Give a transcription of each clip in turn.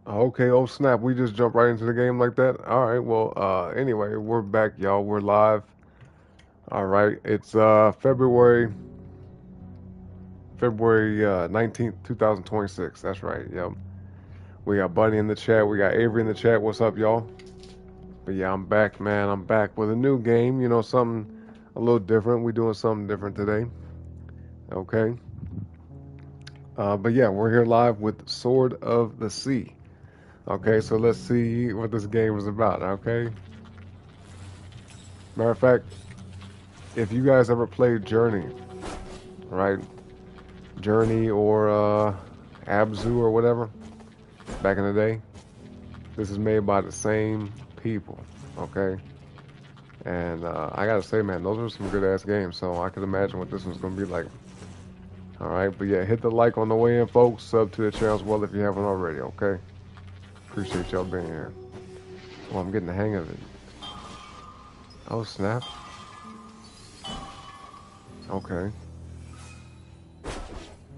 Okay, oh snap, we just jumped right into the game like that. All right, well, anyway, we're back, y'all. We're live. All right, it's February 19th, 2026. That's right. Yep. We got Bunny in the chat. We got Avery in the chat. What's up, y'all? But yeah, I'm back, man. I'm back with a new game. You know, something a little different. We're doing something different today. Okay. But yeah, we're here live with Sword of the Sea. Okay, so let's see what this game is about. Okay. Matter of fact, if you guys ever played Journey, right? Journey or Abzu or whatever back in the day. This is made by the same people, okay? And I gotta say, man, those are some good ass games. So I could imagine what this one's gonna be like. All right, but yeah, hit the like on the way in, folks. Sub to the channel as well if you haven't already. Okay, appreciate y'all being here. Well, I'm getting the hang of it. Oh snap. Okay,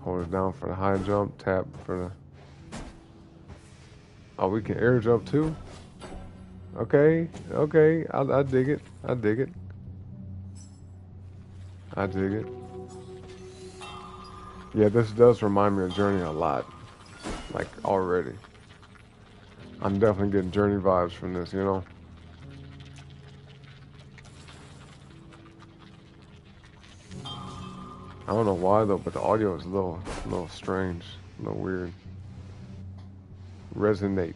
hold it down for the high jump. Tap for the. Oh, we can air jump too. Okay, okay, I dig it. I dig it. I dig it. Yeah, this does remind me of Journey a lot. Like already. I'm definitely getting Journey vibes from this, you know? I don't know why though, but the audio is a little strange, a little weird. Resonate.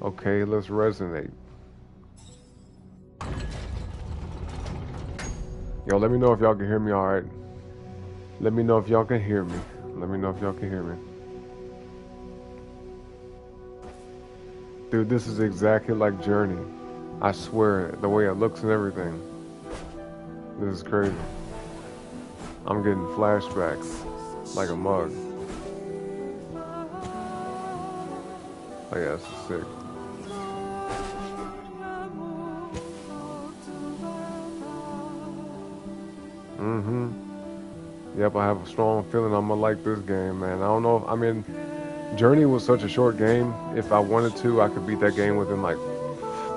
Okay, let's resonate. Yo, let me know if y'all can hear me alright. Let me know if y'all can hear me. Let me know if y'all can hear me. Dude, this is exactly like Journey. I swear, the way it looks and everything. This is crazy. I'm getting flashbacks like a mug. Oh yeah, this is sick. Mm-hmm. Yep, I have a strong feeling I'm gonna like this game, man. I don't know if, I mean, Journey was such a short game. If I wanted to, I could beat that game within like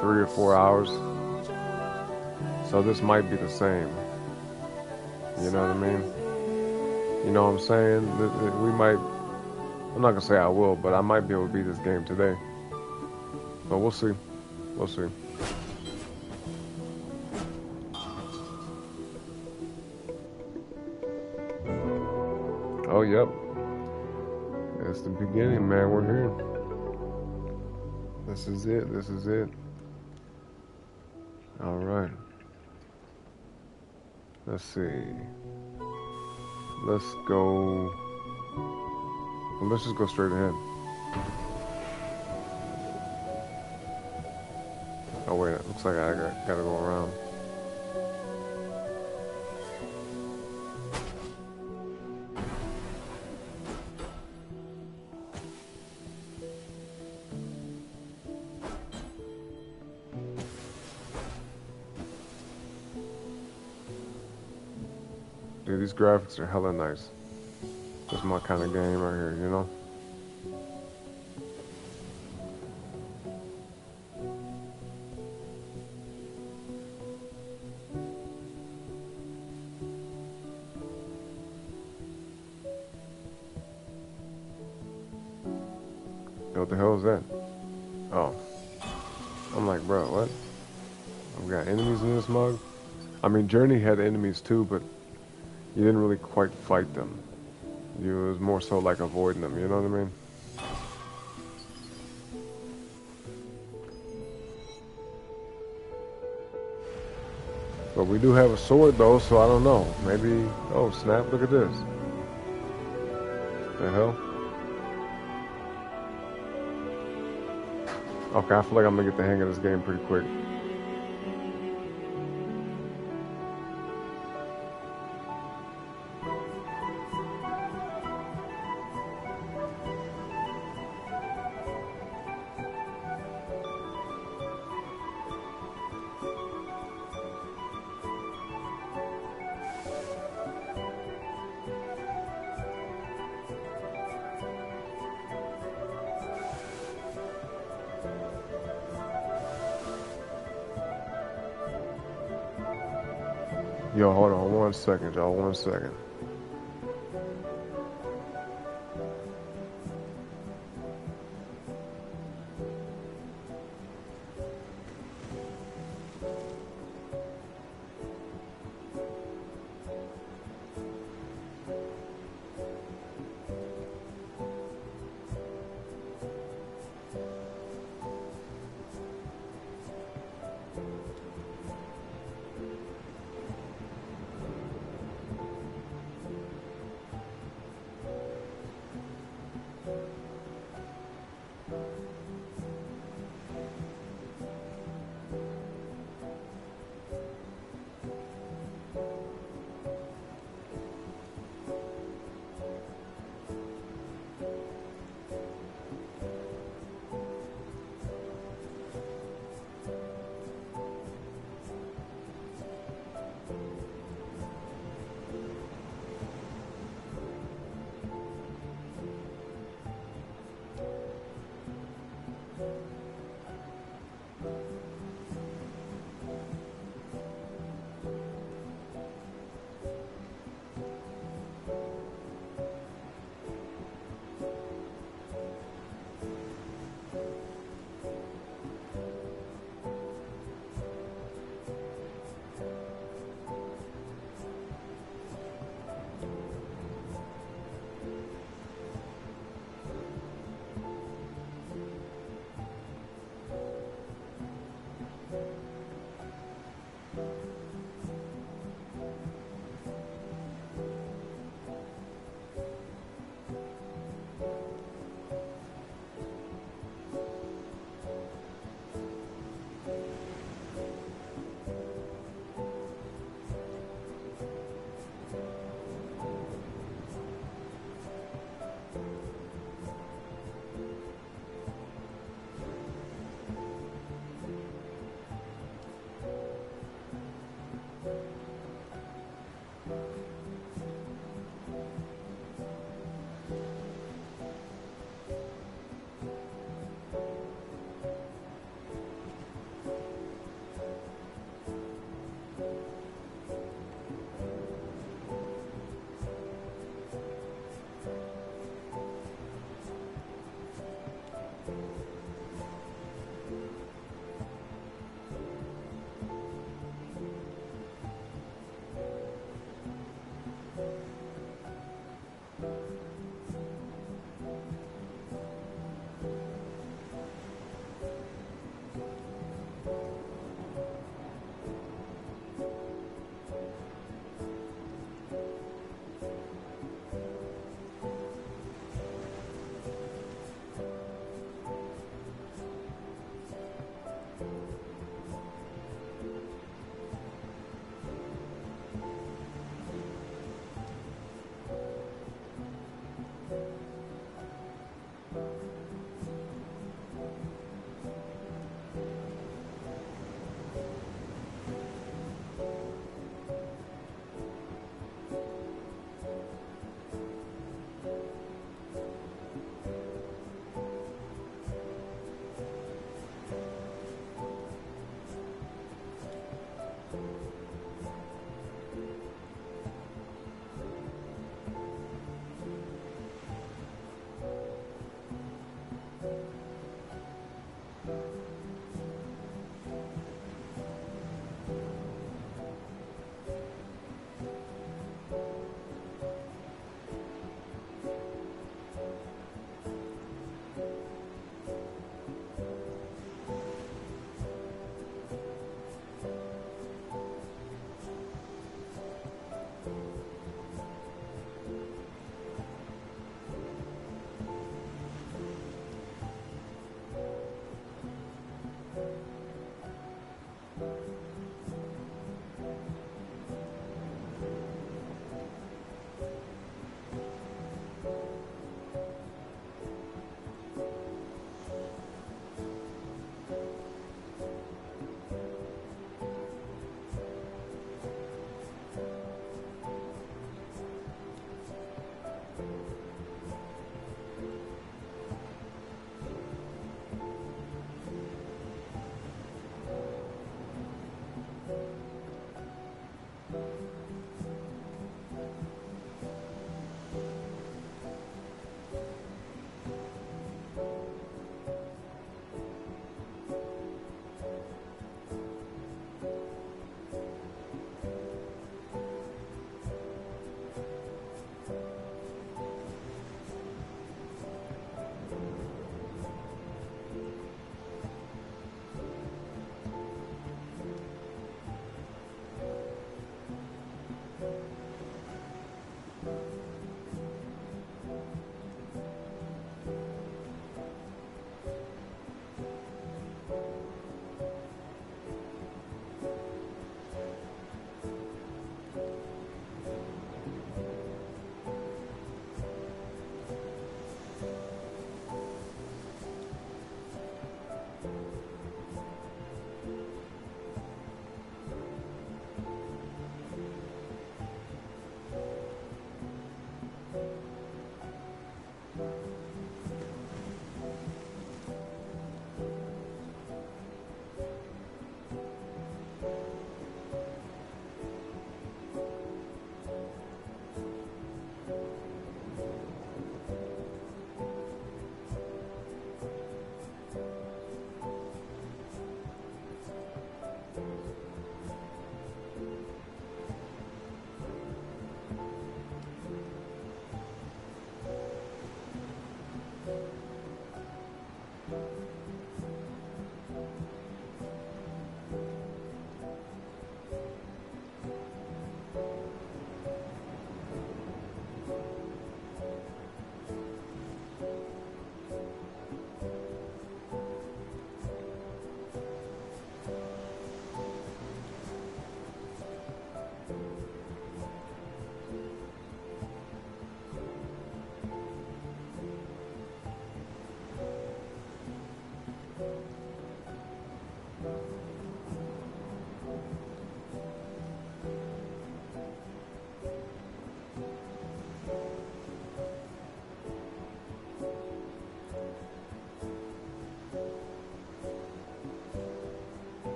3 or 4 hours. So this might be the same. You know what I mean? You know what I'm saying? We might, I'm not gonna say I will, but I might be able to beat this game today. But we'll see. We'll see. Oh, yep. It's the beginning, man. We're here. This is it. This is it. All right. Let's see. Let's go. Well, let's just go straight ahead. Oh wait, it looks like gotta go around. Dude, these graphics are hella nice. That's my kind of game right here, you know? Yo, what the hell is that? Oh, I'm like, bro, what? I've got enemies in this mug? I mean, Journey had enemies too, but you didn't really quite fight them. You was more so like avoiding them, you know what I mean? But we do have a sword though, so I don't know. Maybe, oh snap, look at this. The hell? Okay, I feel like I'm gonna get the hang of this game pretty quick. Yo, hold on 1 second, y'all. 1 second.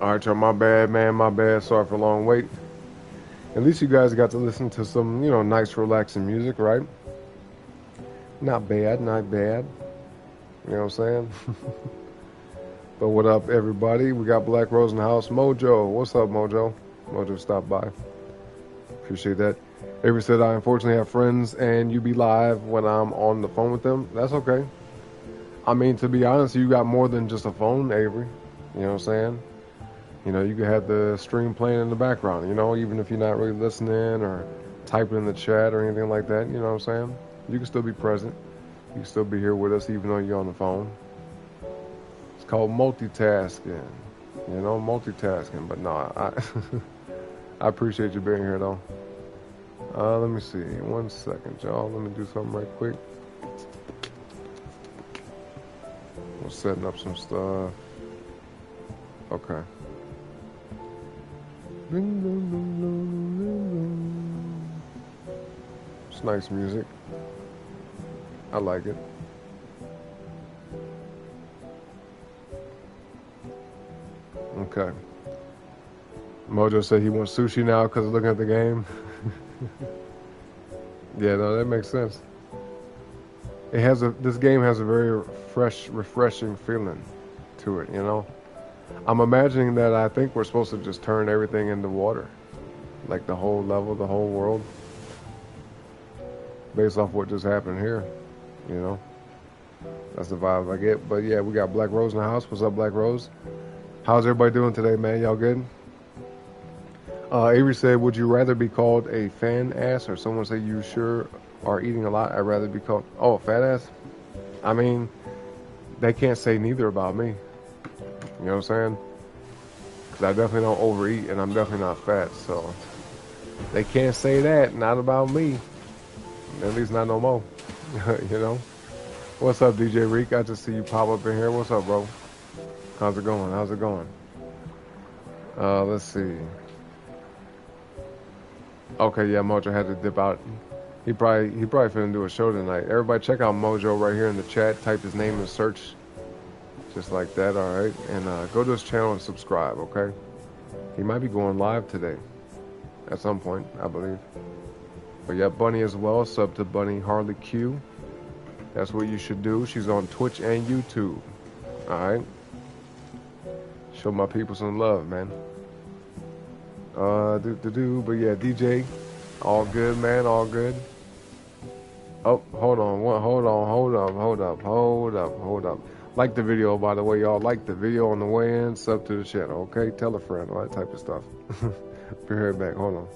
All right, y'all. My bad, man. My bad. Sorry for a long wait. At least you guys got to listen to some, nice, relaxing music, right? Not bad, not bad. You know what I'm saying? But what up, everybody? We got Black Rose in the house. Mojo, what's up, Mojo? Mojo stopped by. Appreciate that. Avery said, I unfortunately have friends and you be live when I'm on the phone with them. That's okay. I mean, to be honest, you got more than just a phone, Avery. You know what I'm saying? You can have the stream playing in the background, even if you're not really listening or typing in the chat or anything like that. You know what I'm saying? You can still be present. You can still be here with us even though you're on the phone. It's called multitasking. Multitasking. But no, I appreciate you being here, though. Let me see. 1 second, y'all. Let me do something right quick. We're setting up some stuff. Okay. It's nice music. I like it. Okay. Mojo said he wants sushi now because of looking at the game. Yeah, no, that makes sense. This game has a very fresh, refreshing feeling to it, I'm imagining that I think we're supposed to just turn everything into water. Like the whole level, the whole world. Based off what just happened here, That's the vibe I get. But yeah, we got Black Rose in the house. What's up, Black Rose? How's everybody doing today, man? Y'all good? Avery said, would you rather be called a fan ass or someone say you sure are eating a lot? I'd rather be called, a fat ass? I mean, they can't say neither about me. You know what I'm saying? Because I definitely don't overeat and I'm definitely not fat. So they can't say that. Not about me. At least not no more. What's up, DJ Reek? I just see you pop up in here. What's up, bro? How's it going? Let's see. Okay, yeah, Mojo had to dip out. He probably finna do a show tonight. Everybody check out Mojo right here in the chat. Type his name in search. Just like that, all right? And go to his channel and subscribe, okay? He might be going live today. At some point, I believe. But yeah, Bunny as well. Sub to Bunny Harley Q. That's what you should do. She's on Twitch and YouTube. All right? Show my people some love, man. But yeah, DJ, all good, man, all good. Oh, hold up. Like the video, by the way, y'all. Like the video on the way in. Sub to the channel, okay? Tell a friend, all that type of stuff. Be right back. Hold on.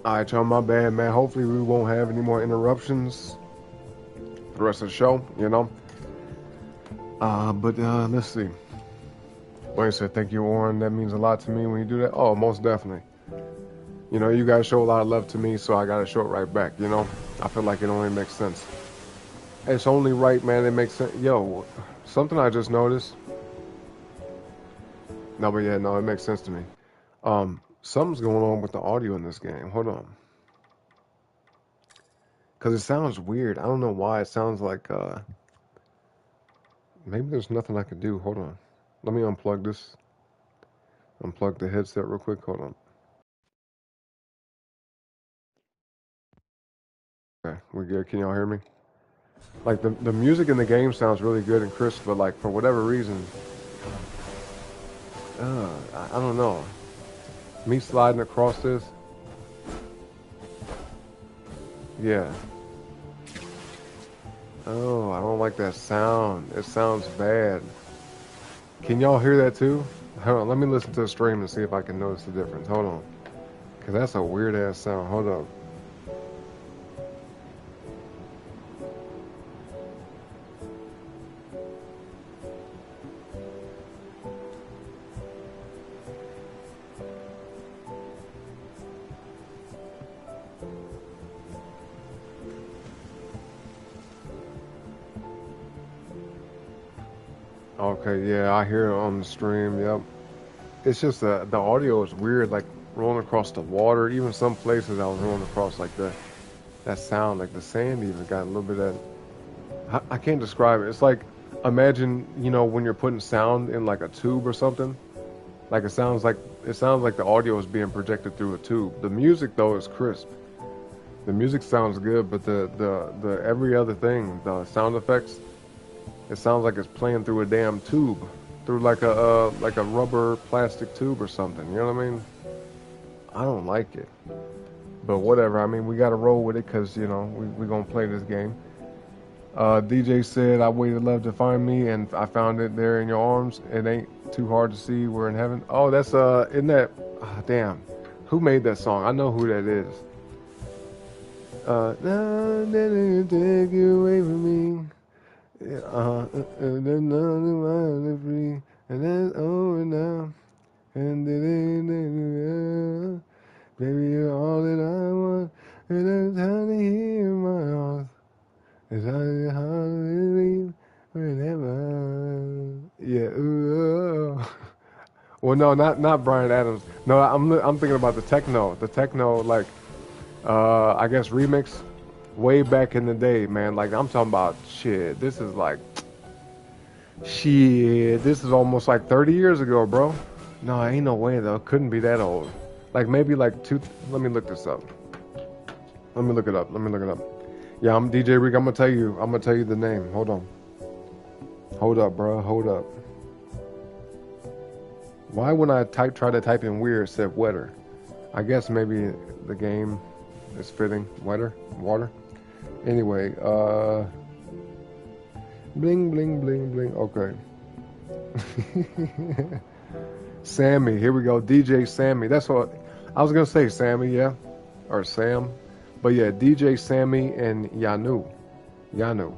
All right, y'all, my bad, man. Hopefully we won't have any more interruptions for the rest of the show, you know. But let's see. Like I said, thank you, Warren. That means a lot to me when you do that. Oh, most definitely. You know, you guys show a lot of love to me, so I gotta show it right back, you know? I feel like it only makes sense. It's only right, man. It makes sense. Yo, something I just noticed. No, but yeah, no, it makes sense to me. Something's going on with the audio in this game. Hold on. Because it sounds weird. I don't know why. It sounds like, maybe there's nothing I can do. Hold on. Let me unplug this. Unplug the headset real quick. Hold on. Okay, we good. Can y'all hear me? Like, the music in the game sounds really good and crisp, but, like, for whatever reason, I don't know. Me sliding across this, yeah. Oh, I don't like that sound. It sounds bad. Can y'all hear that too? Hold on, let me listen to the stream and see if I can notice the difference. Hold on. Because that's a weird ass sound. Hold up. Okay, yeah, I hear it on the stream. Yep. It's just the audio is weird, like rolling across the water. Even some places I was rolling across, like that sound, like the sand even got a little bit of that. I can't describe it. It's like, imagine, you know, when you're putting sound in like a tube or something. Like it sounds like the audio is being projected through a tube. The music though is crisp. The music sounds good, but the every other thing, the sound effects, it sounds like it's playing through a damn tube, through like a rubber plastic tube or something. You know what I mean? I don't like it, but whatever. I mean, we got to roll with it because you know we gonna play this game. DJ said, "I waited love to find me, and I found it there in your arms. It ain't too hard to see. We're in heaven." Oh, that's isn't that? Damn, who made that song? I know who that is. No, nothing can take you away from me. There's nothing wild free, and that's over now. And baby, you're all that I want, and it's time to hear my heart. It's time to leave whenever. Yeah. Ooh. Well, no, not Bryan Adams. No, I'm thinking about the techno like I guess remix way back in the day, man. Like I'm talking about shit. This is like shit. This is almost like 30 years ago, bro. No, ain't no way though. Couldn't be that old. Like maybe like two. Let me look this up. Let me look it up. Let me look it up. Yeah, I'm DJ Rick. I'm gonna tell you. I'm gonna tell you the name. Hold on. Hold up, bro. Hold up. Why when I try to type in weird, it said wetter? I guess maybe the game is fitting. Wetter, water. Anyway, bling bling bling bling. Okay. Sammy, here we go. DJ Sammy. That's what I was gonna say. Sammy, yeah, or Sam, but yeah, DJ Sammy and Yanu, Yanou,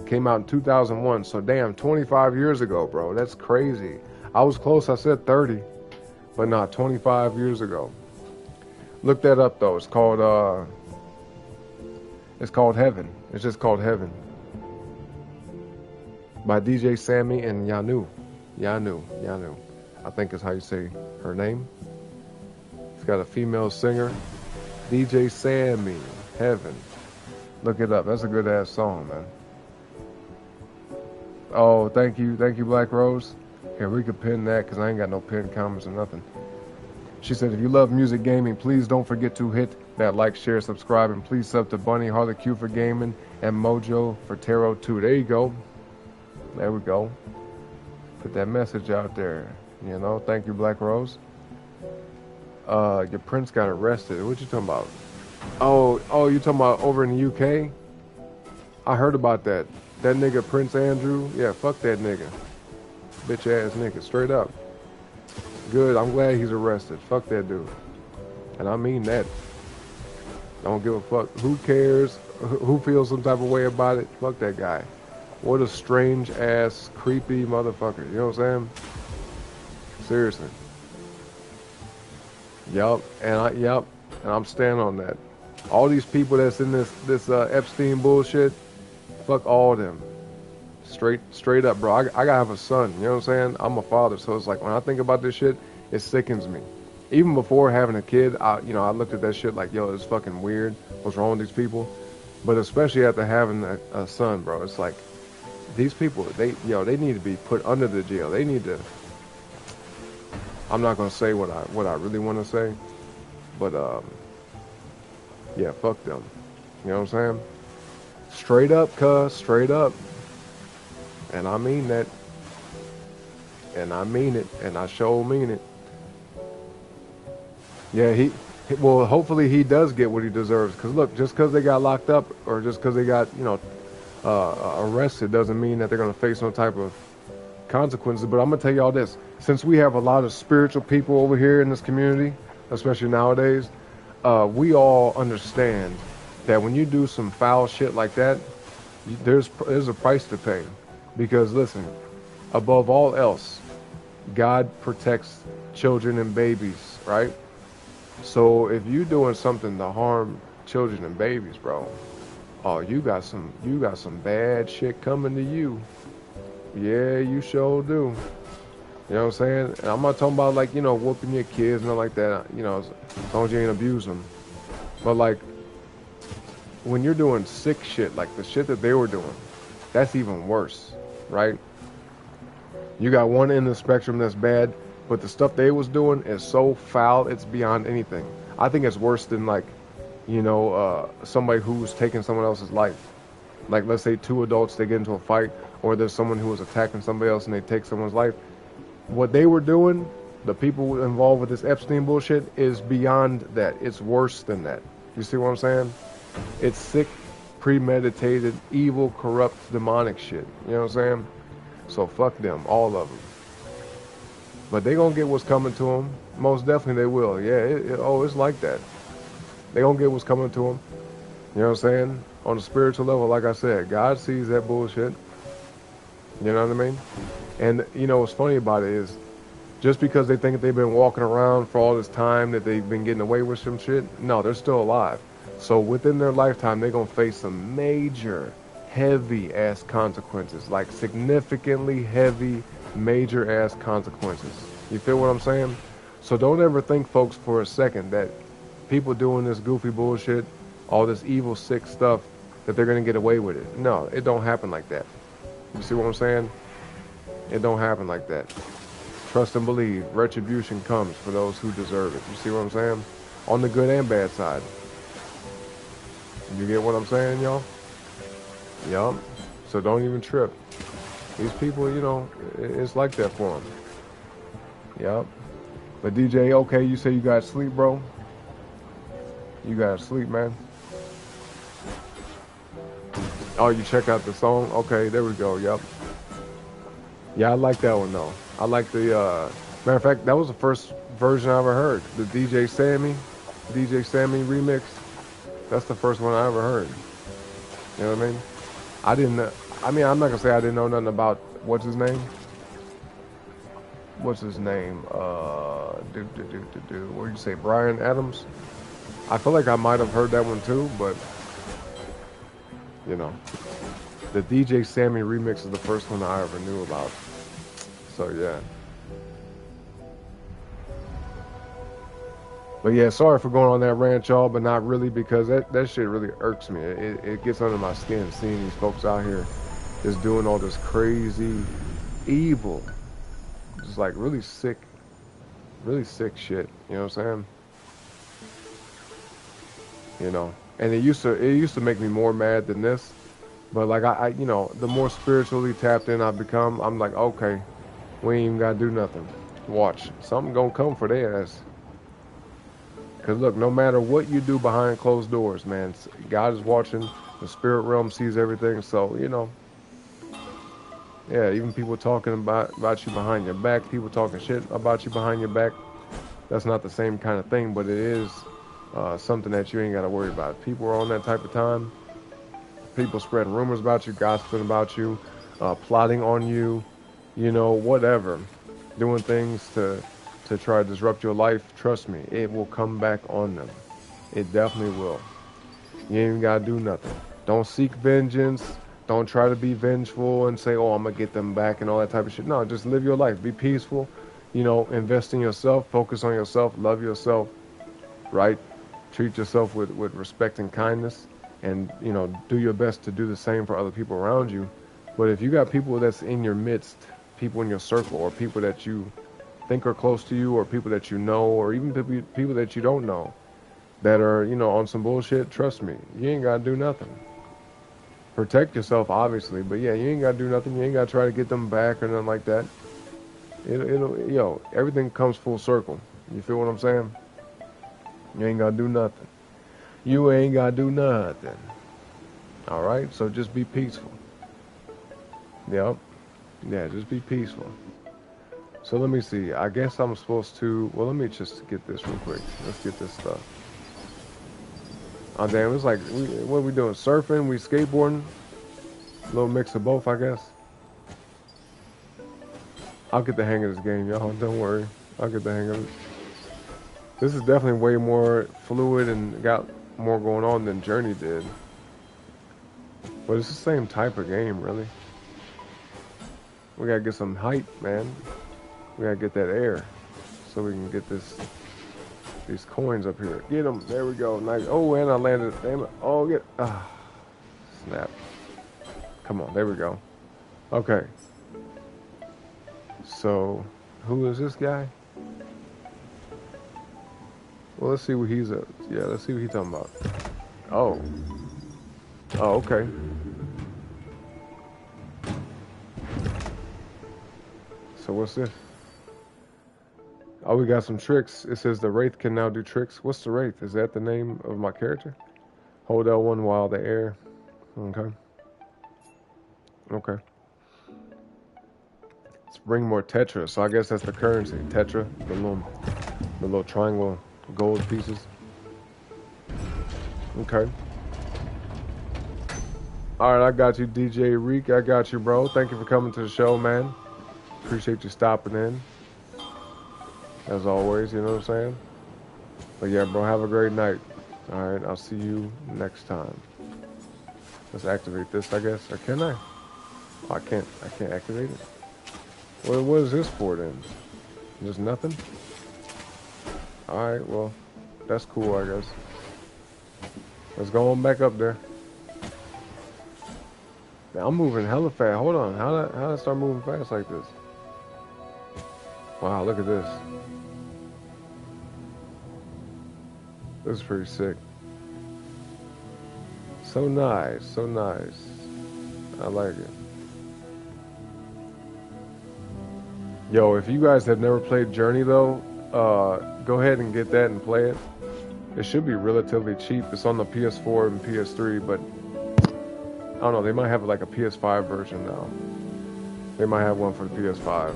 came out in 2001. So damn, 25 years ago, bro. That's crazy. I was close. I said 30, but not 25 years ago. Look that up though. It's called Heaven. It's just called Heaven by DJ Sammy and Yanu. I think is how you say her name. It's got a female singer. DJ Sammy, Heaven. Look it up. That's a good ass song, man. Oh, thank you, Black Rose. Here, we could pin that because I ain't got no pinned comments or nothing. She said, if you love music gaming, please don't forget to hit that like, share, subscribe, and please sub to Bunny, Harley Q for gaming, and Mojo for Tarot 2. There you go. There we go. Put that message out there. You know, thank you, Black Rose. Your prince got arrested. What you talking about? Oh, you talking about over in the UK? I heard about that. That nigga Prince Andrew. Yeah, fuck that nigga. Bitch ass nigga, straight up. Good, I'm glad he's arrested. Fuck that dude. And I mean that. Don't give a fuck. Who cares? Who feels some type of way about it? Fuck that guy. What a strange ass, creepy motherfucker. You know what I'm saying? Seriously. Yup. Yup. And I'm standing on that. All these people that's in this Epstein bullshit, fuck all of them. Straight up, bro. I gotta have a son. You know what I'm saying? I'm a father, so it's like when I think about this shit, it sickens me. Even before having a kid, I looked at that shit like, yo, it's fucking weird. What's wrong with these people? But especially after having a son, bro, it's like these people, they need to be put under the jail. They need to. I'm not gonna say what I really want to say, but yeah, fuck them. You know what I'm saying? Straight up, cuz, straight up. And I mean that. And I mean it. And I sure mean it. Yeah, well, hopefully he does get what he deserves. Because look, just because they got locked up or just because they got, arrested doesn't mean that they're going to face no type of consequences. But I'm going to tell y'all this. Since we have a lot of spiritual people over here in this community, especially nowadays, we all understand that when you do some foul shit like that, there's a price to pay. Because listen, above all else, God protects children and babies, right? So if you're doing something to harm children and babies, bro, oh, you got some bad shit coming to you. Yeah, you sure do. You know what I'm saying? And I'm not talking about like, whooping your kids and nothing like that, as long as you ain't abuse them. But like, when you're doing sick shit, like the shit that they were doing, that's even worse, right? You got one end of the spectrum that's bad, but the stuff they was doing is so foul, it's beyond anything. I think it's worse than like, somebody who's taking someone else's life. Like, let's say two adults, they get into a fight, or there's someone who was attacking somebody else and they take someone's life. What they were doing, the people involved with this Epstein bullshit, is beyond that. It's worse than that. You see what I'm saying? It's sick, premeditated, evil, corrupt, demonic shit. You know what I'm saying? So fuck them, all of them. But they gonna get what's coming to them. Most definitely they will. Yeah, it's like that. They gonna get what's coming to them. You know what I'm saying? On a spiritual level, like I said, God sees that bullshit. You know what I mean? And what's funny about it is, just because they think they've been walking around for all this time that they've been getting away with some shit, no, they're still alive. So within their lifetime, they're gonna face some major, heavy ass consequences, like significantly heavy, major ass consequences. You feel what I'm saying? So don't ever think, folks, for a second that people doing this goofy bullshit, all this evil, sick stuff, that they're gonna get away with it. No, it don't happen like that. You see what I'm saying? It don't happen like that. Trust and believe. Retribution comes for those who deserve it. You see what I'm saying? On the good and bad side. You get what I'm saying, y'all? Yup. So don't even trip. These people, it's like that for them. Yup. But DJ, okay, you say you got sleep, bro? You got sleep, man. Oh, you check out the song? Okay, there we go. Yup. Yeah, I like that one though. I like the matter of fact, that was the first version I ever heard. The DJ Sammy remix. That's the first one I ever heard. You know what I mean? I'm not gonna say I didn't know nothing about what's his name. What did you say, Brian Adams? I feel like I might have heard that one too, but the DJ Sammy remix is the first one I ever knew about. So yeah. But yeah, sorry for going on that rant, y'all, but not really, because that shit really irks me. It gets under my skin seeing these folks out here just doing all this crazy, evil, just like really sick shit. You know what I'm saying? And it used to make me more mad than this. But like I the more spiritually tapped in I've become, I'm like, okay, we ain't even gotta do nothing. Watch, something gonna come for their ass. Cause look, no matter what you do behind closed doors, man, God is watching. The spirit realm sees everything. So yeah, even people talking about you behind your back, people talking shit about you behind your back. That's not the same kind of thing, but it is something that you ain't got to worry about. People are on that type of time. People spreading rumors about you, gossiping about you, plotting on you, you know, whatever, doing things to try to disrupt your life. Trust me, it will come back on them. It definitely will. You ain't even gotta do nothing. Don't seek vengeance. Don't try to be vengeful and say, "Oh, I'm gonna get them back" and all that type of shit. No, just live your life. Be peaceful. You know, invest in yourself. Focus on yourself. Love yourself. Right? Treat yourself with respect and kindness, and you know, do your best to do the same for other people around you. But if you got people that's in your midst, people in your circle, or people that you think are close to you, or people that you know, or even people that you don't know, that are, you know, on some bullshit, trust me, you ain't gotta do nothing. Protect yourself, obviously, but yeah, you ain't gotta do nothing. You ain't gotta try to get them back or nothing like that. Everything comes full circle. You feel what I'm saying? You ain't gotta do nothing. You ain't gotta do nothing. All right, so just be peaceful. Yep. Yeah, just be peaceful. So let me see. I guess I'm supposed to. Well, let me just get this real quick. Let's get this stuff. Oh damn! It's like, what are we doing? Surfing? We skateboarding? A little mix of both, I guess. I'll get the hang of this game, y'all. Don't worry. I'll get the hang of it. This is definitely way more fluid and got more going on than Journey did. But it's the same type of game, really. We gotta get some height, man. We gotta get that air so we can get these coins up here. Get them. There we go. Nice. Oh, and I landed. Damn it. Oh, get. Snap. Come on. There we go. Okay. So, who is this guy? Well, let's see what he's at. Yeah, let's see what he's talking about. Oh. Oh, okay. So what's this? Oh, we got some tricks. It says the Wraith can now do tricks. What's the Wraith? Is that the name of my character? Hold L1 while the air. Okay. Okay. Let's bring more Tetra. So I guess that's the currency. Tetra, the little triangle gold pieces. Okay. All right, I got you, DJ Reek. I got you, bro. Thank you for coming to the show, man. Appreciate you stopping in. As always, you know what I'm saying? But yeah, bro, have a great night. All right, I'll see you next time. Let's activate this, I guess. Or can I? Oh, I can't activate it. What is this for then? Just nothing? All right, well, that's cool, I guess. Let's go on back up there. Man, I'm moving hella fast. Hold on, how did I start moving fast like this? Wow, look at this. This is pretty sick. So nice, so nice. I like it. Yo, if you guys have never played Journey though, go ahead and get that and play it. It should be relatively cheap. It's on the PS4 and PS3, but I don't know, they might have like a PS5 version now. They might have one for the PS5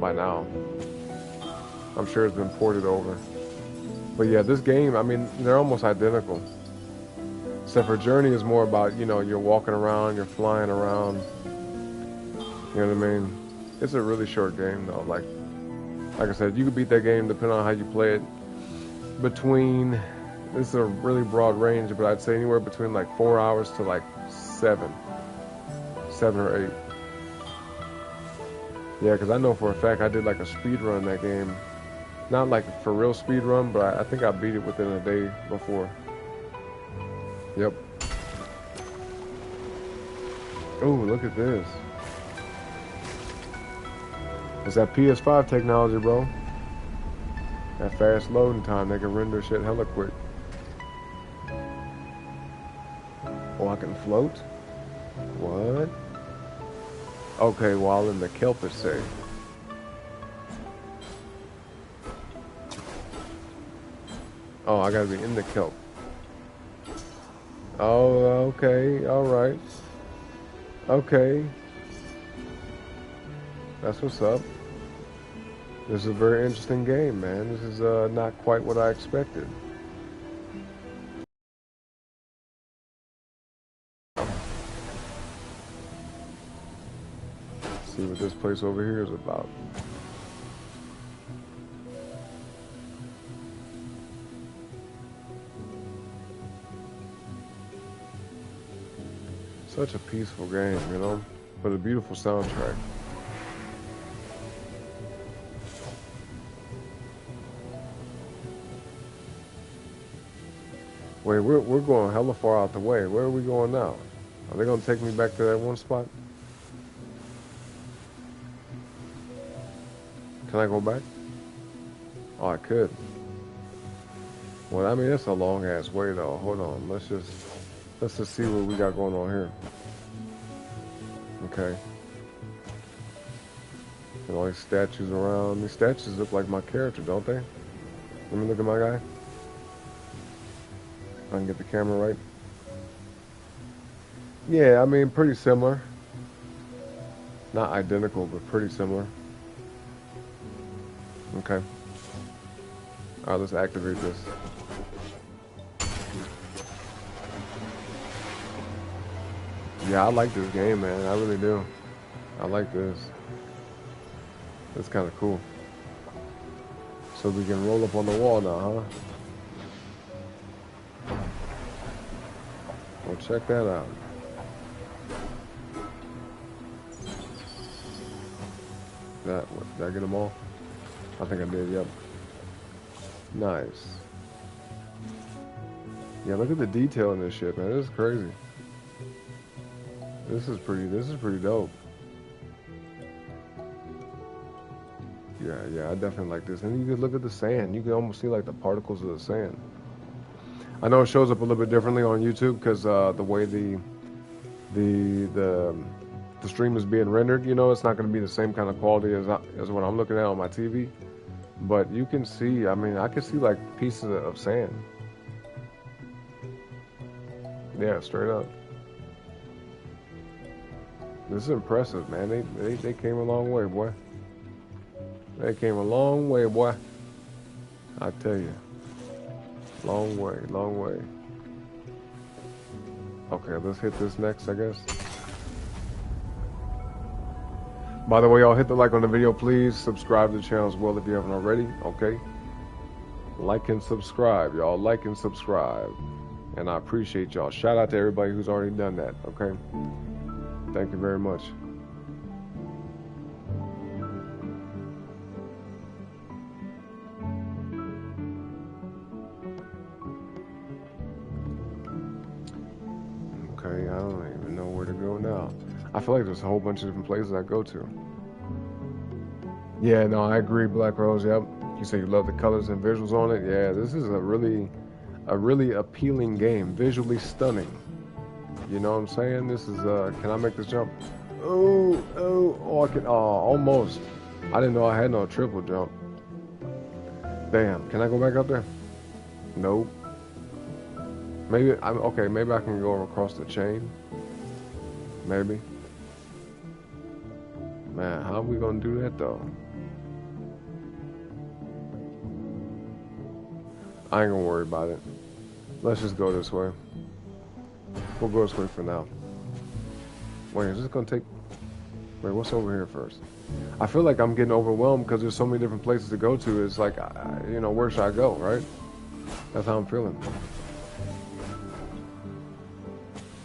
by now. I'm sure it's been ported over. But yeah, this game, I mean, they're almost identical. Except for Journey is more about, you know, you're walking around, you're flying around. You know what I mean? It's a really short game though. Like I said, you could beat that game depending on how you play it. Between, this is a really broad range, but I'd say anywhere between like 4 hours to like 7 or 8. Yeah, because I know for a fact I did like a speed run that game. Not like for real speed run, but I think I beat it within a day before. Yep. Oh, look at this. It's that PS5 technology, bro. That fast loading time, they can render shit hella quick. Oh, I can float? What? Okay, while in the kelp, it say. Oh, I gotta be in the kelp. Oh, okay, alright. Okay. That's what's up. This is a very interesting game, man. This is not quite what I expected. Let's see what this place over here is about. Such a peaceful game, you know, but a beautiful soundtrack. Wait, we're going hella far out the way. Where are we going now? Are they gonna take me back to that one spot? Can I go back? Oh, I could. Well, I mean, that's a long ass way though. Hold on, let's just see what we got going on here. Okay. And all these statues around. These statues look like my character, don't they? Let me look at my guy. I can get the camera right. Yeah, I mean, pretty similar. Not identical, but pretty similar. Okay. Alright, let's activate this. Yeah, I like this game, man. I really do. I like this. It's kind of cool. So we can roll up on the wall now, huh? Well, check that out. Did I get them all? I think I did, yep. Nice. Yeah, look at the detail in this shit, man. This is crazy. This is pretty dope. Yeah, I definitely like this. And you can look at the sand. You can almost see like the particles of the sand. I know it shows up a little bit differently on YouTube because the way the stream is being rendered, you know, it's not going to be the same kind of quality as what I'm looking at on my TV. But you can see, I mean, I can see like pieces of sand. Yeah, straight up. This is impressive, man. They came a long way, boy. They came a long way, boy. I tell you. Long way, long way. Okay, let's hit this next, I guess. By the way, y'all hit the like on the video, please. Subscribe to the channel as well if you haven't already, okay? Like and subscribe, y'all. Like and subscribe. And I appreciate y'all. Shout out to everybody who's already done that, okay? Thank you very much. Okay, I don't even know where to go now. I feel like there's a whole bunch of different places I go to. Yeah, no, I agree, Black Rose, yep. You say you love the colors and visuals on it. Yeah, this is a really appealing game. Visually stunning. You know what I'm saying? This is, can I make this jump? Oh, I can, almost. I didn't know I had no triple jump. Damn, can I go back up there? Nope. Maybe, okay, maybe I can go across the chain. Maybe. Man, how are we gonna do that though? I ain't gonna worry about it. Let's just go this way. We'll go this way for now. Wait, is this gonna take... Wait, what's over here first? I feel like I'm getting overwhelmed because there's so many different places to go to. It's like, you know, where should I go, right? That's how I'm feeling.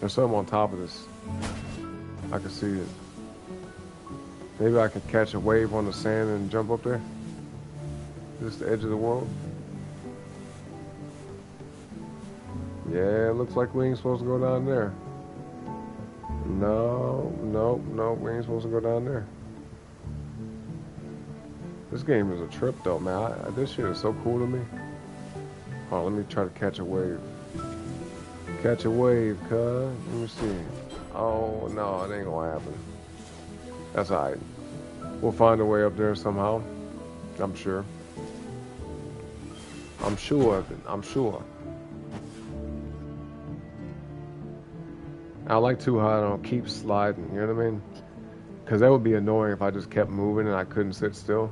There's something on top of this. I can see it. Maybe I can catch a wave on the sand and jump up there. Is this the edge of the world? Yeah, it looks like we ain't supposed to go down there. No, we ain't supposed to go down there. This game is a trip though, man. This shit is so cool to me. Oh, let me try to catch a wave. Catch a wave, cuz. Let me see. Oh, no, it ain't gonna happen. That's alright. We'll find a way up there somehow. I'm sure. I'm sure of it. I'm sure. I like too how I don't keep sliding, you know what I mean? Because that would be annoying if I just kept moving and I couldn't sit still.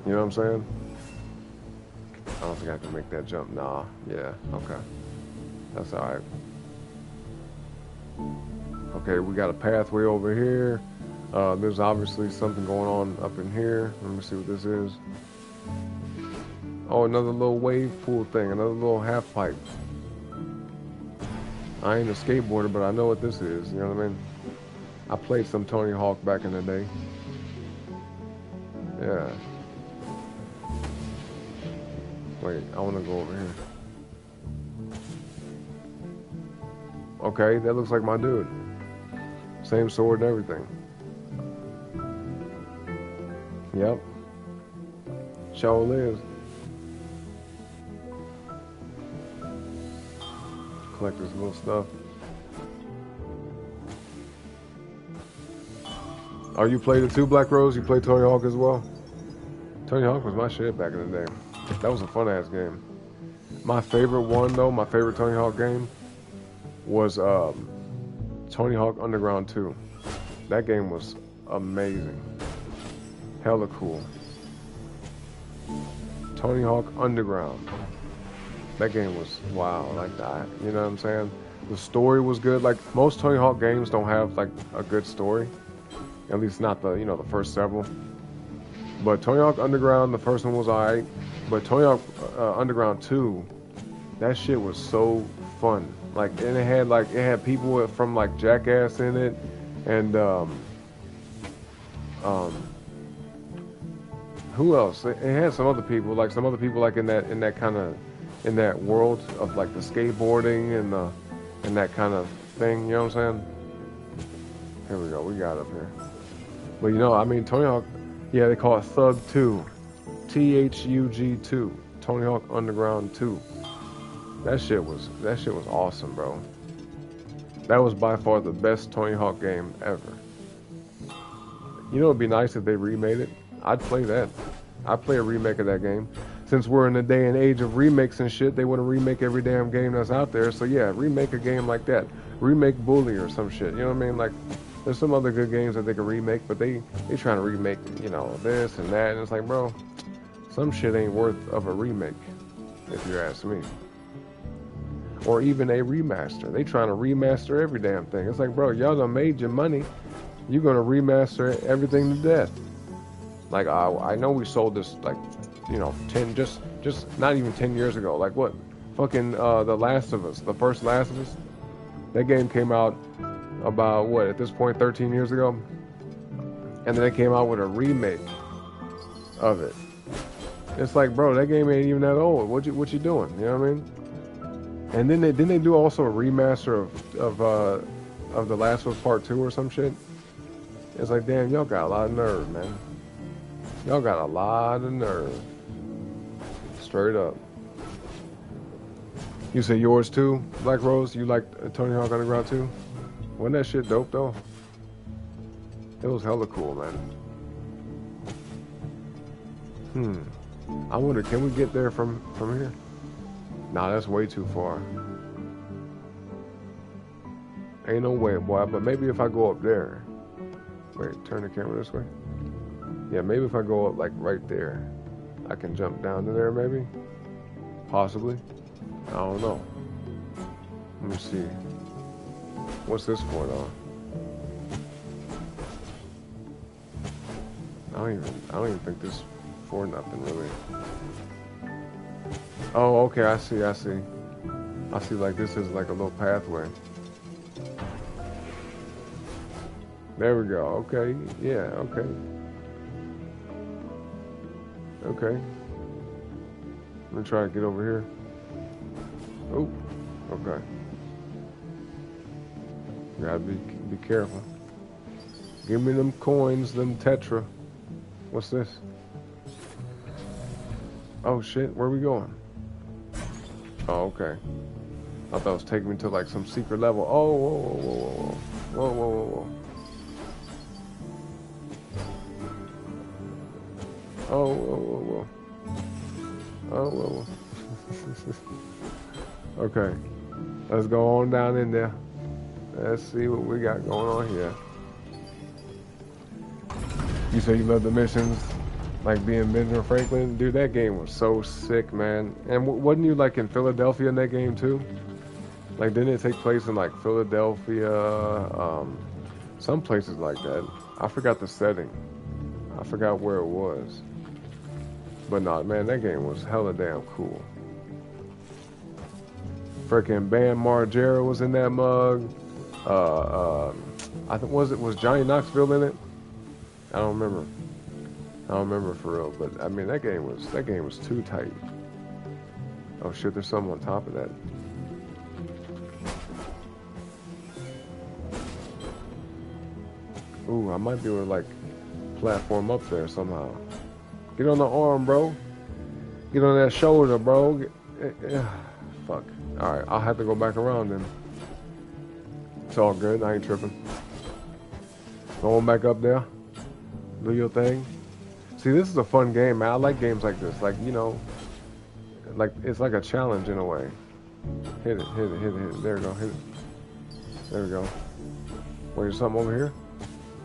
You know what I'm saying? I don't think I can make that jump. Nah. Yeah. Okay. That's all right. Okay, we got a pathway over here. There's obviously something going on up in here. Let me see what this is. Oh, another little wave pool thing. Another little half pipe. I ain't a skateboarder, but I know what this is. You know what I mean? I played some Tony Hawk back in the day. Yeah. Wait, I want to go over here. Okay, that looks like my dude. Same sword and everything. Yep. Show lives. Collect this little stuff. Oh, you played it too, Black Rose? You played Tony Hawk as well? Tony Hawk was my shit back in the day. That was a fun-ass game. My favorite one, though, my favorite Tony Hawk game was Tony Hawk Underground 2. That game was amazing. Hella cool. Tony Hawk Underground. That game was wow, like that. You know what I'm saying? The story was good. Like most Tony Hawk games don't have like a good story. At least not the, you know, the first several. But Tony Hawk Underground, the first one was alright. But Tony Hawk Underground 2, that shit was so fun. Like, and it had people from like Jackass in it, and who else? It had some other people like in that world of like the skateboarding and that kind of thing. You know what I'm saying? Here we go. We got it up here. But you know, I mean, Tony Hawk. Yeah, they call it Thug 2, THUG 2, Tony Hawk Underground 2. That shit was awesome, bro. That was by far the best Tony Hawk game ever. You know, it'd be nice if they remade it. I'd play that. I'd play a remake of that game. Since we're in the day and age of remakes and shit, they want to remake every damn game that's out there. So yeah, remake a game like that. Remake Bully or some shit. You know what I mean? Like, there's some other good games that they could remake, but they trying to remake, you know, this and that, and it's like, bro, some shit ain't worth of a remake, if you ask me. Or even a remaster. They trying to remaster every damn thing. It's like, bro, y'all done made your money. You're gonna remaster everything to death. Like, I know we sold this like, you know, just not even 10 years ago. Like what? Fucking The Last of Us, the first Last of Us. That game came out about what, at this point 13 years ago, and then they came out with a remake of it. It's like, bro, that game ain't even that old. What you doing? You know what I mean? And then they do also a remaster of The Last of Us Part 2 or some shit. It's like, damn, y'all got a lot of nerve, man. Y'all got a lot of nerve. Straight up. You say yours too, Black Rose? You like Tony Hawk Underground 2? Wasn't that shit dope though? It was hella cool, man. I wonder, can we get there from here? Nah, that's way too far. Ain't no way, boy. But maybe if I go up there. Wait, turn the camera this way. Yeah, maybe if I go up like right there, I can jump down to there maybe? Possibly. I don't know. Let me see. What's this for though? I don't even think this is for nothing really. Oh, okay, I see. I see like this is like a little pathway. There we go. Okay. Yeah, okay. Okay. Let me try to get over here. Oh, okay. Gotta be careful. Give me them coins, them tetra. What's this? Oh shit, where are we going? Oh, okay. I thought it was taking me to like some secret level. Oh, whoa, whoa, whoa, whoa, whoa, whoa, whoa, whoa. Oh, whoa, whoa, whoa. Oh, whoa, whoa. Okay. Let's go on down in there. Let's see what we got going on here. You say you love the missions? Like being Benjamin Franklin, dude, that game was so sick, man. And wasn't you like in Philadelphia in that game too? Like, didn't it take place in like Philadelphia, some places like that? I forgot the setting. I forgot where it was. But no, man, that game was hella damn cool. Freaking Bam Margera was in that mug. I think was Johnny Knoxville in it? I don't remember. I don't remember for real, but I mean that game was too tight. Oh shit, there's something on top of that. Ooh, I might be able to like platform up there somehow. Get on the arm, bro. Get on that shoulder, bro. Fuck. Alright, I'll have to go back around then. It's all good, I ain't tripping. Go on back up there. Do your thing. See, this is a fun game, man. I like games like this. Like, you know, like it's like a challenge in a way. Hit it, hit it, hit it, hit it. There we go, hit it. There we go. Wait, there's something over here?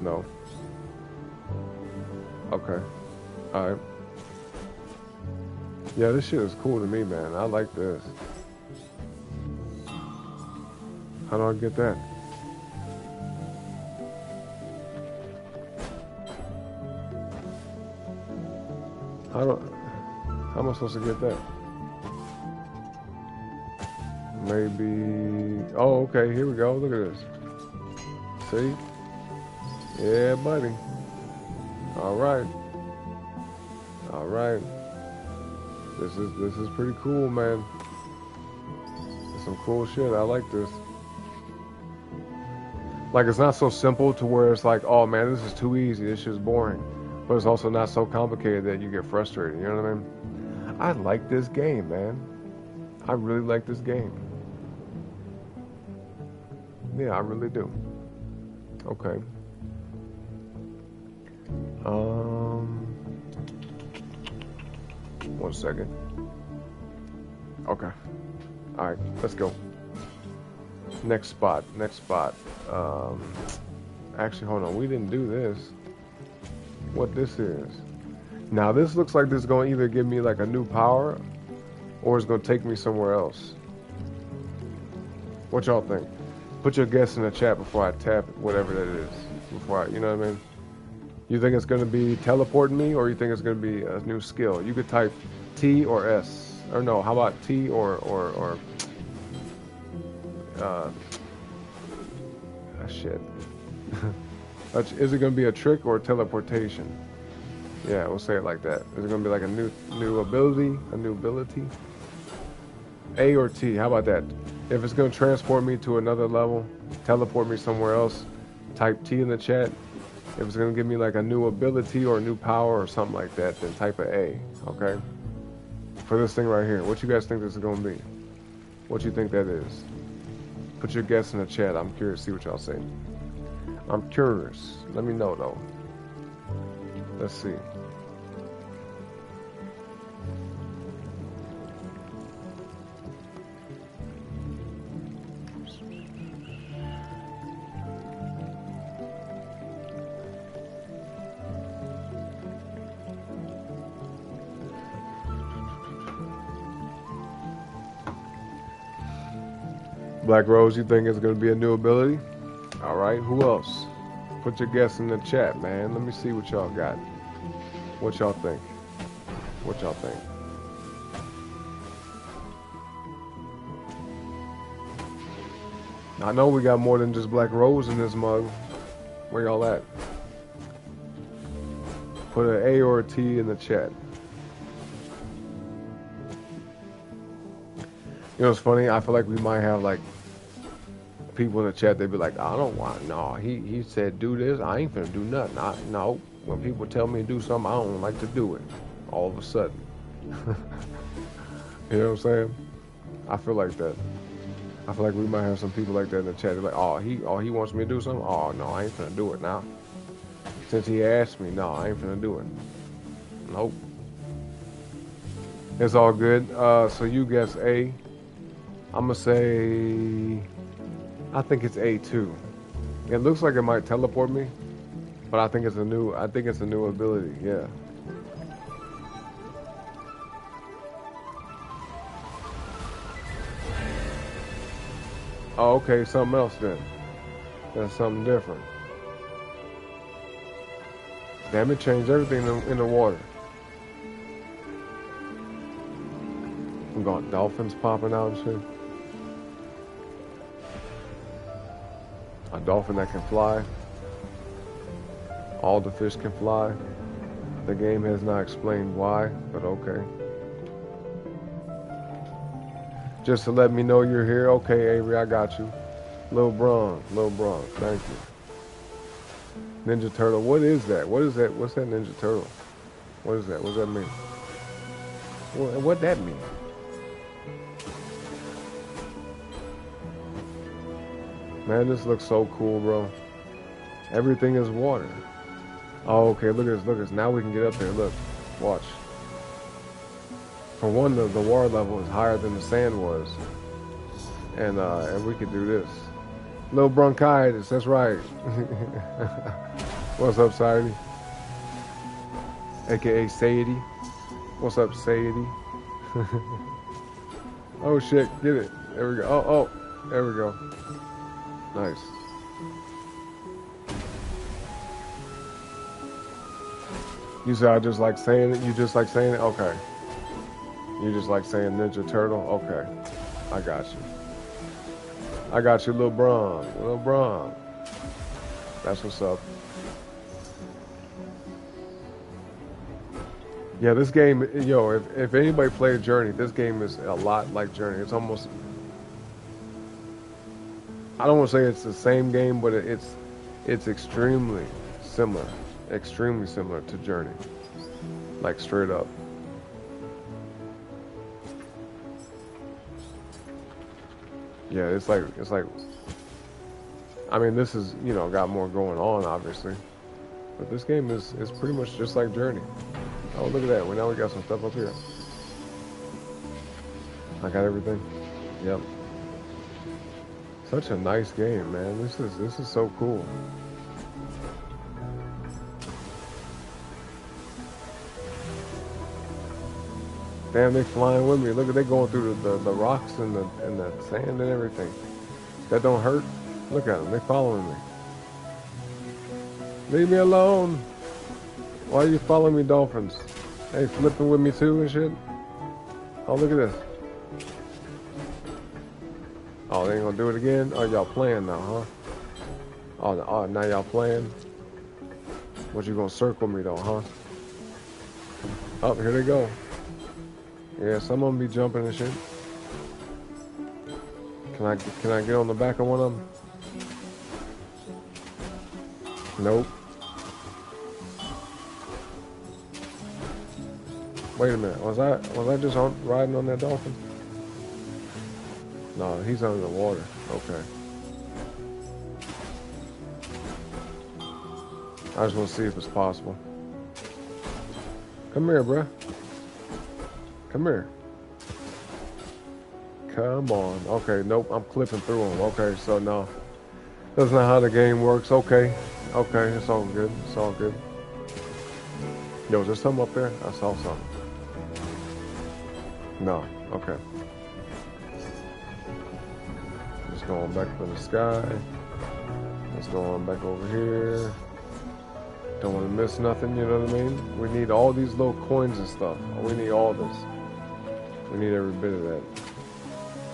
No. Okay. Alright. Yeah, this shit is cool to me, man. I like this. How do I get that? How am I supposed to get that? Maybe... Oh, okay, here we go. Look at this. See? Yeah, buddy. Alright. Alright. This is pretty cool, man. It's some cool shit. I like this. Like, it's not so simple to where it's like, oh man, this is too easy. This shit's boring. But it's also not so complicated that you get frustrated. You know what I mean? I like this game, man. I really like this game. Yeah, I really do. Okay. One second. Okay. All right, let's go. Next spot. Next spot. Actually, hold on. We didn't do this. What this is? Now, this looks like this is going to either give me like a new power, or it's going to take me somewhere else. What y'all think? Put your guess in the chat before I tap whatever that is. Before I, you know what I mean? You think it's going to be teleporting me, or you think it's going to be a new skill? You could type T or S. Or no, how about T or shit. Is it going to be a trick or a teleportation? Yeah, we'll say it like that. Is it going to be like a new ability? A new ability? A or T, how about that? If it's going to transport me to another level, teleport me somewhere else, type T in the chat. If it's going to give me like a new ability or a new power or something like that, then type a A, okay? For this thing right here, what you guys think this is going to be? What you think that is? Put your guess in the chat. I'm curious to see what y'all say. I'm curious. Let me know though. Let's see. Black Rose, you think it's going to be a new ability? All right, who else? Put your guess in the chat, man. Let me see what y'all got. What y'all think? What y'all think? I know we got more than just Black Rose in this mug. Where y'all at? Put an A or a T in the chat. You know what's funny? I feel like we might have like people in the chat, they'd be like, I don't want, no, he said do this, I ain't finna do nothing. No, when people tell me to do something, I don't like to do it. All of a sudden. You know what I'm saying? I feel like that. I feel like we might have some people like that in the chat. They're like, oh, he wants me to do something? Oh, no, I ain't finna do it now. Since he asked me, no, I ain't finna do it. Nope. It's all good. So you guess A. I'm gonna say, I think it's A2. It looks like it might teleport me, but I think it's a new ability. Yeah. Oh, okay, something else then. That's something different. Damn, it changed everything in the water. We got dolphins popping out and shit. A dolphin that can fly. All the fish can fly. The game has not explained why, but okay. Just to let me know you're here. Okay, Avery, I got you. Lil Bron, thank you. Ninja Turtle, what is that? What is that? What's that Ninja Turtle? What is that? What does that mean? What that mean? Man, this looks so cool, bro. Everything is water. Oh, okay, look at this, look at this. Now we can get up there, look. Watch. For one, the water level is higher than the sand was. And we could do this. Little bronchitis, that's right. What's up, Sadie? AKA Sadie. What's up, Sadie? Oh shit, get it. There we go. Oh, there we go. Nice. You said I just like saying it? You just like saying it? Okay. You just like saying Ninja Turtle? Okay. I got you. I got you, Lil Bron. Lil Bron. That's what's up. Yeah, this game, yo, if anybody played Journey, this game is a lot like Journey. It's almost, I don't want to say it's the same game, but it's extremely similar to Journey. Like straight up. Yeah, it's like, I mean, this is, you know, got more going on, obviously. But this game is pretty much just like Journey. Oh, look at that. Well, now we got some stuff up here. I got everything. Yep. Such a nice game, man. This is so cool. Damn, they flying with me. Look at they going through the rocks and the sand and everything. That don't hurt. Look at them. They following me. Leave me alone. Why are you following me, dolphins? Hey, flipping with me too and shit. Oh, look at this. Oh, they ain't gonna do it again? Oh, y'all playing now, huh? Oh, now y'all playing? What, you gonna circle me though, huh? Oh, here they go. Yeah, some of them be jumping and shit. Can I get on the back of one of them? Nope. Wait a minute. Was I just riding on that dolphin? No, he's under the water. Okay. I just want to see if it's possible. Come here, bruh. Come here. Come on. Okay, nope, I'm clipping through them. Okay, so no. That's not how the game works. Okay. Okay, it's all good. It's all good. Yo, is there something up there? I saw something. No. Okay. Just going back up in the sky. Let's go on back over here. Don't want to miss nothing, you know what I mean? We need all these little coins and stuff. We need all this. We need every bit of that.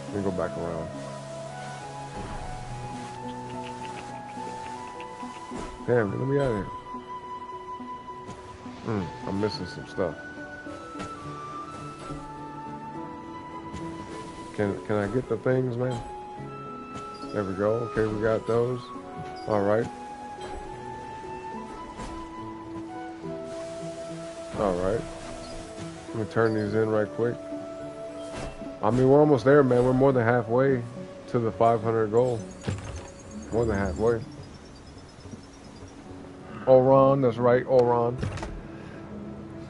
Let me go back around. Damn, let me out of here. I'm missing some stuff. Can I get the things, man? There we go. Okay, we got those. All right. All right. Let me turn these in right quick. I mean, we're almost there, man. We're more than halfway to the 500 goal. More than halfway. Oron, that's right, Oron.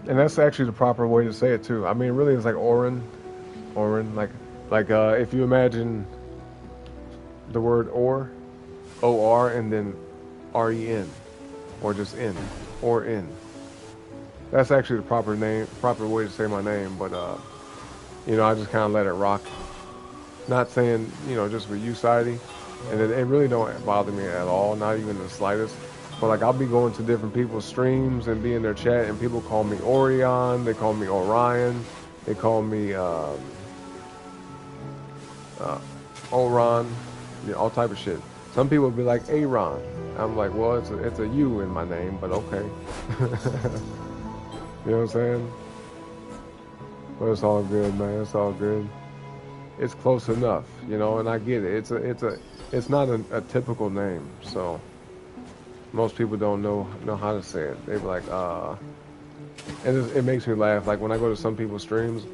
And that's actually the proper way to say it too. I mean, really, it's like Oren, like if you imagine the word O-R, and then R-E-N, or just N, or N. That's actually the proper way to say my name, but you know, I just kind of let it rock. Not saying, you know, just with you, Society, and it really don't bother me at all, not even the slightest. But like I'll be going to different people's streams and be in their chat, and people call me Orion, they call me Orion, they call me uh, Oron, you know, all type of shit. Some people be like Aaron. I'm like, well, it's a U in my name, but okay. You know what I'm saying? But it's all good, man. It's all good. It's close enough, you know, and I get it. It's not a typical name, so most people don't know how to say it. They be like, and it makes me laugh. Like when I go to some people's streams,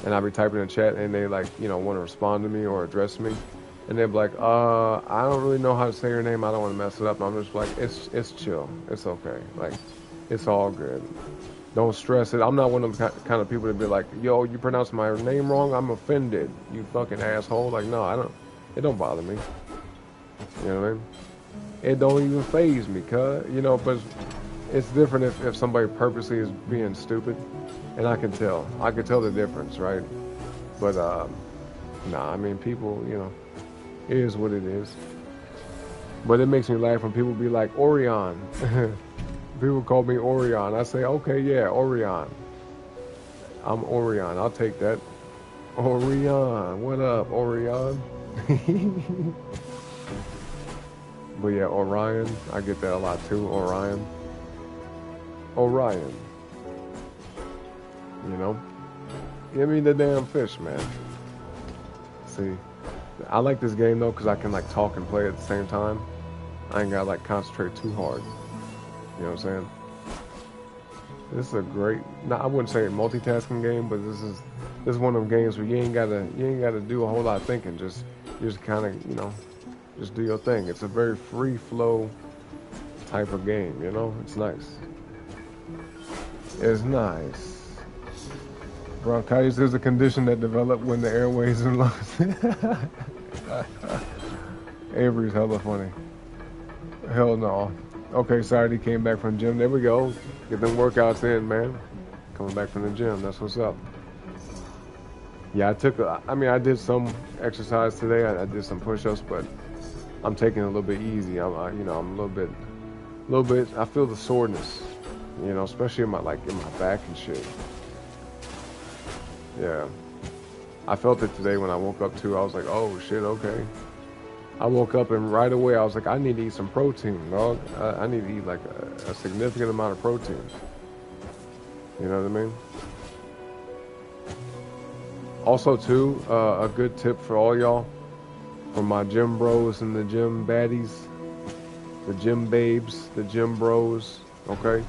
and I be typing in chat, and they like, you know, want to respond to me or address me, and they be like, I don't really know how to say your name. I don't want to mess it up. And I'm just like, it's chill. It's okay. Like, it's all good. Don't stress it. I'm not one of the kind of people to be like, yo, you pronounced my name wrong. I'm offended. You fucking asshole. Like, no, I don't. It don't bother me. You know what I mean? It don't even faze me, cuz. You know, but it's different if somebody purposely is being stupid. And I can tell. I can tell the difference, right? But, nah, I mean, people, you know, it is what it is. But it makes me laugh when people be like, Orion. People call me Orion. I say, okay, yeah, Orion. I'm Orion. I'll take that. Orion. What up, Orion? But yeah, Orion. I get that a lot too. Orion. Orion. You know? Give me the damn fish, man. See, I like this game though because I can like talk and play at the same time. I ain't gotta like concentrate too hard. You know what I'm saying? This is a great, I wouldn't say a multitasking game, but this is one of them games where you ain't gotta do a whole lot of thinking. You just kind of, you know, just do your thing. It's a very free flow type of game, you know? It's nice. It's nice. Bronchitis is a condition that develops when the airways are lost. Avery's hella funny. Hell no. Okay, Saturday came back from the gym. There we go. Get them workouts in, man. Coming back from the gym. That's what's up. Yeah, I did some exercise today. I did some push-ups, but I'm taking it a little bit easy. I'm a little bit. I feel the soreness, you know, especially in my back and shit. Yeah, I felt it today when I woke up too. I was like, oh shit, okay. I woke up and right away I was like, I need to eat some protein, dog. I need to eat like a significant amount of protein. You know what I mean? Also too, a good tip for all y'all, for my gym bros and the gym baddies, the gym babes, the gym bros, okay?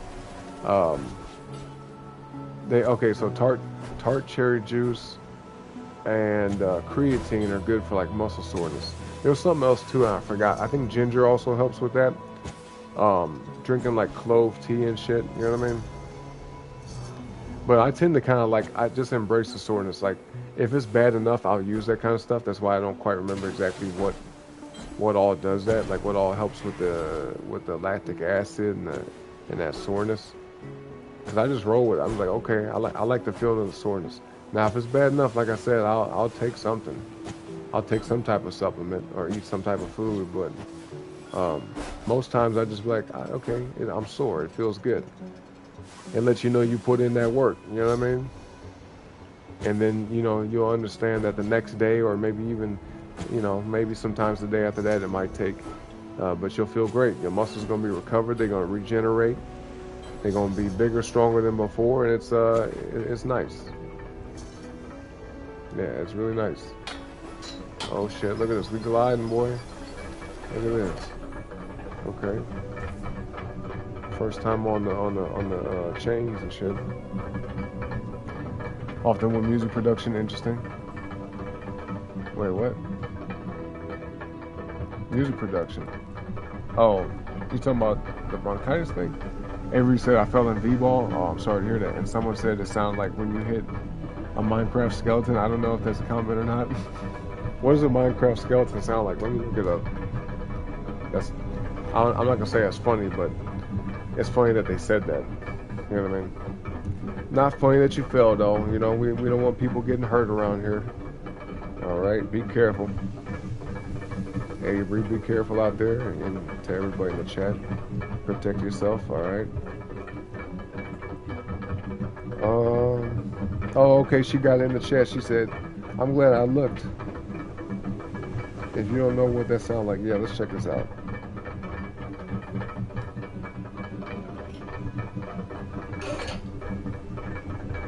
So tart cherry juice and creatine are good for like muscle soreness. There was something else too, and I forgot. I think ginger also helps with that. Drinking like clove tea and shit, you know what I mean? But I tend to kind of like, I just embrace the soreness. Like, if it's bad enough, I'll use that kind of stuff. That's why I don't quite remember exactly what all does that. Like, what all helps with the lactic acid and that soreness. Because I just roll with it. I'm like, okay, I like the feel of the soreness. Now, if it's bad enough, like I said, I'll take something. I'll take some type of supplement or eat some type of food. But most times I just be like, okay, I'm sore. It feels good. It lets you know you put in that work. You know what I mean? And then, you know, you'll understand that the next day or maybe even, you know, maybe sometimes the day after that it might take. But you'll feel great. Your muscles are going to be recovered. They're going to regenerate. They're going to be bigger, stronger than before. And it's nice. Yeah, it's really nice. Oh shit, look at this. We gliding, boy. Look at this. Okay. First time on the chains and shit. Often with music production, interesting. Wait, what? Music production. Oh, you talking about the bronchitis thing? Avery said I fell in V-ball. Oh, I'm sorry to hear that. And someone said it sounded like when you hit a Minecraft skeleton. I don't know if that's a comment or not. What does a Minecraft skeleton sound like? Let me look it up. I'm not gonna say that's funny, but it's funny that they said that. You know what I mean? Not funny that you fell though. You know, we don't want people getting hurt around here. All right, be careful. Avery, be careful out there, and to everybody in the chat, protect yourself. All right. Oh, okay. She got it in the chat. She said, "I'm glad I looked." If you don't know what that sounds like, yeah, let's check this out.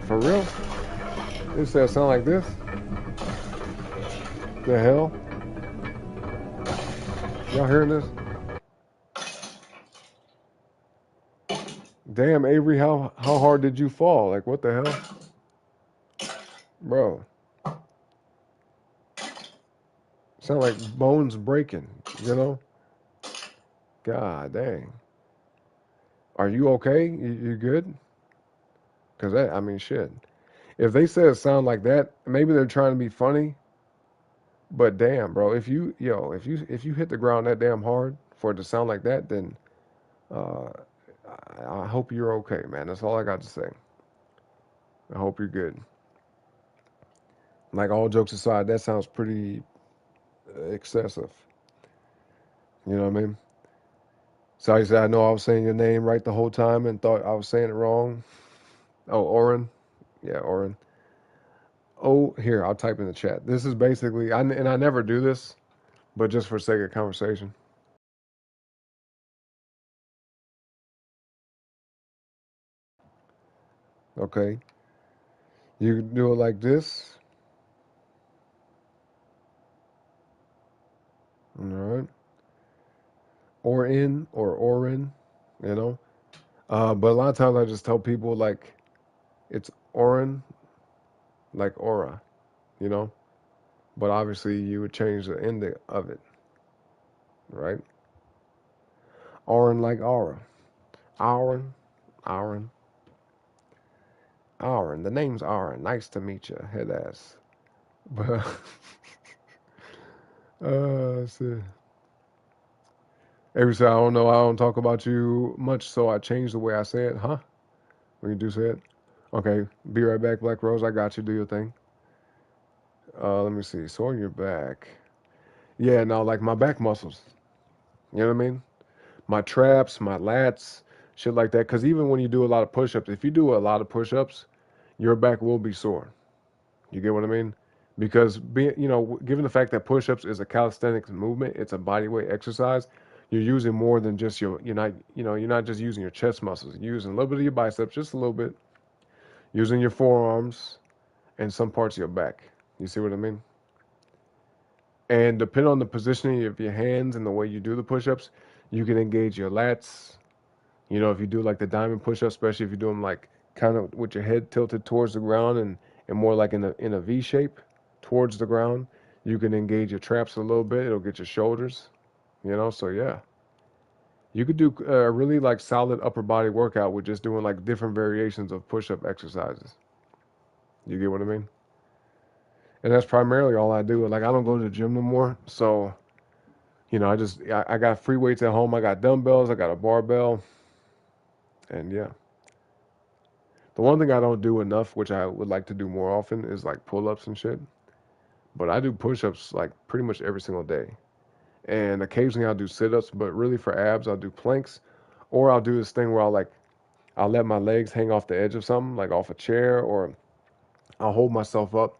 For real? It says sound like this? The hell? Y'all hearing this? Damn, Avery, how hard did you fall? Like, what the hell? Bro. Sound like bones breaking, you know? God dang. Are you okay? You good? Because that, I mean, shit. If they said it sound like that, maybe they're trying to be funny. But damn, bro, if you hit the ground that damn hard for it to sound like that, then uh, I hope you're okay, man. That's all I got to say. I hope you're good. Like all jokes aside, that sounds pretty excessive. You know what I mean? So you said I know I was saying your name right the whole time and thought I was saying it wrong. Oh, Oren. Yeah, Oren. Oh, here, I'll type in the chat. This is basically, and I never do this, but just for sake of conversation. Okay. You can do it like this. All right. Orin or Orin, you know. But a lot of times I just tell people like it's Orin, like aura, you know. But obviously you would change the ending of it, right? Orin like aura. Aaron, Aaron, Aaron. The name's Aaron. Nice to meet you, head ass. But see. Every say I don't know, I don't talk about you much, so I changed the way I say it, huh? When you do say it. Okay, be right back, Black Rose. I got you. Do your thing. Let me see. So on your back. Yeah, no, like my back muscles. You know what I mean? My traps, my lats, shit like that. Because even when you do a lot of push-ups, if you do a lot of push-ups, your back will be sore. You get what I mean? Because given the fact that push-ups is a calisthenics movement, it's a body weight exercise. You're using more than just you're not just using your chest muscles. You're using a little bit of your biceps, just a little bit. Using your forearms and some parts of your back. You see what I mean? And depending on the positioning of your hands and the way you do the push-ups, you can engage your lats. You know, if you do like the diamond push-ups, especially if you do them like kind of with your head tilted towards the ground and more like in a V shape towards the ground, you can engage your traps a little bit. It'll get your shoulders. You know, so yeah, you could do a really like solid upper body workout with just doing like different variations of push-up exercises. You get what I mean? And that's primarily all I do. Like I don't go to the gym no more, so I got free weights at home. I got dumbbells. I got a barbell, and yeah. The one thing I don't do enough, which I would like to do more often, is like pull-ups and shit. But I do push-ups like pretty much every single day, and occasionally I'll do sit-ups. But really for abs, I'll do planks, or I'll do this thing where I'll let my legs hang off the edge of something, like off a chair, or I'll hold myself up.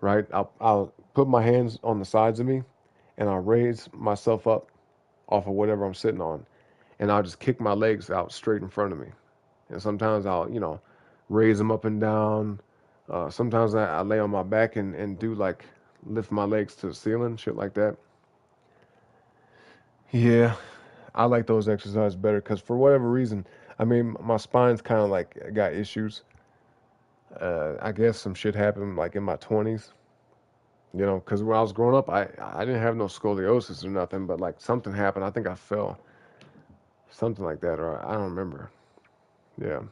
Right, I'll put my hands on the sides of me, and I'll raise myself up off of whatever I'm sitting on, and I'll just kick my legs out straight in front of me. And sometimes I'll, raise them up and down. Sometimes I lay on my back and do like lift my legs to the ceiling, shit like that. Yeah, I like those exercises better because for whatever reason, I mean, my spine's kind of like got issues. I guess some shit happened like in my 20s, because when I was growing up, I didn't have no scoliosis or nothing, but like something happened. I think I fell, something like that, or I don't remember. Yeah.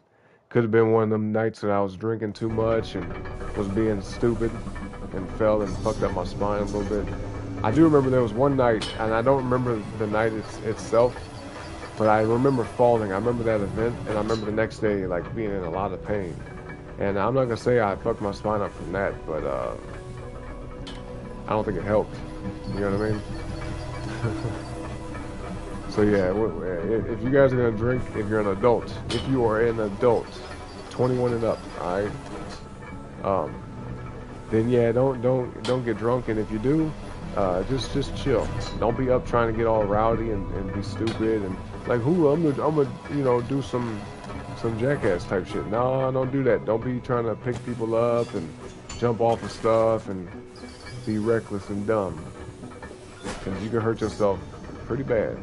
Could have been one of them nights that I was drinking too much and was being stupid and fell and fucked up my spine a little bit. I do remember there was one night, and I don't remember the night itself, but I remember falling. I remember that event, and I remember the next day like being in a lot of pain. And I'm not gonna say I fucked my spine up from that, but I don't think it helped. You know what I mean? So yeah, if you guys are gonna drink, if you're an adult, if you are an adult, 21 and up, all right, then yeah, don't get drunk, and if you do, just chill. Don't be up trying to get all rowdy and be stupid and like who I'm gonna do some jackass type shit. No, don't do that. Don't be trying to pick people up and jump off of stuff and be reckless and dumb, because you can hurt yourself pretty bad.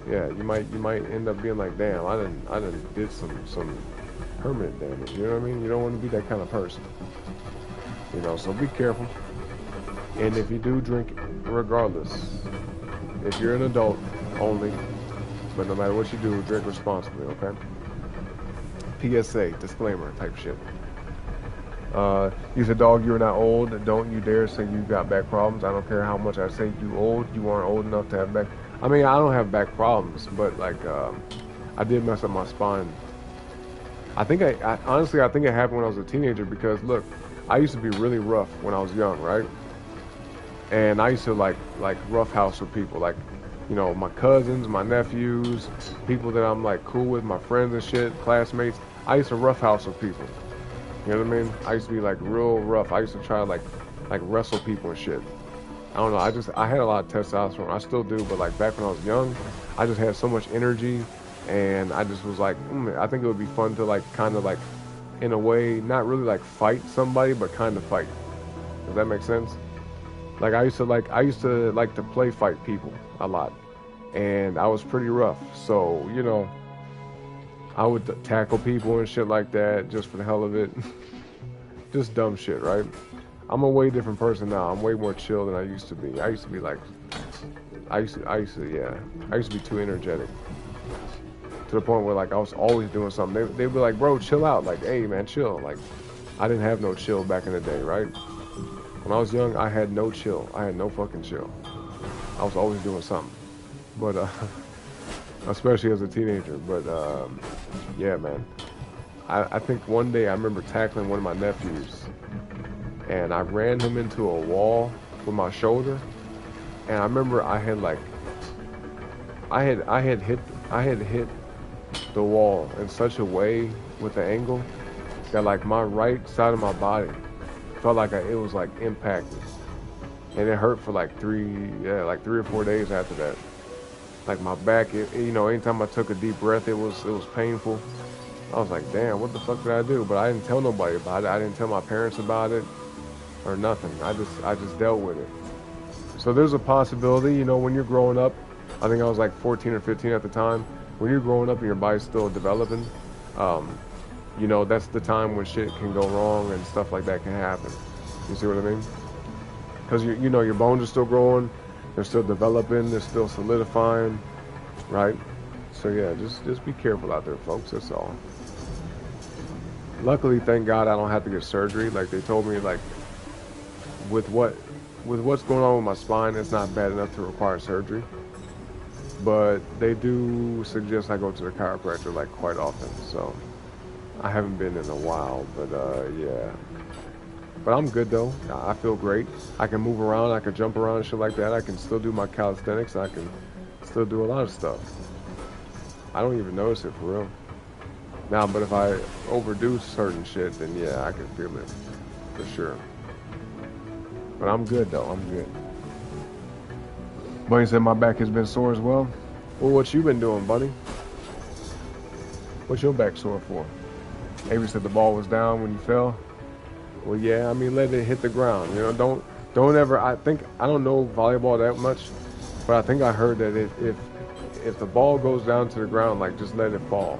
Yeah, you might end up being like, damn, I didn't did some permanent damage. You know what I mean? You don't want to be that kind of person. So be careful. And if you do drink, regardless, if you're an adult only, but no matter what you do, drink responsibly, okay? PSA, disclaimer type shit. You said, dog, you're not old. Don't you dare say you got back problems. I don't care how much I say you old. You aren't old enough to have back. I mean, I don't have back problems, but like, I did mess up my spine. I think honestly, I think it happened when I was a teenager because look, I used to be really rough when I was young, right? And I used to like rough house with people, like, my cousins, my nephews, people that I'm like cool with, my friends and shit, classmates. I used to rough house with people. You know what I mean? I used to be like real rough. I used to try to like wrestle people and shit. I don't know. I had a lot of testosterone. I still do, but like back when I was young, I just had so much energy, and I just was like, I think it would be fun to like kind of like, in a way, not really like fight somebody, but kind of fight. Does that make sense? Like I used to like to play fight people a lot, and I was pretty rough. So I would tackle people and shit like that just for the hell of it. Just dumb shit, right? I'm a way different person now. I'm way more chill than I used to be. I used to be like, I used to be too energetic. To the point where like I was always doing something. They'd be like, bro, chill out. Like, hey man, chill. Like, I didn't have no chill back in the day, right? When I was young, I had no chill. I had no fucking chill. I was always doing something. But, especially as a teenager. But, yeah, man. I think one day I remember tackling one of my nephews, and I ran him into a wall with my shoulder, and I remember I had hit the wall in such a way with the angle that like my right side of my body felt like it was like impacted, and it hurt for like 3 or 4 days after that. Like my back, anytime I took a deep breath, it was painful. I was like, damn, what the fuck did I do? But I didn't tell nobody about it. I didn't tell my parents about it or nothing. I just dealt with it. So there's a possibility, when you're growing up, I think I was like 14 or 15 at the time. When you're growing up and your body's still developing, that's the time when shit can go wrong and stuff like that can happen. You see what I mean? Because your bones are still growing, they're still developing, they're still solidifying, right? So yeah, just be careful out there, folks. That's all. Luckily, thank God, I don't have to get surgery. Like they told me, like with what's going on with my spine, it's not bad enough to require surgery. But they do suggest I go to the chiropractor like quite often. So I haven't been in a while, but yeah. But I'm good though. I feel great. I can move around. I can jump around and shit like that. I can still do my calisthenics. I can still do a lot of stuff. I don't even notice it for real. Now, but if I overdo certain shit, then yeah, I can feel it for sure. But I'm good though. I'm good. Bunny said my back has been sore as well. Well, what you been doing, Bunny? What's your back sore for? Avery said the ball was down when you fell. Well, yeah, I mean, let it hit the ground. Don't ever. I don't know volleyball that much, but I think I heard that if the ball goes down to the ground, like just let it fall.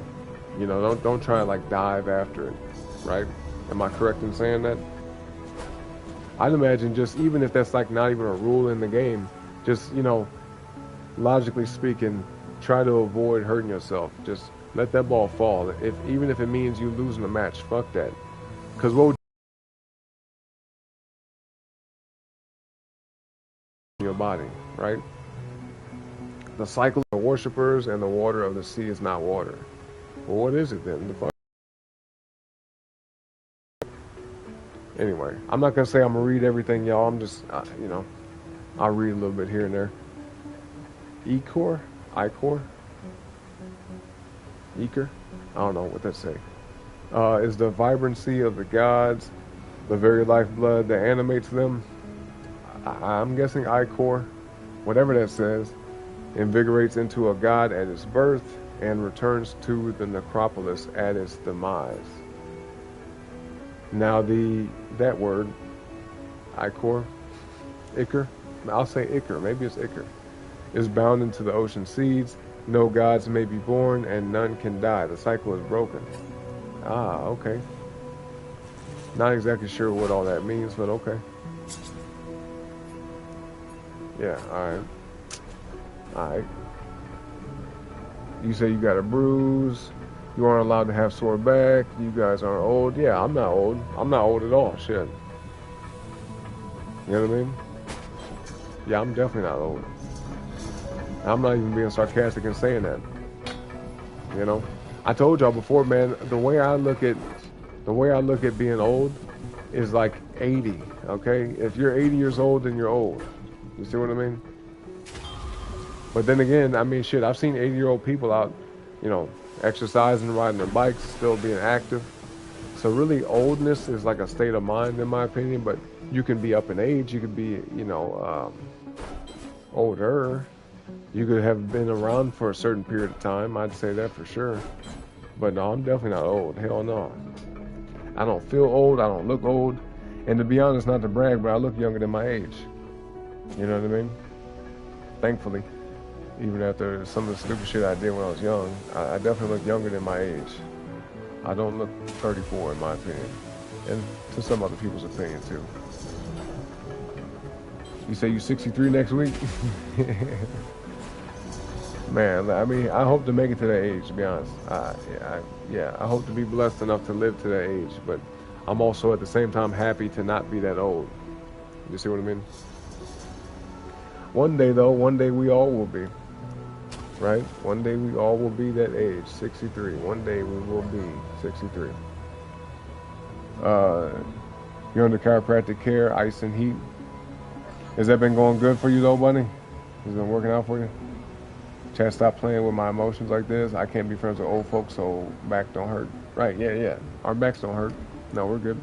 Don't try to like dive after it, right? Am I correct in saying that? I'd imagine just even if that's like not even a rule in the game, just logically speaking, try to avoid hurting yourself. Just let that ball fall. Even if it means you losing the match, fuck that. Because what would your body, right? The cycle of worshippers and the water of the sea is not water. Well, what is it then? The fuck? Anyway, I'm not gonna say I'm gonna read everything, y'all. I'm just, you know, I'll read a little bit here and there. Ecor, Icor, Eker. I don't know what that say. Is the vibrancy of the gods, the very lifeblood that animates them. I'm guessing Icor, whatever that says, invigorates into a god at its birth and returns to the necropolis at its demise. Now that word, Icor, Iker, I'll say Iker, maybe it's Iker, is bound into the ocean seeds. No gods may be born and none can die. The cycle is broken. Ah, okay. Not exactly sure what all that means, but okay. Yeah, alright. Alright. You say you got a bruise. You aren't allowed to have sore back. You guys aren't old. Yeah, I'm not old. I'm not old at all. Shit. You know what I mean? Yeah, I'm definitely not old. I'm not even being sarcastic in saying that. You know? I told y'all before, man, the way I look at being old is like 80, okay? If you're 80 years old, then you're old. You see what I mean? But then again, I mean, shit, I've seen 80-year-old people out, you know, exercising, riding their bikes, still being active. So really, oldness is like a state of mind, in my opinion. But you can be up in age. You could be, you know, older. You could have been around for a certain period of time. I'd say that for sure. But no, I'm definitely not old. Hell no. I don't feel old. I don't look old. And to be honest, not to brag, but I look younger than my age. You know what I mean? Thankfully. Even after some of the stupid shit I did when I was young, I definitely look younger than my age. I don't look 34 in my opinion. And to some other people's opinion too. You say you 63 next week? Man, I mean, I hope to make it to that age, to be honest. Yeah, I hope to be blessed enough to live to that age, but I'm also at the same time happy to not be that old. You see what I mean? One day though, one day we all will be. Right? One day we all will be that age, 63. One day we will be 63. You're under chiropractic care, ice and heat. Has that been going good for you though, buddy? Has it been working out for you? Chad, stop playing with my emotions like this. I can't be friends with old folks, so back don't hurt. Right, yeah. Our backs don't hurt. No, we're good.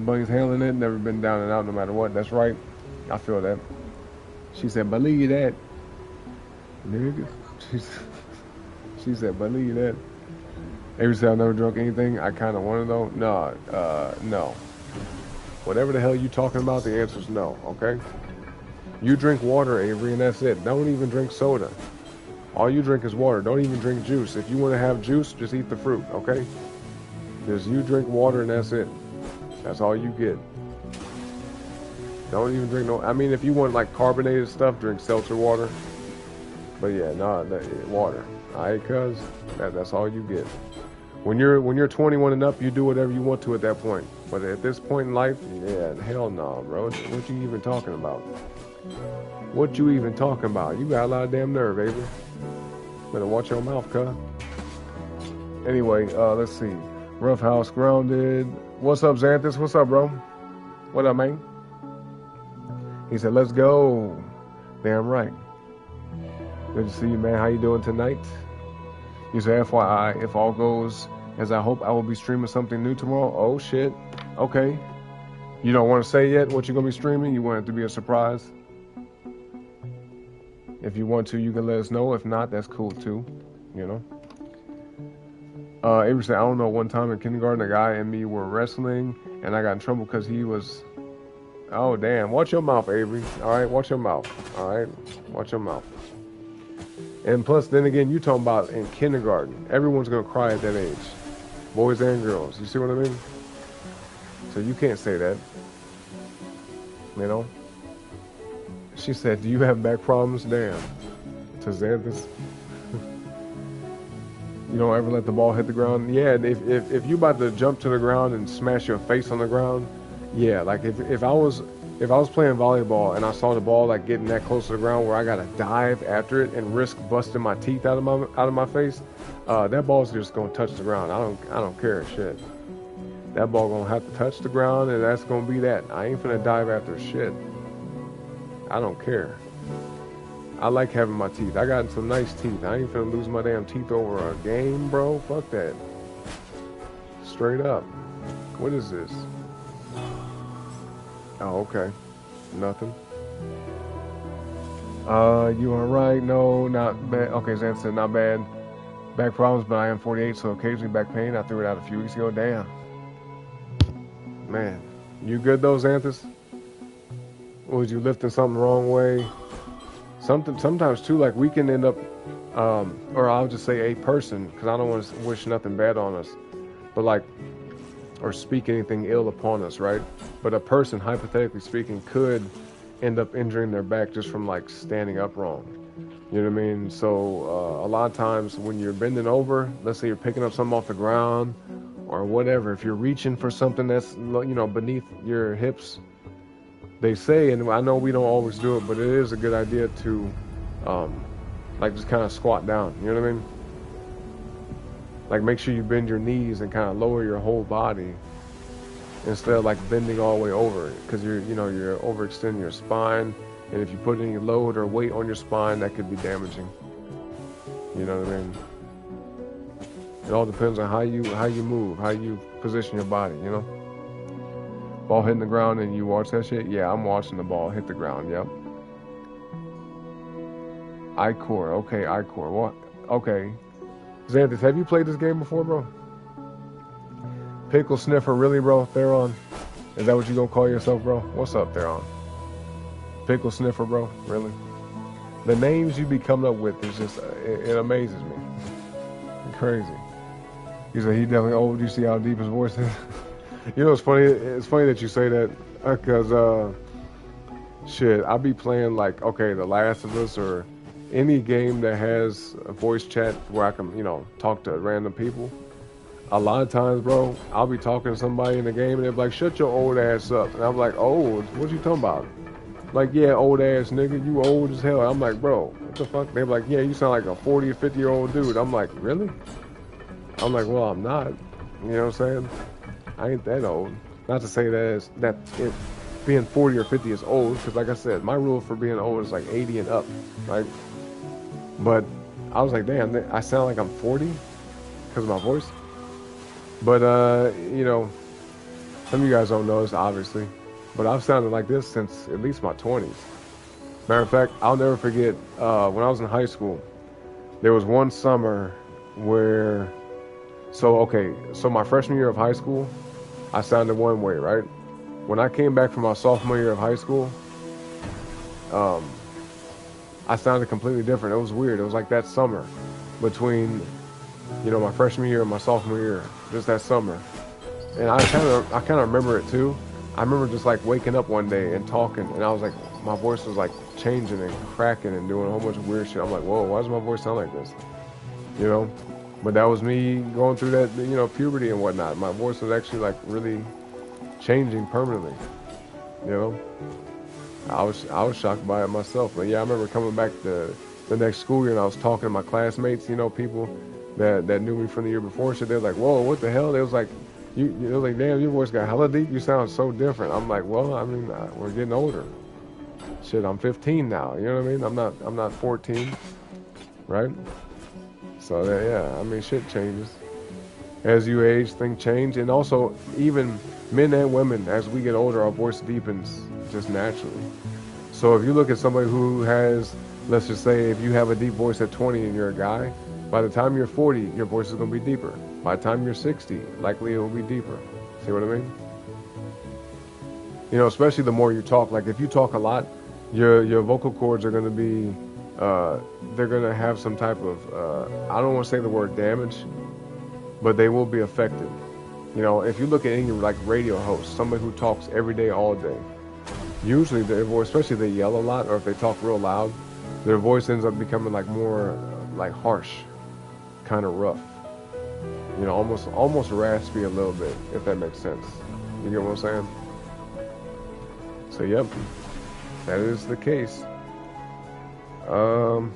Bunny's handling it, never been down and out no matter what. That's right. I feel that. She said, believe that. Nigga. She said, believe that. Avery said, I've never drunk anything. I kind of want to though. No. Whatever the hell you talking about, the answer is no, okay? You drink water, Avery, and that's it. Don't even drink soda. All you drink is water. Don't even drink juice. If you want to have juice, just eat the fruit, okay? Just you drink water and that's it. That's all you get. Don't even drink no... I mean, if you want like carbonated stuff, drink seltzer water. But yeah, water. Alright, cuz that's all you get. When you're 21 and up, you do whatever you want to at that point. But at this point in life, yeah, hell no, bro. What you even talking about? What you even talking about? You got a lot of damn nerve, Avery. Better watch your mouth, cuz. Anyway, let's see. Rough House Grounded. What's up, Xanthus? What's up, bro? What up, man? He said, let's go. Damn right. Good to see you, man. How you doing tonight? You say, FYI, if all goes as I hope, I will be streaming something new tomorrow. Oh, shit. Okay. You don't want to say yet what you're going to be streaming? You want it to be a surprise? If you want to, you can let us know. If not, that's cool, too. You know? Avery said, I don't know, one time in kindergarten, a guy and me were wrestling, and I got in trouble because he was... Oh, damn. Watch your mouth, Avery. All right? Watch your mouth. All right? Watch your mouth. And plus, then again, you talking about in kindergarten. Everyone's going to cry at that age. Boys and girls. You see what I mean? So you can't say that. You know? She said, do you have back problems? Damn. To Xanthus. You don't ever let the ball hit the ground? Yeah, if you about to jump to the ground and smash your face on the ground, yeah, like if I was playing volleyball and I saw the ball like getting that close to the ground where I gotta dive after it and risk busting my teeth out of my face, that ball's just gonna touch the ground. I don't care, shit. That ball gonna have to touch the ground, and that's gonna be that. I ain't finna dive after shit. I don't care. I like having my teeth. I got some nice teeth. I ain't finna lose my damn teeth over a game, bro. Fuck that. Straight up. What is this? Oh, okay. Nothing. You are right. No, not bad. Okay, Zan said not bad. Back problems, but I am 48, so occasionally back pain. I threw it out a few weeks ago. Damn. Man. You good though, Xanthus? Or was you lifting something the wrong way? Sometimes too, like we can end up, or I'll just say a person, because I don't want to wish nothing bad on us, but like, or speak anything ill upon us, right? But a person, hypothetically speaking, could end up injuring their back just from like standing up wrong. You know what I mean? So a lot of times when you're bending over, let's say you're picking up something off the ground or whatever, if you're reaching for something that's, you know, beneath your hips, they say, and I know we don't always do it, but it is a good idea to like just kind of squat down. You know what I mean? Like make sure you bend your knees and kind of lower your whole body instead of like bending all the way over, because you're overextending your spine, and if you put any load or weight on your spine, that could be damaging. You know what I mean? It all depends on how you move, how you position your body. You know, ball hitting the ground and you watch that shit. Yeah, I'm watching the ball hit the ground. Yep. I-Core. Okay, I-Core. What? Okay. Xanthus, have you played this game before, bro? Pickle sniffer, really, bro? Theron? Is that what you gonna call yourself, bro? What's up, Theron? Pickle sniffer, bro? Really? The names you be coming up with is just, it amazes me. Crazy. He said he definitely old. You see how deep his voice is? You know, it's funny. It's funny that you say that, because shit, I be playing like, okay, The Last of Us or any game that has a voice chat where I can, you know, talk to random people. A lot of times, bro, I'll be talking to somebody in the game and they're like, shut your old ass up. And I'm like, old? What you talking about? Like, yeah, old ass nigga, you old as hell. I'm like, bro, what the fuck? They're like, yeah, you sound like a 40 or 50-year-old dude. I'm like, really? I'm like, well, I'm not. You know what I'm saying? I ain't that old. Not to say that being 40 or 50 is old, because like I said, my rule for being old is like 80 and up, right? But I was like, damn, I sound like I'm 40 because of my voice. But, you know, some of you guys don't know this, obviously. But I've sounded like this since at least my 20s. Matter of fact, I'll never forget, when I was in high school, there was one summer where, so my freshman year of high school, I sounded one way, right? When I came back from my sophomore year of high school, I sounded completely different. It was weird. It was like that summer between, you know, my freshman year and my sophomore year, just that summer. And I kind of remember it too. I remember just like waking up one day and talking, and I was like, my voice was like changing and cracking and doing a whole bunch of weird shit. I'm like, whoa, why does my voice sound like this? You know? But that was me going through that, you know, puberty and whatnot. My voice was actually like really changing permanently. You know? I was shocked by it myself. But yeah, I remember coming back the next school year and I was talking to my classmates, you know, people that knew me from the year before. So they're like, whoa, what the hell? They was like, you know, like, damn, your voice got hella deep. You sound so different. I'm like, well, I mean, we're getting older. Shit, I'm 15 now. You know what I mean? I'm not 14, right? So yeah, I mean, shit changes as you age. Things change, and also even men and women, as we get older, our voice deepens just naturally. So if you look at somebody who has, let's just say, if you have a deep voice at 20 and you're a guy, by the time you're 40, your voice is going to be deeper. By the time you're 60, likely it will be deeper. See what I mean? You know, especially the more you talk. Like if you talk a lot, your vocal cords are going to be, they're going to have some type of, I don't want to say the word damage, but they will be affected. You know, if you look at any like radio host, somebody who talks every day, all day, usually their voice, especially if they yell a lot or if they talk real loud, their voice ends up becoming like more like harsh, kind of rough. You know, almost raspy a little bit, if that makes sense. You get what I'm saying? So yep, that is the case. Oh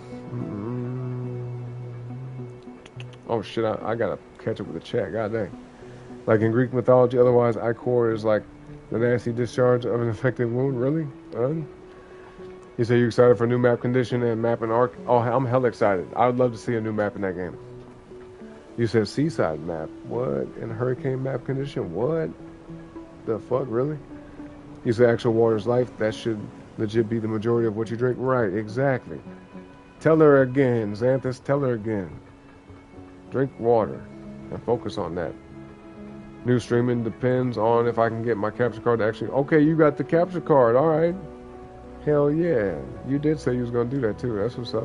shit, I gotta catch up with the chat. God dang. Like in Greek mythology, otherwise ichor is like the nasty discharge of an infected wound. Really? You say you're excited for a new map condition and map and arc? Oh, I'm hella excited. I would love to see a new map in that game. You said seaside map. What? In hurricane map condition? What? The fuck? Really? You said actual water's life. That should legit be the majority of what you drink. Right, exactly. Tell her again, Xanthus. Tell her again. Drink water and focus on that. New streaming depends on if I can get my capture card to actually... Okay, you got the capture card. All right. Hell yeah. You did say you was going to do that too. That's what's up.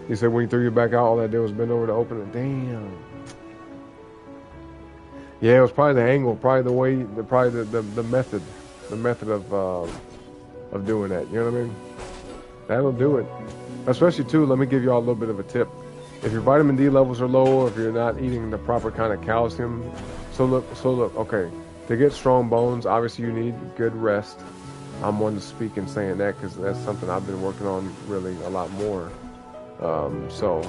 You said when you threw you back out, all that did was bend over to open it. Damn. Yeah, it was probably the angle, probably the way, probably the method of doing that. You know what I mean? That'll do it. Especially too, let me give y'all a little bit of a tip. If your vitamin D levels are low, or if you're not eating the proper kind of calcium, so look, okay, to get strong bones, obviously you need good rest. I'm one to speak in saying that because that's something I've been working on really a lot more. So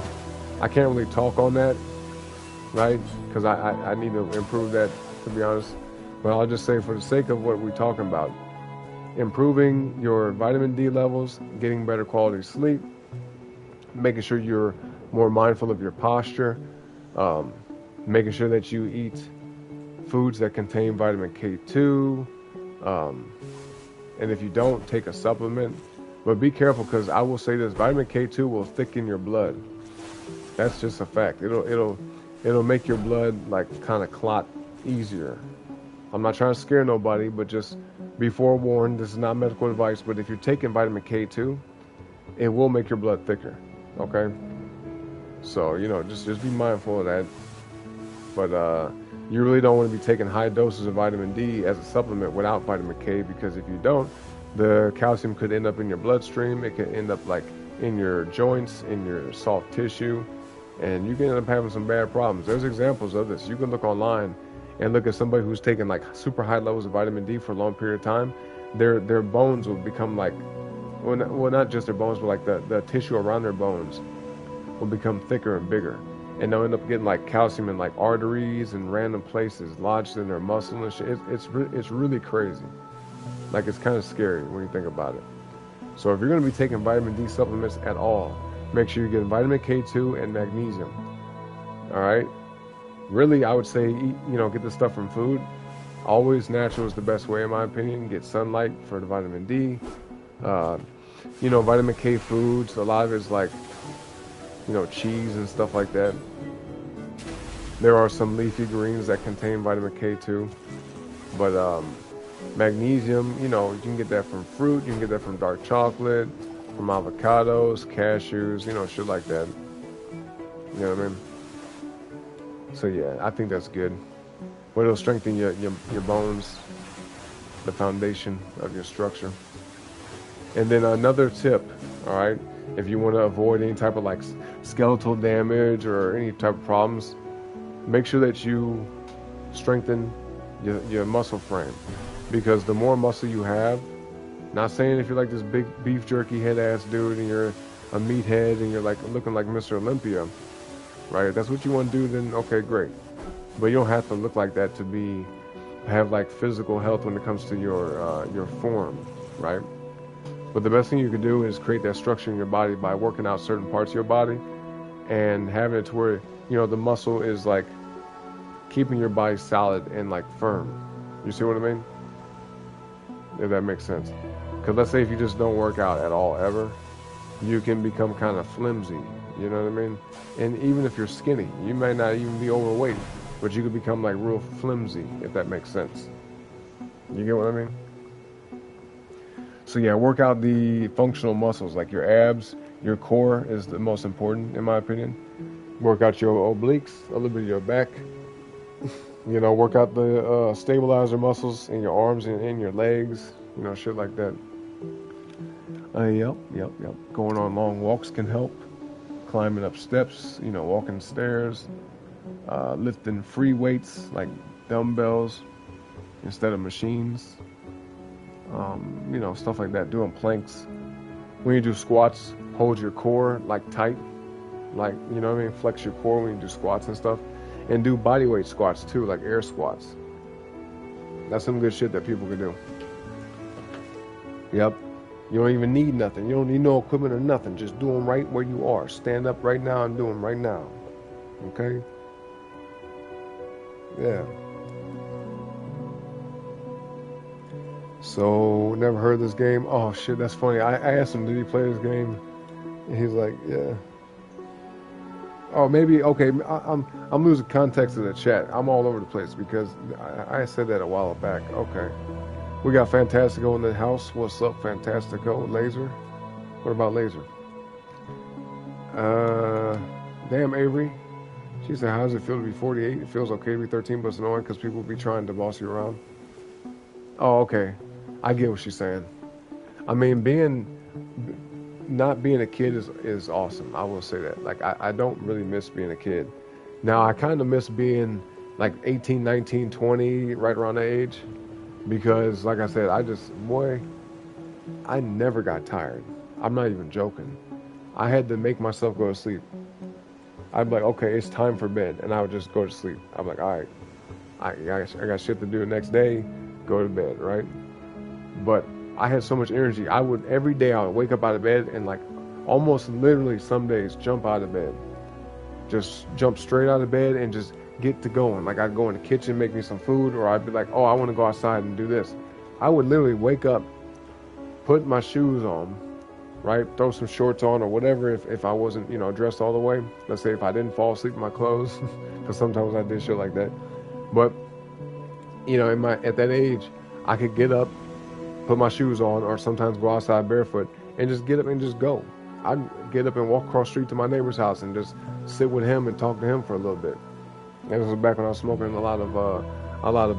I can't really talk on that, right? Because I need to improve that, to be honest. But I'll just say, for the sake of what we're talking about, improving your vitamin D levels, getting better quality sleep, making sure you're more mindful of your posture, making sure that you eat foods that contain vitamin K2, and if you don't, take a supplement. But be careful, because I will say this: vitamin K2 will thicken your blood. That's just a fact. It'll make your blood like kind of clot easier. I'm not trying to scare nobody, but just be forewarned. This is not medical advice, but if you're taking vitamin K2, it will make your blood thicker. Okay. So, just be mindful of that. But you really don't want to be taking high doses of vitamin D as a supplement without vitamin K, because if you don't, the calcium could end up in your bloodstream. It could end up like in your joints, in your soft tissue, and you can end up having some bad problems. There's examples of this. You can look online and look at somebody who's taken like super high levels of vitamin D for a long period of time. Their bones will become like, well, not just their bones, but like the tissue around their bones will become thicker and bigger, and they'll end up getting like calcium in like arteries and random places lodged in their muscle and shit. It's really crazy. Like, it's kind of scary when you think about it. So if you're going to be taking vitamin D supplements at all, make sure you're getting vitamin K2 and magnesium. All right. Really, I would say eat, get this stuff from food. Always natural is the best way, in my opinion. Get sunlight for the vitamin D. Vitamin K foods, a lot of it's like, cheese and stuff like that. There are some leafy greens that contain vitamin K2, but magnesium, you can get that from fruit, you can get that from dark chocolate, from avocados, cashews, shit like that. You know what I mean? So yeah, I think that's good. But it'll strengthen your bones, the foundation of your structure. And then another tip, all right, if you want to avoid any type of like skeletal damage or any type of problems, make sure that you strengthen your muscle frame. Because the more muscle you have, not saying if you're like this big beef jerky head ass dude and you're a meathead and you're like looking like Mr. Olympia, right? If that's what you want to do, then okay, great. But you don't have to look like that to have like physical health when it comes to your form, right? But the best thing you can do is create that structure in your body by working out certain parts of your body and having it to where, the muscle is like keeping your body solid and like firm. You see what I mean? If that makes sense. Because let's say if you just don't work out at all ever, you can become kind of flimsy. You know what I mean? And even if you're skinny, you may not even be overweight, but you could become like real flimsy, if that makes sense. You get what I mean? So yeah, work out the functional muscles, like your abs. Your core is the most important, in my opinion. Work out your obliques, a little bit of your back. Work out the stabilizer muscles in your arms and in your legs, shit like that. Yep. Going on long walks can help. Climbing up steps, walking stairs, lifting free weights like dumbbells instead of machines. Stuff like that. Doing planks. When you do squats, hold your core like tight, like, flex your core when you do squats and stuff. and do body weight squats too, like air squats. That's some good shit that people can do. Yep. You don't even need nothing. You don't need no equipment or nothing. Just do them right where you are. Stand up right now and do them right now. Okay? Yeah. So, never heard of this game. Oh, shit, that's funny. I asked him, did he play this game? And he's like, yeah. Oh, maybe, okay, I'm losing context of the chat. I'm all over the place because I said that a while back. Okay. We got Fantastico in the house. What's up, Fantastico? Laser? What about Laser? Damn, Avery. She said, how does it feel to be 48? It feels okay to be 13, but it's annoying because people be trying to boss you around. Oh, okay. I get what she's saying. I mean, not being a kid is awesome. I will say that. Like, I don't really miss being a kid. Now, I kind of miss being like 18, 19, 20, right around that age. Because, like I said, I never got tired. I'm not even joking. I had to make myself go to sleep. I'd be like, okay, it's time for bed. And I would just go to sleep. I'm like, all right, I got shit to do the next day, go to bed, right? But I had so much energy. Every day I would wake up out of bed and like almost literally some days jump out of bed. Just jump straight out of bed and just get to going. Like I'd go in the kitchen, make me some food, or I'd be like, oh, I want to go outside and do this. I would literally wake up, put my shoes on, right? Throw some shorts on or whatever if I wasn't, dressed all the way. Let's say if I didn't fall asleep in my clothes, because sometimes I did shit like that. But, at that age, I could get up, put my shoes on, or sometimes go outside barefoot and just get up and just go. I'd get up and walk across the street to my neighbor's house and just sit with him and talk to him for a little bit. And this was back when I was smoking a lot of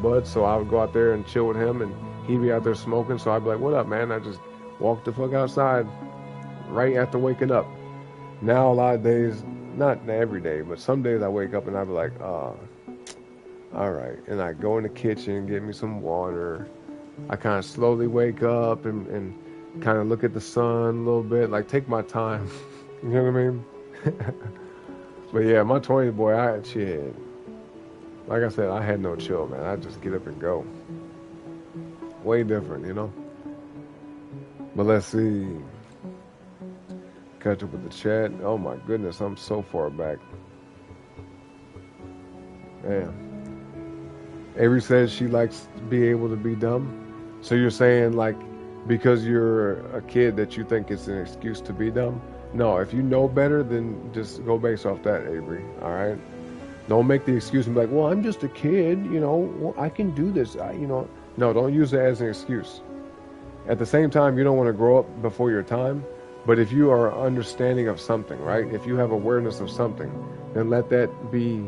bud, so I would go out there and chill with him, and he'd be out there smoking. So I'd be like, "What up, man?" I just walk the fuck outside right after waking up. Now a lot of days, not every day, but some days I wake up and I'd be like, all right, and I go in the kitchen, get me some water. I kind of slowly wake up and kind of look at the sun a little bit, like take my time. You know what I mean? But yeah, my 20s, boy, like I said, I had no chill, man. I just get up and go. Way different, But let's see. Catch up with the chat. Oh my goodness, I'm so far back. Man. Avery says she likes to be able to be dumb. So you're saying like because you're a kid that you think it's an excuse to be dumb? No, if you know better, then just go based off that, Avery. All right? Don't make the excuse and be like, well, I'm just a kid, well, I can do this, No, don't use that as an excuse. At the same time, you don't want to grow up before your time, but if you are understanding of something, right? If you have awareness of something, then let that be,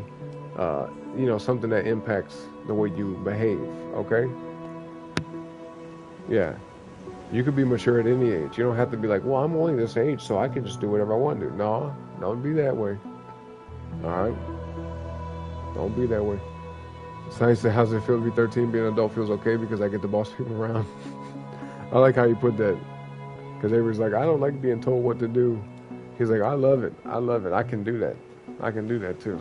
something that impacts the way you behave, okay? Yeah. You could be mature at any age. You don't have to be like, well, I'm only this age, so I can just do whatever I want to do. No, don't be that way. All right? Don't be that way. So I said, how's it feel to be 13? Being an adult feels okay because I get to boss people around. I like how you put that. Because everybody's like, I don't like being told what to do. He's like, I love it. I love it. I can do that. I can do that too.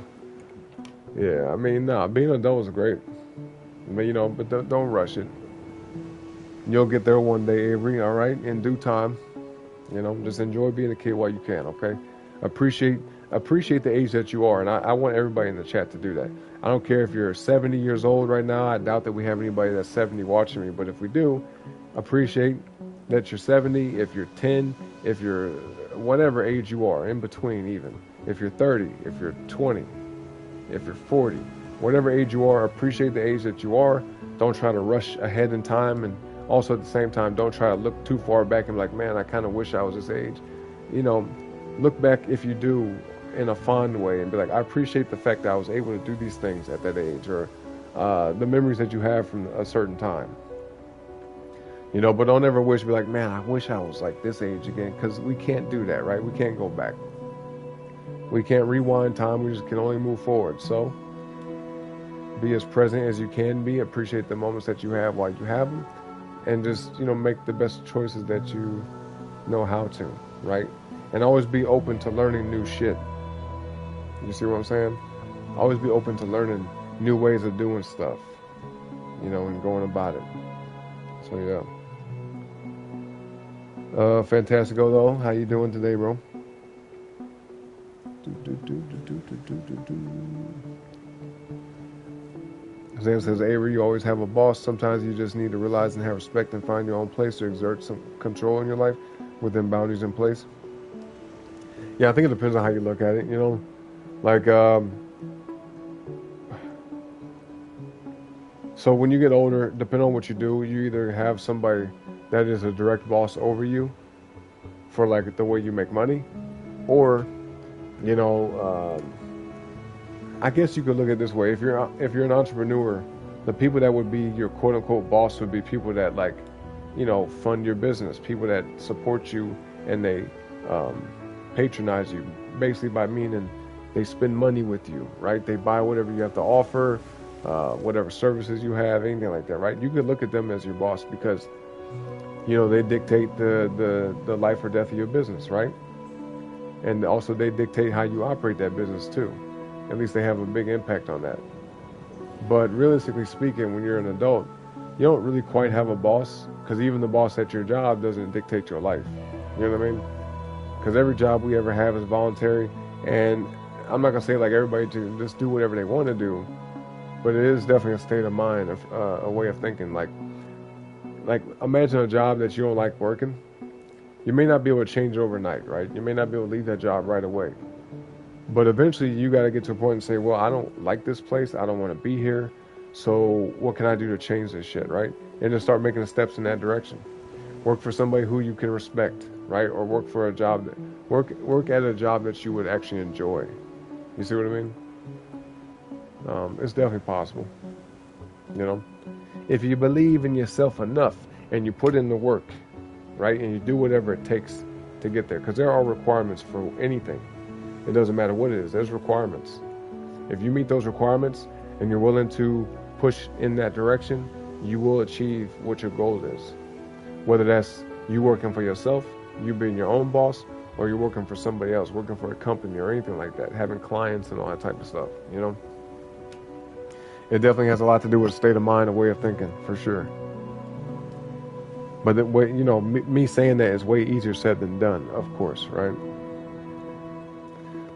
Yeah, I mean, being an adult is great. But don't rush it. You'll get there one day, Avery, all right? In due time. Just enjoy being a kid while you can, okay? Appreciate the age that you are, and I want everybody in the chat to do that. I don't care if you're 70 years old right now. I doubt that we have anybody that's 70 watching me, but if we do, appreciate that you're 70, if you're 10, if you're whatever age you are, in between even. If you're 30, if you're 20, if you're 40, whatever age you are, appreciate the age that you are. Don't try to rush ahead in time, and also at the same time, don't try to look too far back and be like, man, I kind of wish I was this age. Look back if you do in a fond way and be like, I appreciate the fact that I was able to do these things at that age, or the memories that you have from a certain time. But don't ever be like, man, I wish I was like this age again, because we can't do that, right? We can't go back. We can't rewind time. We just can only move forward. So be as present as you can be. Appreciate the moments that you have while you have them. And just, make the best choices that you know how to, right? And always be open to learning new shit. You see what I'm saying? Always be open to learning new ways of doing stuff, you know, and going about it. So yeah. Fantastico though, how you doing today, bro? Zan says, Avery, you always have a boss. Sometimes you just need to realize and have respect and find your own place to exert some control in your life within boundaries in place. Yeah, I think it depends on how you look at it, you know? Like, so when you get older, depending on what you do, you either have somebody that is a direct boss over you for like the way you make money, or, you know, I guess you could look at it this way. If you're an entrepreneur, the people that would be your quote unquote boss would be people that like, you know, fund your business, people that support you and they patronize you, basically by meaning they spend money with you, right? They buy whatever you have to offer, whatever services you have, anything like that, right? You could look at them as your boss because, you know, they dictate the life or death of your business, right? And also they dictate how you operate that business too. At least they have a big impact on that. But realistically speaking, when you're an adult, you don't really quite have a boss, because even the boss at your job doesn't dictate your life. You know what I mean? Because every job we ever have is voluntary, and I'm not gonna say like everybody to just do whatever they want to do, but it is definitely a state of mind, a way of thinking. Like imagine a job that you don't like working. You may not be able to change it overnight, right? You may not be able to leave that job right away. But eventually you got to get to a point and say, well, I don't like this place. I don't want to be here. So what can I do to change this shit, right? And just start making the steps in that direction. Work for somebody who you can respect, right? Or work for a job work at a job that you would actually enjoy. You see what I mean? It's definitely possible. You know, if you believe in yourself enough and you put in the work, right? And you do whatever it takes to get there, because there are requirements for anything. It doesn't matter what it is. There's requirements. If you meet those requirements and you're willing to push in that direction, you will achieve what your goal is. Whether that's you working for yourself, you being your own boss, or you're working for somebody else, working for a company or anything like that, having clients and all that type of stuff, you know? It definitely has a lot to do with a state of mind, a way of thinking, for sure. But, you know, me saying that is way easier said than done, of course, right?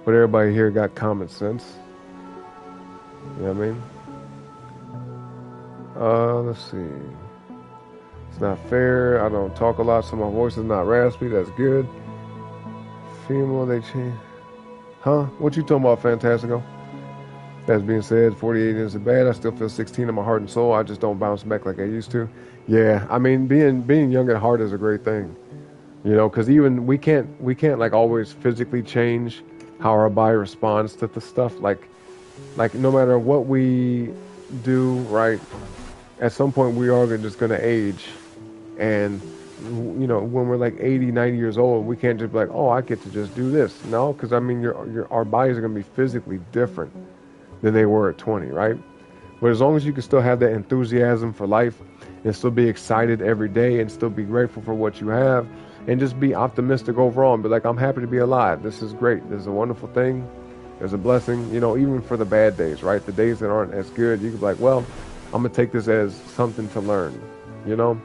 But everybody here got common sense. You know what I mean? Let's see. It's not fair. I don't talk a lot, so my voice is not raspy. That's good. Female, they change. Huh? What you talking about, Fantastico? That being said, 48 isn't bad. I still feel 16 in my heart and soul. I just don't bounce back like I used to. Yeah, I mean, being young at heart is a great thing. You know, because even we can't like always physically change how our body responds to the stuff. Like no matter what we do, right, at some point we are just going to age. And, you know, when we're like 80, 90 years old, we can't just be like, oh, I get to just do this. No, because I mean, our bodies are going to be physically different than they were at 20, right? But as long as you can still have that enthusiasm for life and still be excited every day and still be grateful for what you have, and just be optimistic overall and be like, I'm happy to be alive. This is great. This is a wonderful thing. There's a blessing, you know, even for the bad days, right? The days that aren't as good, you can be like, well, I'm going to take this as something to learn, you know?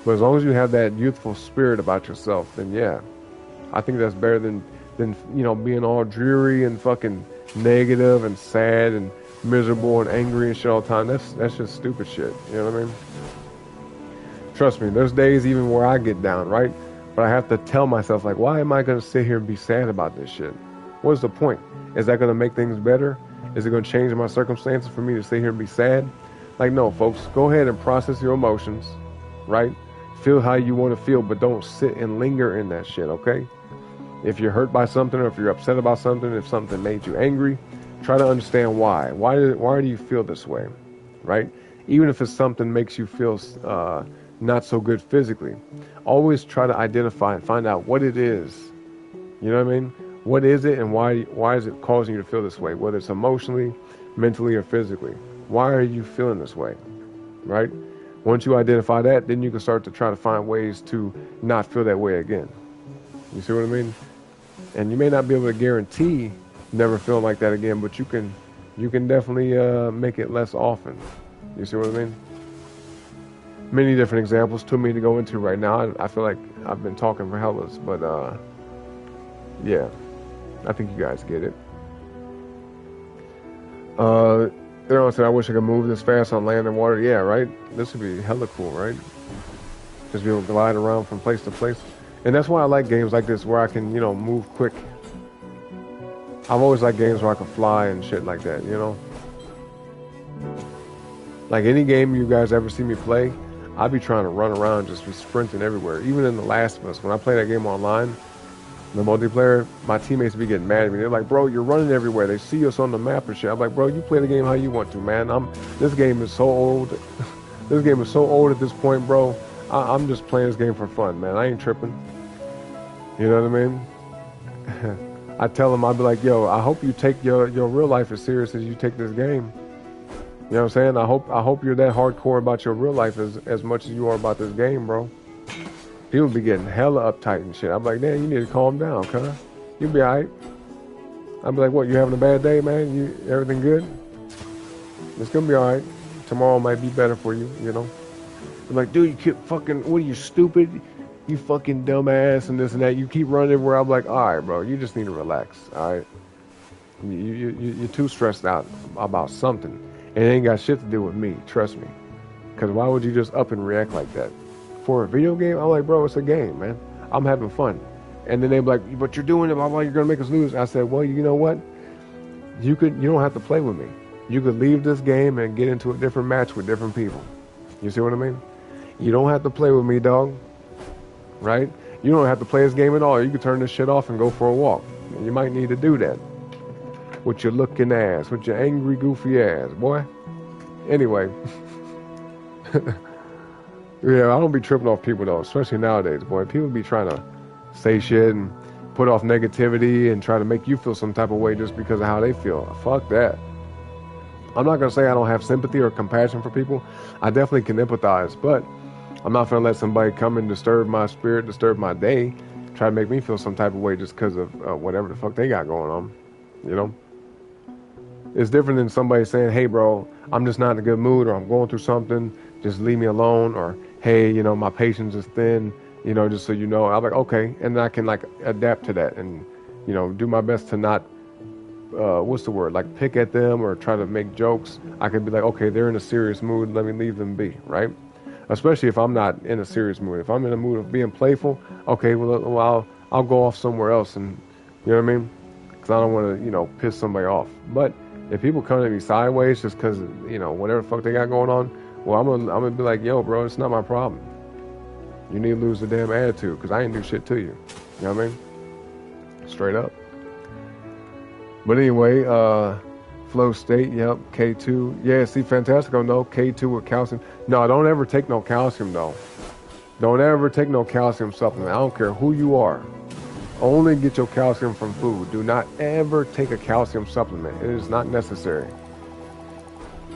But as long as you have that youthful spirit about yourself, then yeah, I think that's better than you know, being all dreary and fucking negative and sad and miserable and angry and shit all the time. That's just stupid shit. You know what I mean? Trust me, there's days even where I get down, right? But I have to tell myself, like, why am I going to sit here and be sad about this shit? What's the point? Is that going to make things better? Is it going to change my circumstances for me to sit here and be sad? Like, no, folks, go ahead and process your emotions, right? Feel how you want to feel, but don't sit and linger in that shit, okay? If you're hurt by something, or if you're upset about something, if something made you angry, try to understand why. Why do you feel this way, right? Even if it's something makes you feel not so good physically, always try to identify and find out what it is. You know what I mean? What is it, and why is it causing you to feel this way? Whether it's emotionally, mentally, or physically. Why are you feeling this way, right? Once you identify that, then you can start to try to find ways to not feel that way again. You see what I mean? And you may not be able to guarantee never feeling like that again, but you can You can definitely make it less often. You see what I mean? Many different examples, too many to go into right now. I feel like I've been talking for hellas, but yeah, I think you guys get it. They're on said, I wish I could move this fast on land and water. Yeah, right? This would be hella cool, right? Just be able to glide around from place to place. And that's why I like games like this where I can, move quick. I've always liked games where I can fly and shit like that, Like any game you guys ever see me play, I'd be trying to run around, just be sprinting everywhere. Even in The Last of Us, when I play that game online, the multiplayer, my teammates be getting mad at me. They're like, bro, you're running everywhere. They see us on the map and shit. I'm like, bro, you play the game how you want to, man. This game is so old. This game is so old at this point, bro. I'm just playing this game for fun, man. I ain't tripping. You know what I mean? I tell them, I'll be like, yo, I hope you take your real life as serious as you take this game. You know what I'm saying? I hope you're that hardcore about your real life as much as you are about this game, bro. People be getting hella uptight and shit. I'm like, man, you need to calm down, cuz. You'll be alright. I'll be like, what, you having a bad day, man? Everything good? It's gonna be alright. Tomorrow might be better for you, I'm like, dude, you keep fucking, what are you, stupid? You fucking dumbass and this and that. You keep running everywhere. I'm like, alright, bro, you just need to relax, alright? You're too stressed out about something. And it ain't got shit to do with me, trust me. Because why would you just up and react like that? For a video game, I'm like, bro, it's a game, man. I'm having fun. And then they be like, but you're doing it, blah, blah, you're going to make us lose. I said, well, you know what? You don't have to play with me. You could leave this game and get into a different match with different people. You see what I mean? You don't have to play with me, dog. Right? You don't have to play this game at all. You can turn this shit off and go for a walk. You might need to do that. With your looking ass, with your angry, goofy ass, boy. Anyway. Yeah, I don't be tripping off people though, especially nowadays, boy. People be trying to say shit and put off negativity and try to make you feel some type of way just because of how they feel. Fuck that. I'm not gonna say I don't have sympathy or compassion for people. I definitely can empathize, but I'm not gonna let somebody come and disturb my spirit, disturb my day, try to make me feel some type of way just because of whatever the fuck they got going on, It's different than somebody saying, hey, bro, I'm just not in a good mood or I'm going through something, just leave me alone, or hey, my patience is thin, just so you know. I'm like, okay, and then I can like adapt to that and, do my best to not, like pick at them or try to make jokes. I could be like, okay, they're in a serious mood, let me leave them be, right? Especially if I'm not in a serious mood. If I'm in a mood of being playful, okay, well, I'll go off somewhere else and, you know what I mean? Because I don't want to, piss somebody off. But if people come at me sideways just because, whatever the fuck they got going on, well, I'm gonna be like, yo, bro, it's not my problem. You need to lose the damn attitude because I ain't do shit to you. You know what I mean? Straight up. But anyway, flow state, yep, K2. Yeah, see, Fantastico, no, K2 with calcium. No, don't ever take no calcium, though. Don't ever take no calcium supplement. I don't care who you are. Only get your calcium from food. Do not ever take a calcium supplement. It is not necessary.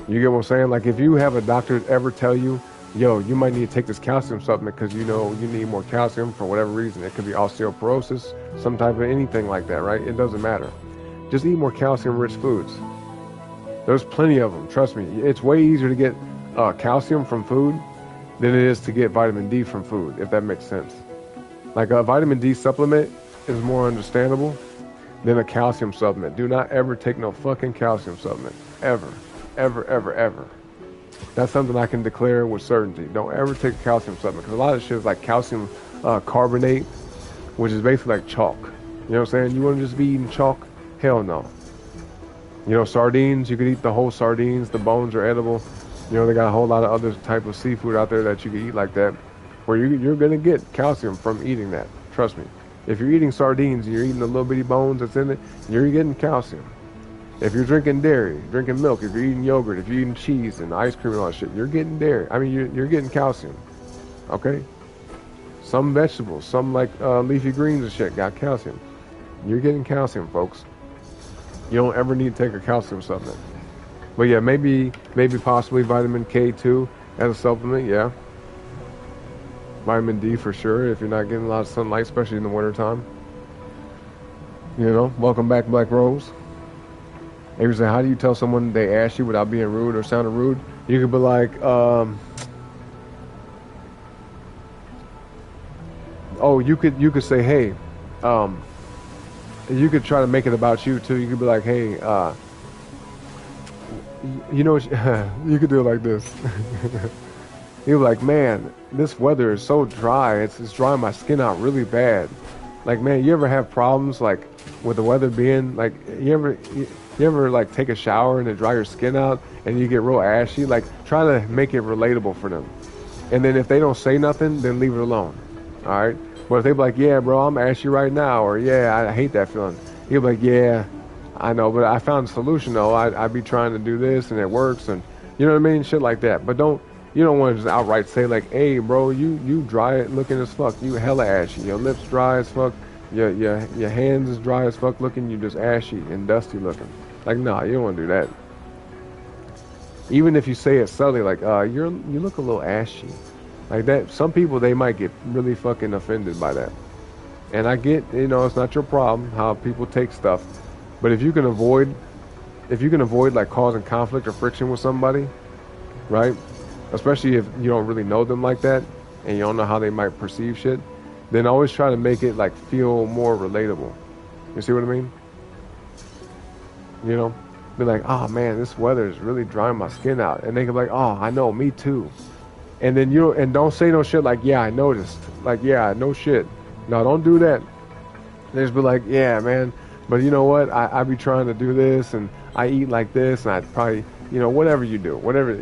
You get what I'm saying? Like if you have a doctor ever tell you, yo, you might need to take this calcium supplement because you need more calcium for whatever reason. It could be osteoporosis, some type of anything like that, right? It doesn't matter. Just eat more calcium-rich foods. There's plenty of them. Trust me. It's way easier to get calcium from food than it is to get vitamin D from food, if that makes sense. Like a vitamin D supplement is more understandable than a calcium supplement. Do not ever take no fucking calcium supplement. Ever. Ever, ever, ever. That's something I can declare with certainty. Don't ever take a calcium supplement because a lot of shit is like calcium carbonate, which is basically like chalk. You know what I'm saying? You want to just be eating chalk? Hell no. Sardines, you could eat the whole sardines. The bones are edible. They got a whole lot of other type of seafood out there that you can eat like that, where you're going to get calcium from eating that. Trust me. If you're eating sardines and you're eating the little bitty bones that's in it, you're getting calcium. If you're drinking dairy, drinking milk, if you're eating yogurt, if you're eating cheese and ice cream and all that shit, you're getting dairy. I mean, you're getting calcium. Okay? Some vegetables, some like leafy greens and shit got calcium. You're getting calcium, folks. You don't ever need to take a calcium supplement. But yeah, maybe possibly vitamin K2 as a supplement, yeah. Vitamin D for sure if you're not getting a lot of sunlight, especially in the wintertime. Welcome back, Black Rose. If you say, how do you tell someone they ashy without being rude or sounding rude? You could be like, oh, you could say, hey, um, you could try to make it about you too. You could be like, hey, you know, you could do it like this. You're like, man, this weather is so dry. It's drying my skin out really bad. Like, man, you ever have problems like with the weather being like, you ever like take a shower and it dry your skin out and you get real ashy? Like, try to make it relatable for them. And then if they don't say nothing, then leave it alone. All right. But if they be like, yeah, bro, I'm ashy right now, or yeah, I hate that feeling. You'll be like, yeah, I know, but I found a solution though. I be trying to do this and it works, and you know what I mean, shit like that. But you don't want to just outright say like, hey, bro, you dry looking as fuck. You hella ashy. Your lips dry as fuck. Your hands is dry as fuck looking. You just ashy and dusty looking. Like, nah, you don't want to do that. Even if you say it subtly, like, you look a little ashy. Like that, some people, they might get really fucking offended by that. And I get, it's not your problem how people take stuff. But if you can avoid like causing conflict or friction with somebody, right? Especially if you don't really know them like that and you don't know how they might perceive shit, then always try to make it like feel more relatable. You see what I mean? You know? Be like, oh man, this weather is really drying my skin out. And they can be like, oh, I know, me too. And then don't say no shit like, yeah, I noticed. Like, yeah, no shit. No, don't do that. They just be like, yeah, man, but you know what? I be trying to do this and I eat like this and I probably, whatever you do, whatever,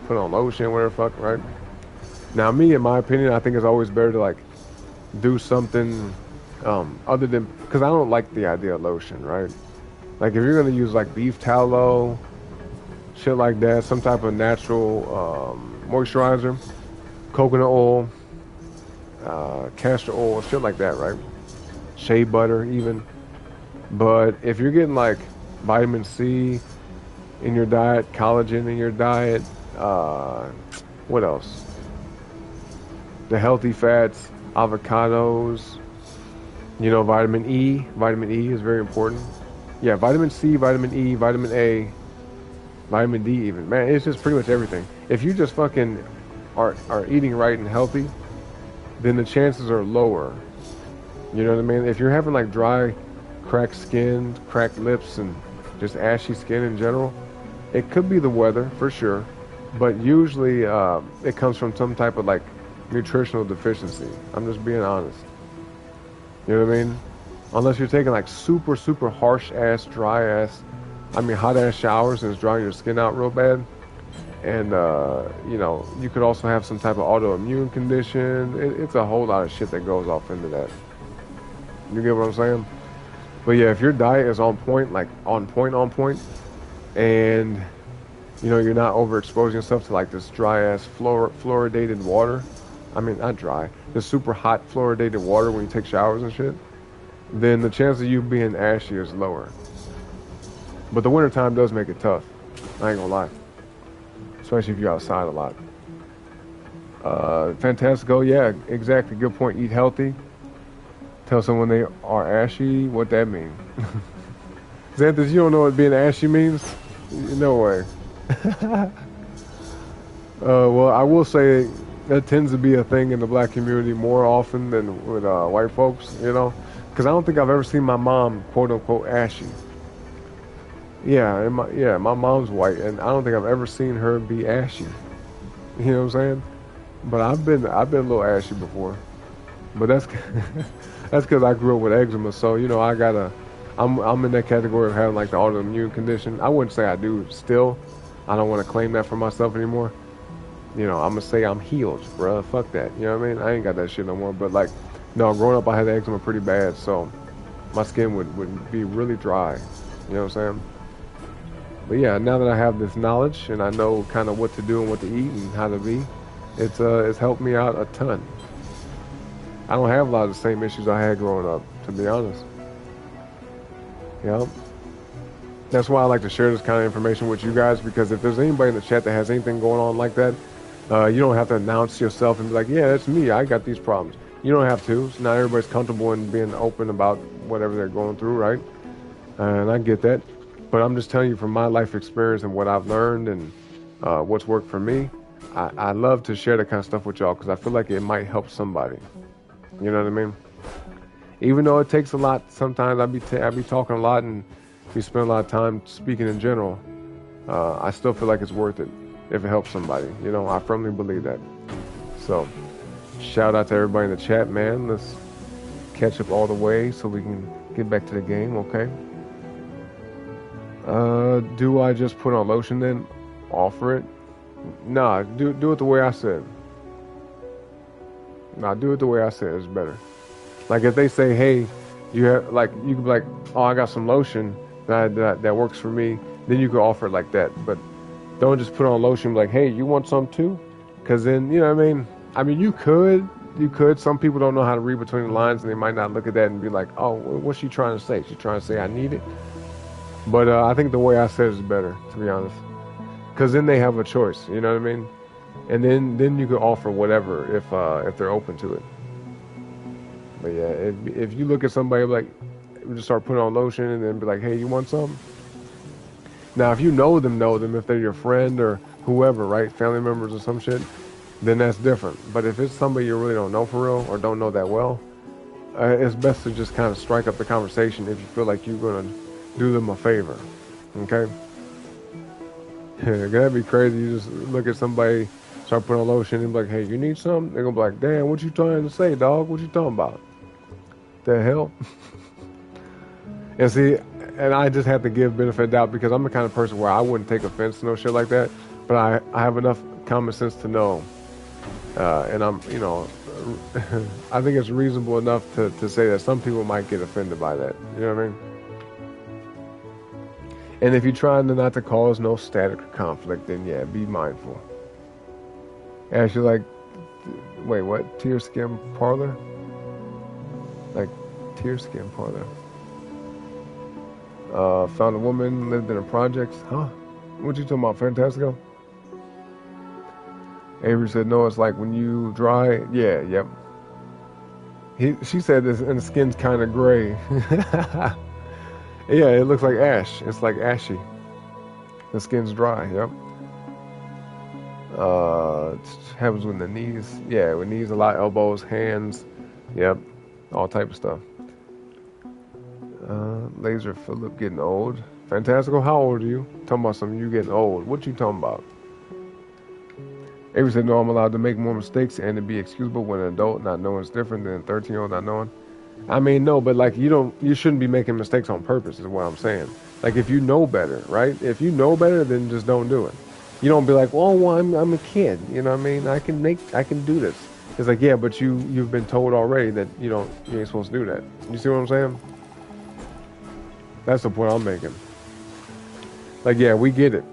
put on lotion, whatever fuck, right? Now, me, in my opinion, I think it's always better to like do something other than, because I don't like the idea of lotion, right? Like if you're going to use like beef tallow, shit like that, some type of natural moisturizer, coconut oil, castor oil, shit like that, right? Shea butter even. But if you're getting like vitamin C in your diet, collagen in your diet, what else? The healthy fats, avocados, vitamin E. Vitamin E is very important. Yeah, vitamin C, vitamin E, vitamin A, vitamin D even. Man, it's just pretty much everything. If you just fucking are eating right and healthy, then the chances are lower. You know what I mean? If you're having like dry, cracked skin, cracked lips, and just ashy skin in general, it could be the weather for sure, but usually it comes from some type of like nutritional deficiency. I'm just being honest. You know what I mean? Unless you're taking like super, super harsh ass, dry ass, hot ass showers and it's drying your skin out real bad. And, you could also have some type of autoimmune condition. It's a whole lot of shit that goes off into that. You get what I'm saying? But yeah, if your diet is on point, like on point, and, you're not overexposing yourself to like this dry ass fluoridated water. Not dry, the super hot fluoridated water when you take showers and shit, then the chance of you being ashy is lower. But the wintertime does make it tough. I ain't gonna lie. Especially if you're outside a lot. Fantastico, yeah, exactly. Good point. Eat healthy. Tell someone they are ashy, what that means. Xanthus, you don't know what being ashy means? No way. Well, I will say that tends to be a thing in the black community more often than with white folks, because I don't think I've ever seen my mom, quote unquote, ashy. Yeah, my mom's white, and I don't think I've ever seen her be ashy. You know what I'm saying? But I've been a little ashy before. But that's that's because I grew up with eczema, so I'm in that category of having like the autoimmune condition. I wouldn't say I do still. I don't want to claim that for myself anymore. I'm gonna say I'm healed, bruh. Fuck that. You know what I mean? I ain't got that shit no more. But like, no, growing up I had eczema pretty bad, so my skin would be really dry. You know what I'm saying? But yeah, now that I have this knowledge and I know kind of what to do and what to eat and how to be, it's helped me out a ton. I don't have a lot of the same issues I had growing up, to be honest. Yep. That's why I like to share this kind of information with you guys, because if there's anybody in the chat that has anything going on like that, you don't have to announce yourself and be like, yeah, that's me, I got these problems. You don't have to. So not everybody's comfortable in being open about whatever they're going through, right? And I get that. But I'm just telling you from my life experience and what I've learned and what's worked for me. I love to share that kind of stuff with y'all because I feel like it might help somebody. You know what I mean? Even though it takes a lot, sometimes I be talking a lot and we spend a lot of time speaking in general. I still feel like it's worth it if it helps somebody. You know, I firmly believe that. So, shout out to everybody in the chat, man. Let's catch up all the way so we can get back to the game, okay? Do I just put on lotion then? Offer it? Nah, do it the way I said. Nah, do it the way I said. It's better. Like if they say, hey, you have like you could be like, oh, I got some lotion that works for me. Then you could offer it like that. But don't just put on lotion like, hey, you want some too? Because then you know what I mean. I mean you could. Some people don't know how to read between the lines and they might not look at that and be like, oh, what's she trying to say? She's trying to say I need it. But I think the way I said it is better, to be honest. Because then they have a choice. You know what I mean? And then you can offer whatever if they're open to it. But yeah, if you look at somebody like, just start putting on lotion and then be like, hey, you want some? Now, if you know them, if they're your friend or whoever, right, family members or some shit, then that's different. But if it's somebody you really don't know for real or don't know that well, it's best to just kind of strike up the conversation if you feel like you're gonna do them a favor. Okay? That'd be crazy. You just look at somebody, start putting on lotion and be like, hey, you need something? They're gonna be like, damn, what you trying to say, dog? What you talking about? The hell? And see, and I just have to give benefit of doubt because I'm the kind of person where I wouldn't take offense to no shit like that. But I have enough common sense to know. And I'm, you know, I think it's reasonable enough to say that some people might get offended by that. You know what I mean? And if you're trying not to cause no static or conflict, then yeah, be mindful. Actually, like, wait, what? Tear skin parlor? Like, tear skin parlor. Found a woman, lived in a project. Huh? What you talking about, Fantastico? Avery said, no, it's like when you dry. Yeah, yep. She said this, and the skin's kind of gray. Yeah, it looks like ash. It's like ashy. The skin's dry, yep. Happens with the knees. Yeah, with knees a lot, elbows, hands. Yep, all type of stuff. Laser Phillip getting old. Fantastical, how old are you? Talking about something you getting old. What you talking about? Avery said, no, I'm allowed to make more mistakes and to be excusable when an adult not knowing is different than a 13-year-old not knowing. I mean, no, but like you shouldn't be making mistakes on purpose is what I'm saying. Like if you know better, right? If you know better, then just don't do it. You don't be like, well, I'm a kid. You know what I mean? I can do this. It's like, yeah, but you've been told already that you ain't supposed to do that. You see what I'm saying? That's the point I'm making. Like, yeah, we get it.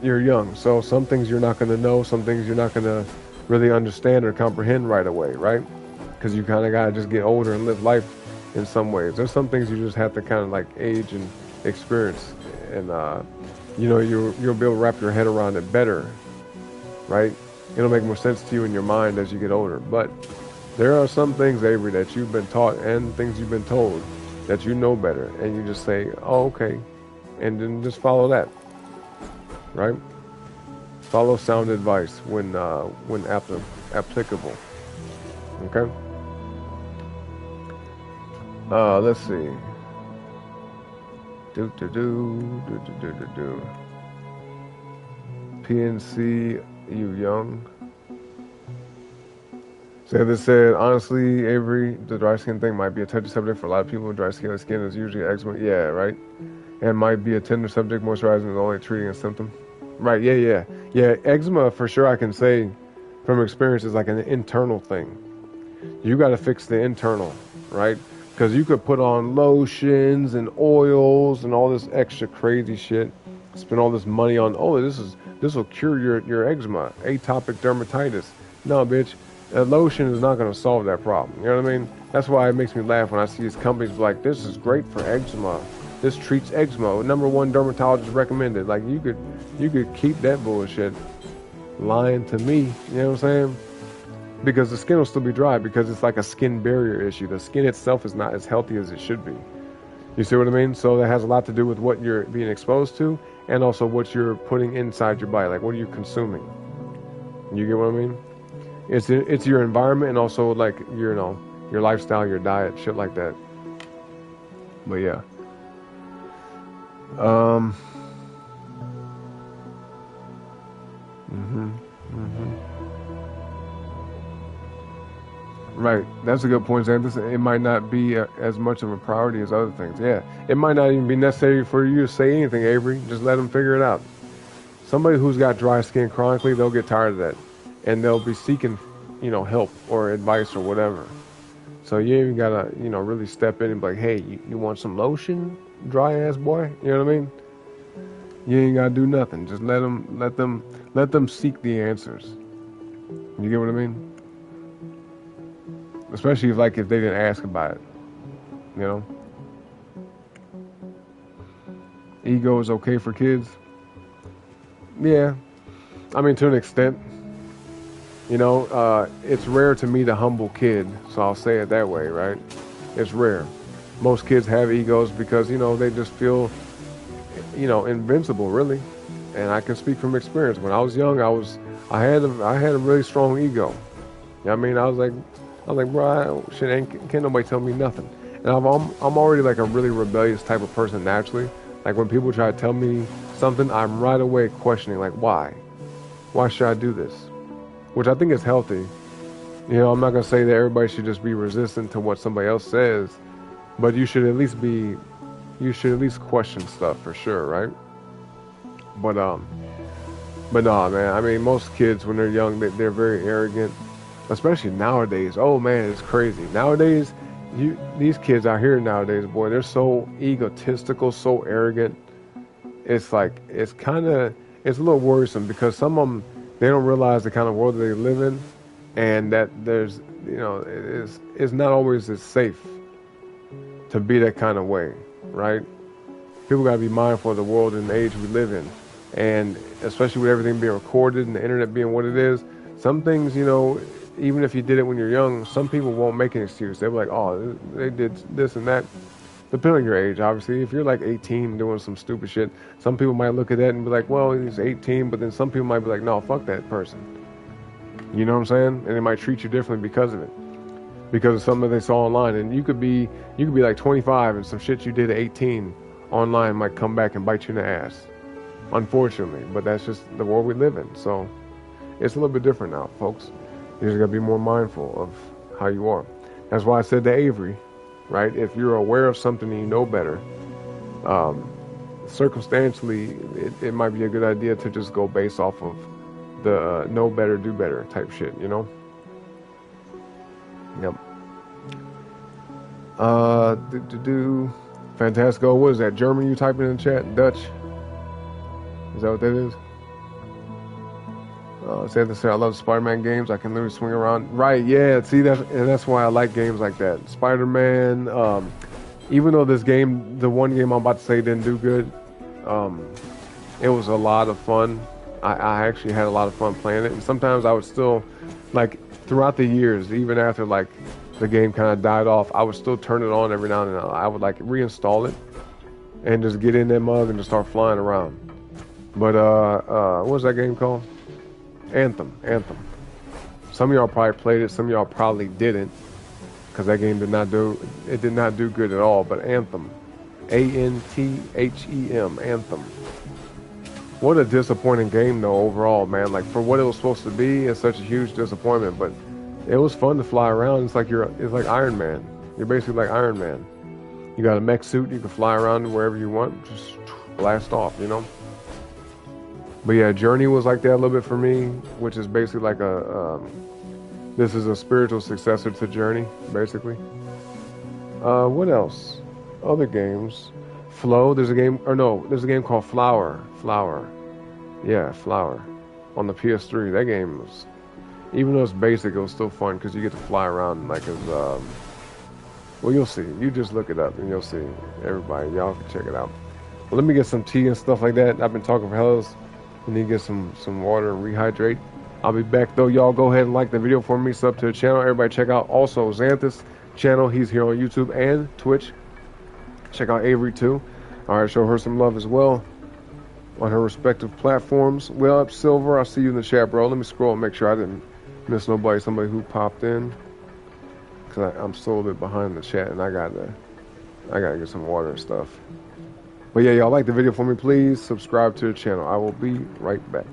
You're young, so some things you're not going to know, some things you're not going to really understand or comprehend right away, right? Because you kind of got to just get older and live life in some ways. There's some things you just have to kind of like age and experience, and you'll be able to wrap your head around it better, right? It'll make more sense to you in your mind as you get older. But there are some things, Avery, that you've been taught and things you've been told that you know better, and you just say, oh, okay, and then just follow that. Right? Follow sound advice when applicable. Okay? Let's see. PNC, you young. So this said, honestly, Avery, the dry skin thing might be a touchy subject for a lot of people. Dry skin is usually eczema. Yeah, right? And might be a tender subject. Moisturizing is only treating a symptom. Right, yeah. Eczema, for sure, I can say from experience, is like an internal thing. You got to fix the internal, right? Because you could put on lotions and oils and all this extra crazy shit. Spend all this money on, this will cure your eczema, atopic dermatitis. No, bitch. A lotion is not going to solve that problem. You know what I mean? That's why it makes me laugh when I see these companies like, this is great for eczema. This treats eczema. #1 dermatologist recommended. Like you could keep that bullshit lying to me. You know what I'm saying? Because the skin will still be dry because it's like a skin barrier issue. The skin itself is not as healthy as it should be. You see what I mean? So that has a lot to do with what you're being exposed to, and also what you're putting inside your body. Like, what are you consuming? You get what I mean? It's your environment, and also like your lifestyle, your diet, shit like that. But yeah. Um. Mhm. Mhm. Right. That's a good point, Xanthus. It might not be as much of a priority as other things. Yeah. It might not even be necessary for you to say anything, Avery. Just let them figure it out. Somebody who's got dry skin chronically, they'll get tired of that, and they'll be seeking, help or advice or whatever. So you ain't even gotta, really step in and be like, hey, you want some lotion, dry ass boy? You know what I mean? You ain't gotta do nothing. Just let them seek the answers. You get what I mean? Especially if they didn't ask about it. You know, ego is okay for kids. Yeah, I mean to an extent. It's rare to meet a humble kid, so I'll say it that way, right? It's rare. Most kids have egos because they just feel invincible, really. And I can speak from experience. When I was young, I had a really strong ego. I mean, I was like, bro, can't nobody tell me nothing. And I'm already like a really rebellious type of person naturally. Like when people try to tell me something, I'm right away questioning, like, why? Why should I do this? Which I think is healthy. I'm not gonna say that everybody should just be resistant to what somebody else says, but you should at least question stuff for sure, right? But no, man. I mean, most kids when they're young, they're very arrogant, especially nowadays. Oh man, it's crazy nowadays. These kids out here nowadays, boy, they're so egotistical, so arrogant. It's like it's a little worrisome because some of them they don't realize the kind of world that they live in, and that there's it's not always as safe to be that kind of way, right? People got to be mindful of the world and the age we live in, and especially with everything being recorded and the internet being what it is. Some things, even if you did it when you're young, some people won't make an excuse. They'll be like, oh, they did this and that. Depending on your age, obviously. If you're like 18 doing some stupid shit, some people might look at that and be like, well, he's 18, but then some people might be like, no, fuck that person. You know what I'm saying? And they might treat you differently because of it. Because of something that they saw online. And you could be like 25 and some shit you did at 18 online might come back and bite you in the ass. Unfortunately. But that's just the world we live in. So it's a little bit different now, folks. You just gotta be more mindful of how you are. That's why I said to Avery, right? If you're aware of something and you know better, circumstantially, it might be a good idea to just go based off of the know better, do better type shit, Yep. Fantastico, what is that? German you typing in the chat? Dutch? Is that what that is? Santa said, I love Spider-Man games. I can literally swing around. Right, yeah. See, that's why I like games like that. Spider-Man, even though this game, the one game I'm about to say didn't do good, it was a lot of fun. I actually had a lot of fun playing it. And sometimes I would still, like, throughout the years, even after, like, the game kind of died off, I would still turn it on every now and then. I would, like, reinstall it and just get in that mug and just start flying around. But, what was that game called? Anthem. Some of y'all probably played it. Some of y'all probably didn't, because that game did not do good at all. But Anthem, Anthem, Anthem. What a disappointing game though overall, man. Like for what it was supposed to be, it's such a huge disappointment. But it was fun to fly around. It's like Iron Man. You're basically like Iron Man. You got a mech suit. You can fly around wherever you want. Just blast off, But yeah, Journey was like that a little bit for me, which is basically like this is a spiritual successor to Journey, basically. What else? Other games. Flow, there's a game called Flower. Yeah, Flower. On the PS3. That game was, even though it's basic, it was still fun because you get to fly around like as, well, you'll see. You just look it up and you'll see. Everybody, y'all can check it out. Well, let me get some tea and stuff like that. I've been talking for hells. I need to get some water and rehydrate. I'll be back though. Y'all go ahead and like the video for me. Sub to the channel. Everybody check out also Xanthus channel. He's here on YouTube and Twitch. Check out Avery too. All right, show her some love as well on her respective platforms. Well up Silver, I see you in the chat, bro. Let me scroll and make sure I didn't miss nobody. Somebody who popped in, cause I'm still a little bit behind the chat, and I gotta get some water and stuff. But yeah, y'all like the video for me, please subscribe to the channel. I will be right back.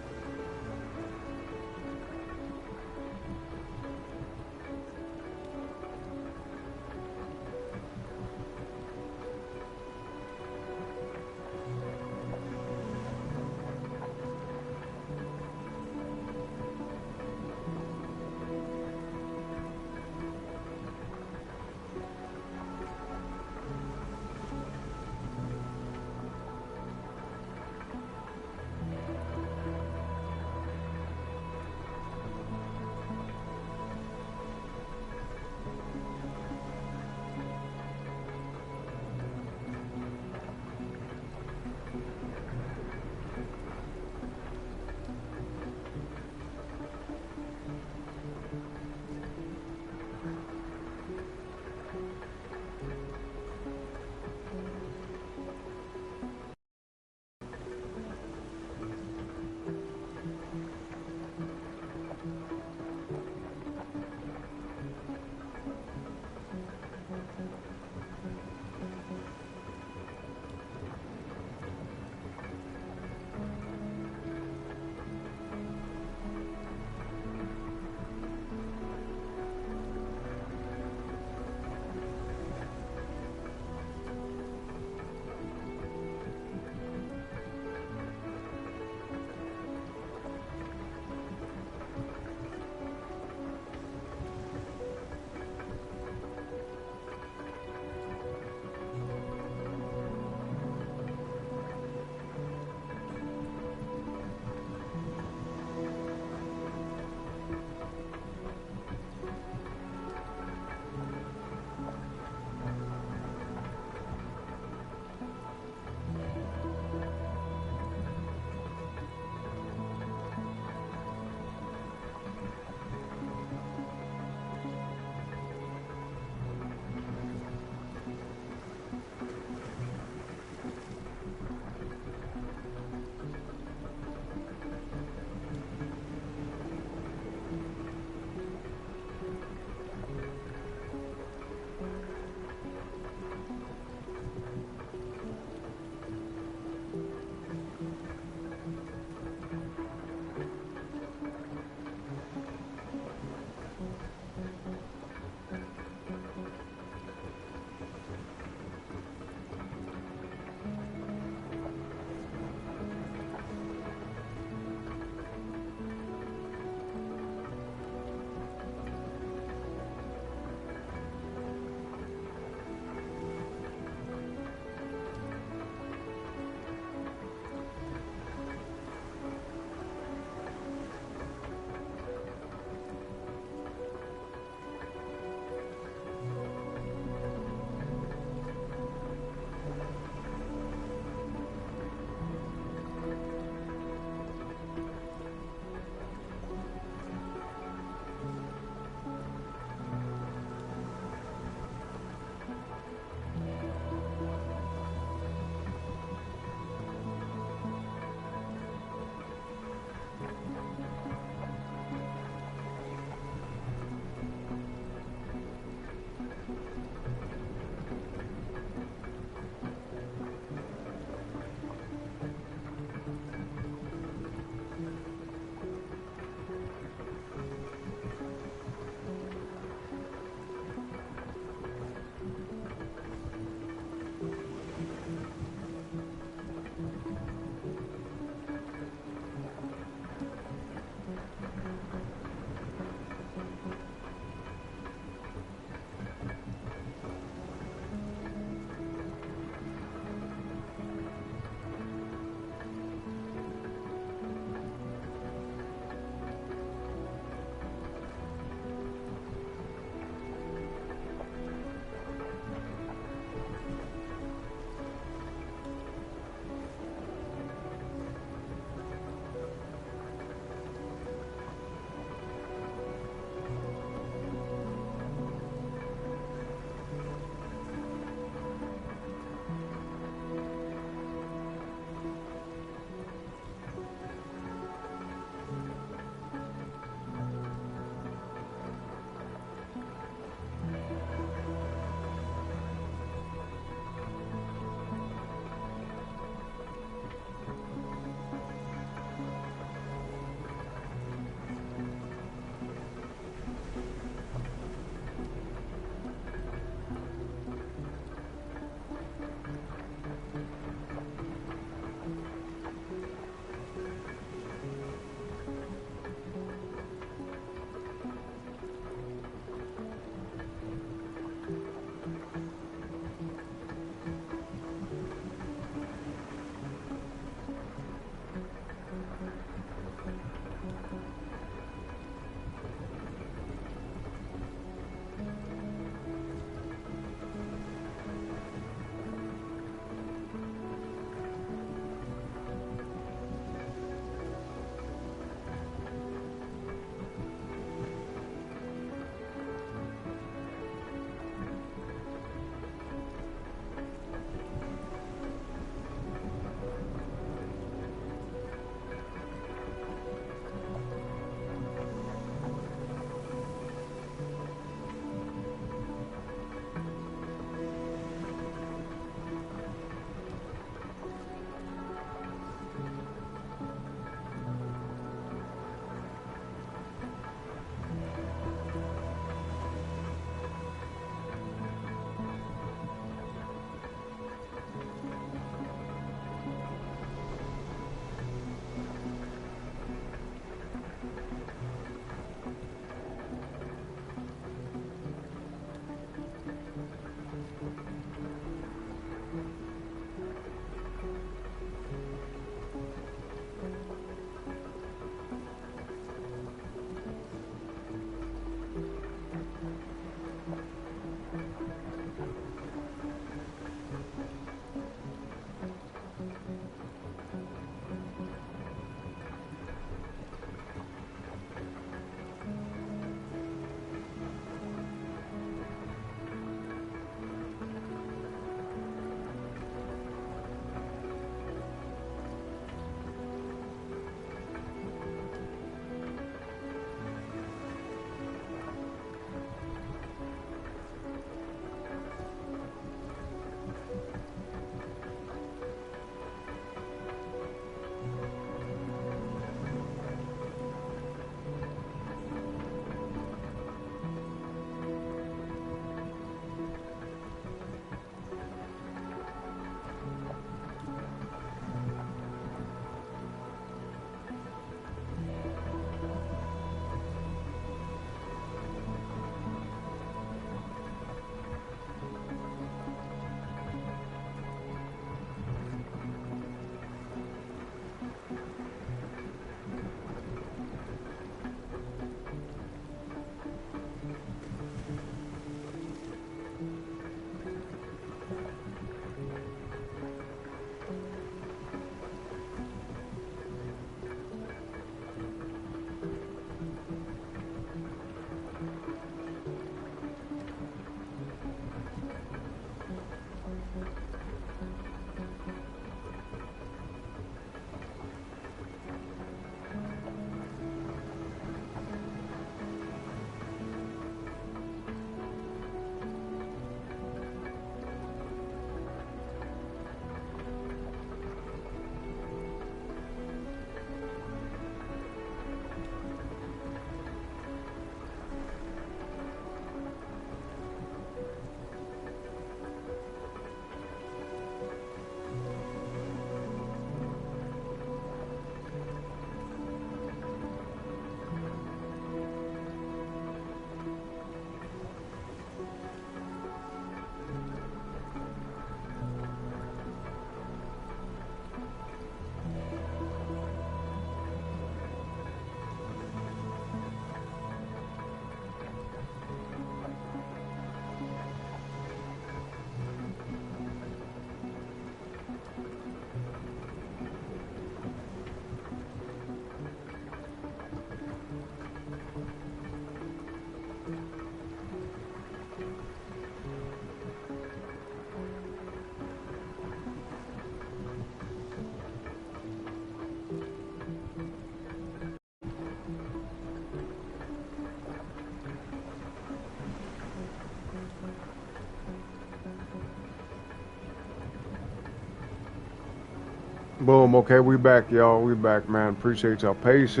Boom. Okay, we back, y'all. We back, man. Appreciate y'all patience.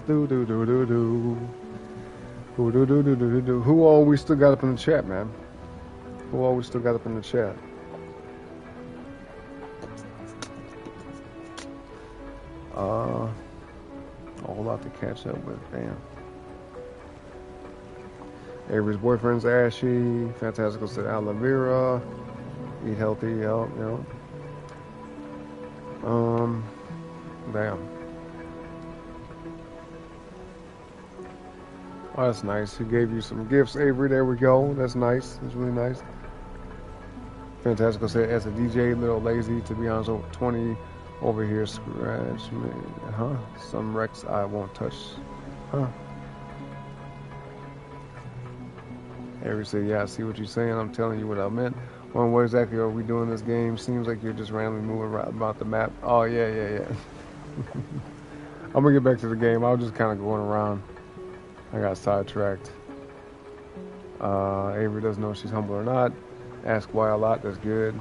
Do do do do do. Do do do do do do. Who all we still got up in the chat, man? Who all we still got up in the chat? A whole lot to catch up with. Damn. Avery's boyfriend's ashy. Fantastical said aloe vera. Eat healthy. Yep. Damn. Oh, that's nice. He gave you some gifts, Avery. There we go. That's nice. That's really nice. Fantastical said, as a DJ, a little lazy, to be honest, 20 over here, scratch me. Huh? Some Rex I won't touch. Huh? Avery said, yeah, I see what you're saying. I'm telling you what I meant. Well, what exactly are we doing this game? Seems like you're just randomly moving around about the map. Oh, yeah. I'm going to get back to the game. I was just kind of going around. I got sidetracked. Avery doesn't know if she's humble or not. Ask why a lot. That's good.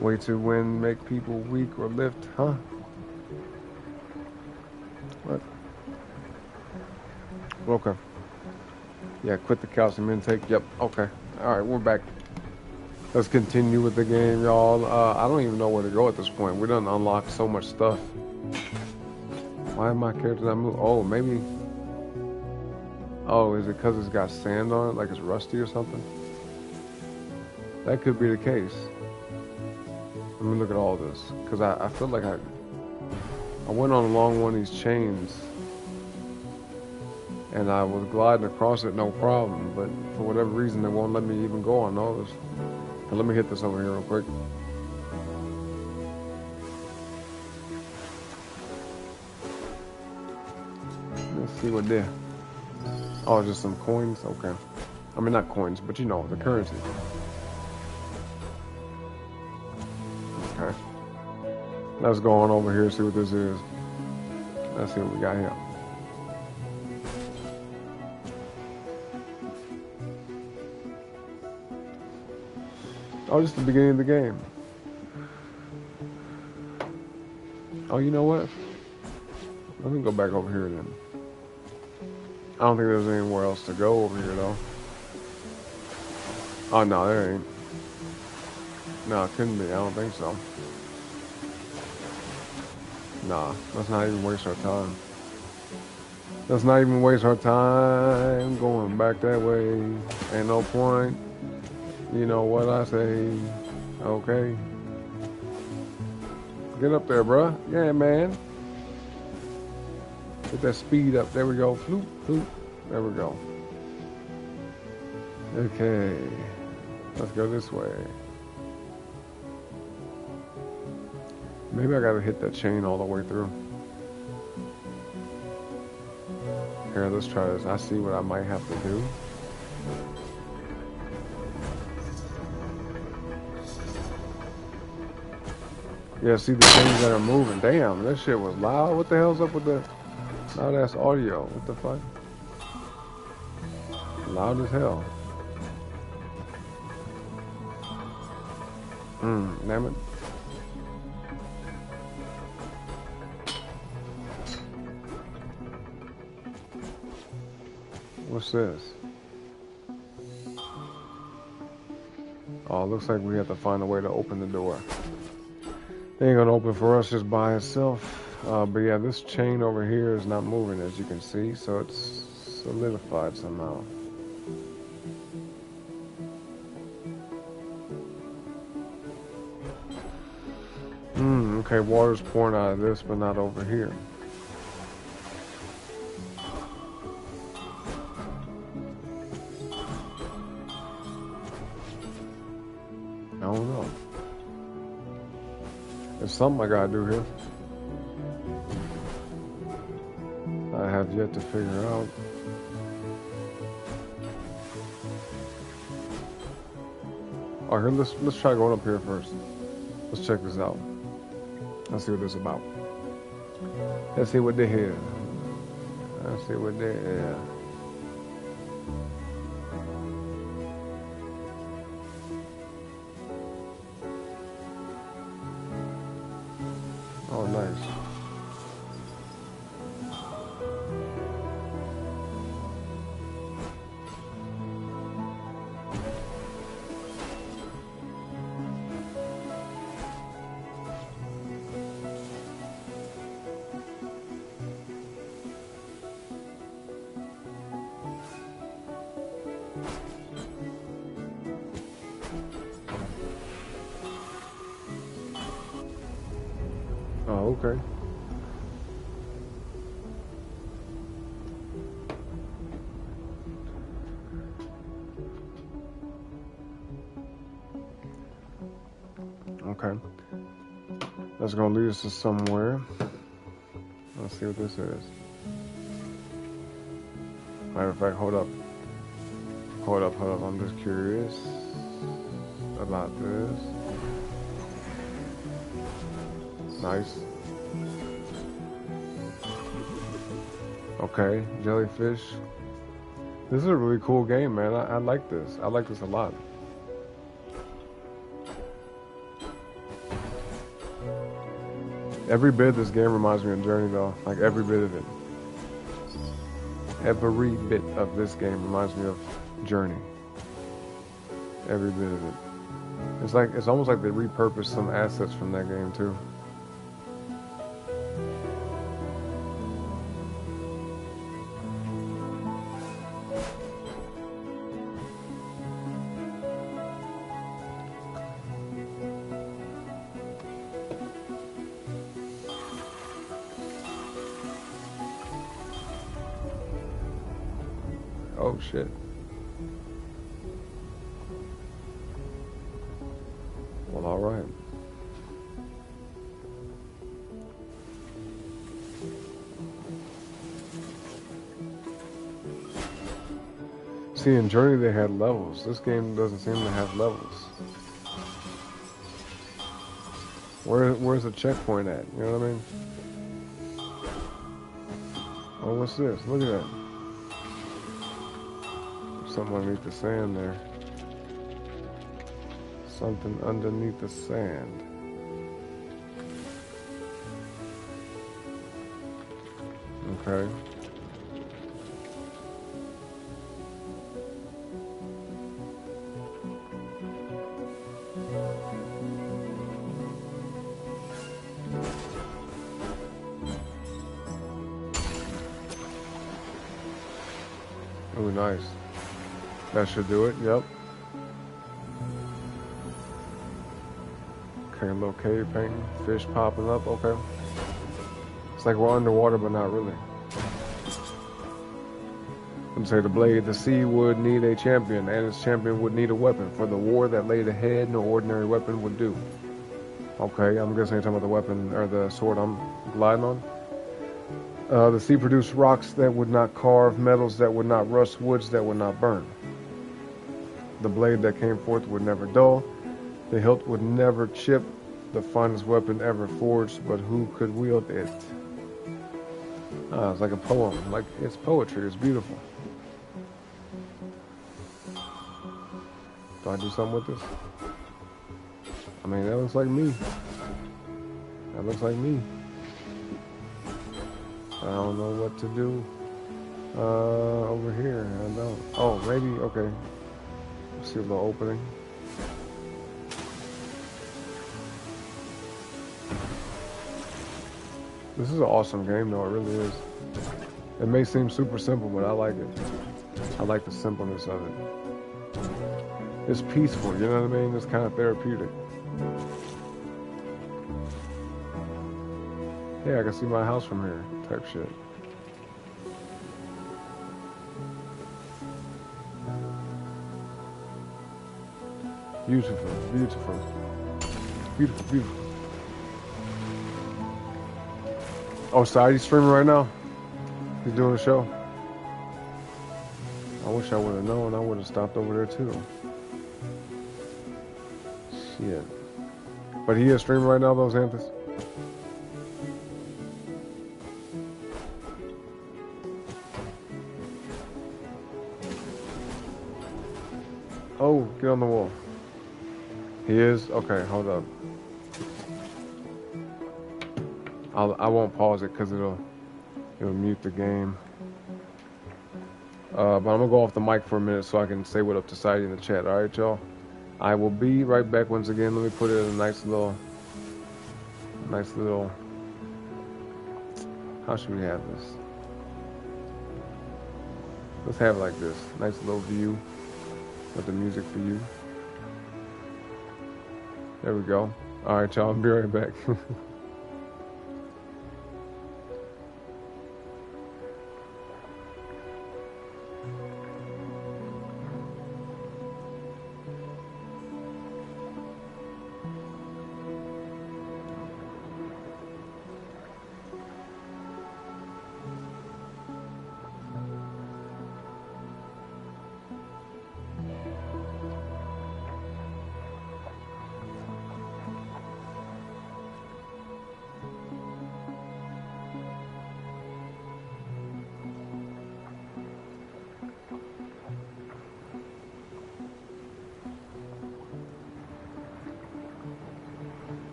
Way to win, make people weak or lift. Huh? What? Okay. Yeah, quit the calcium intake. Yep. Okay. All right, we're back. Let's continue with the game, y'all. I don't even know where to go at this point. We done unlocked so much stuff. Why am my character not moving? Oh, maybe. Oh, is it because it's got sand on it, like it's rusty or something? That could be the case. Let me look at all this, because I feel like I went on along one of these chains, and I was gliding across it no problem, but for whatever reason they won't let me even go on those. Now, let me hit this over here real quick. Let's see what there. Oh, just some coins? Okay. I mean, not coins, but you know, the currency. Okay. Let's go on over here and see what this is. Let's see what we got here. Oh, just the beginning of the game. Oh, you know what? Let me go back over here then. I don't think there's anywhere else to go over here, though. Oh, no, there ain't. No, it couldn't be. I don't think so. Nah, let's not even waste our time. Let's not even waste our time going back that way. Ain't no point. You know what I say. Okay. Get up there, bruh. Yeah, man. Get that speed up. There we go. Floop, floop. There we go. Okay. Let's go this way. Maybe I gotta hit that chain all the way through. Here, let's try this. I see what I might have to do. Yeah, see the things that are moving. Damn, that shit was loud. What the hell's up with the loud ass audio? What the fuck? Loud as hell. Damn it. What's this? Oh, looks like we have to find a way to open the door. It ain't gonna open for us just by itself. But yeah, this chain over here is not moving, as you can see, so it's solidified somehow. Okay, water's pouring out of this, but not over here. I don't know. There's something I gotta do here. I have yet to figure out. Oh, here, let's try going up here first. Let's check this out. Let's see what this is about. Let's see what they here. Let's see what they here. nice. Oh, okay. Okay. That's gonna lead us to somewhere. Let's see what this is. Matter of fact, hold up. Hold up. I'm just curious about this. Nice. Okay, jellyfish. This is a really cool game, man. I like this. I like this a lot. Every bit of this game reminds me of Journey, though. Like, every bit of it. Every bit of this game reminds me of Journey. Every bit of it. It's almost like they repurposed some assets from that game, too. Oh, shit. Well, all right. See, in Journey they had levels. This game doesn't seem to have levels. Where's the checkpoint at? You know what I mean? Oh, what's this? Look at that. Something underneath the sand there. Something underneath the sand. Okay. Oh, nice. That should do it, yep. Okay, a little cave painting, fish popping up, okay. It's like we're underwater, but not really. I'm saying the blade, the sea would need a champion, and its champion would need a weapon. For the war that laid ahead, no ordinary weapon would do. Okay, I'm guessing you're talking about the weapon, or the sword I'm gliding on. The sea produced rocks that would not carve, metals that would not rust, woods that would not burn. The blade that came forth would never dull. The hilt would never chip. The finest weapon ever forged, but who could wield it? Ah, it's like a poem. Like, it's poetry. It's beautiful. Do I do something with this? I mean, that looks like me. That looks like me. I don't know what to do. Over here, I don't. Oh, maybe, okay. See a little opening. This is an awesome game, though. It really is. It may seem super simple, but I like it. I like the simpleness of it. It's peaceful, you know what I mean? It's kind of therapeutic. Yeah, I can see my house from here, type shit. Beautiful, beautiful. Beautiful, beautiful. Oh, sorry, he's streaming right now? He's doing a show? I wish I would have known. I would have stopped over there too. Shit. But he is streaming right now, though, Xanthus? Oh, get on the wall. He is? Okay, hold up. I won't pause it because it'll mute the game. But I'm gonna go off the mic for a minute so I can say what up to Society in the chat. All right, y'all. I will be right back once again. Let me put it in a nice little. How should we have this? Let's have it like this. Nice little view with the music for you. There we go. All right, y'all. I'll be right back.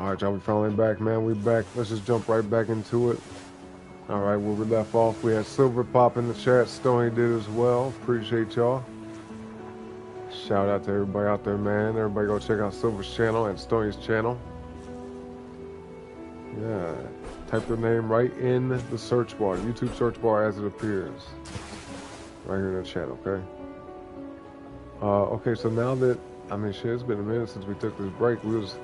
Alright, y'all, we finally back, man. We back. Let's just jump right back into it. Alright, where we left off, we had Silver Pop in the chat. Stony did as well. Appreciate y'all. Shout out to everybody out there, man. Everybody go check out Silver's channel and Stony's channel. Yeah. Type the name right in the search bar, YouTube search bar as it appears. Right here in the chat, okay? Okay, so now that, I mean, shit, it's been a minute since we took this break. We was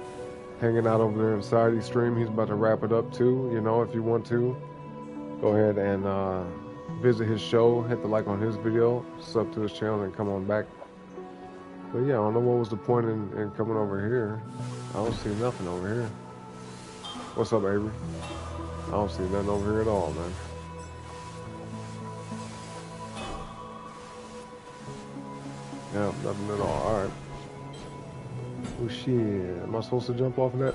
hanging out over there inside his stream. He's about to wrap it up too. You know, if you want to, go ahead and visit his show. Hit the like on his video. Sub to his channel and come on back. But yeah, I don't know what was the point in coming over here. I don't see nothing over here. What's up, Avery? I don't see nothing over here at all, man. Yeah, nothing at all. Alright. Oh shit. Am I supposed to jump off of that?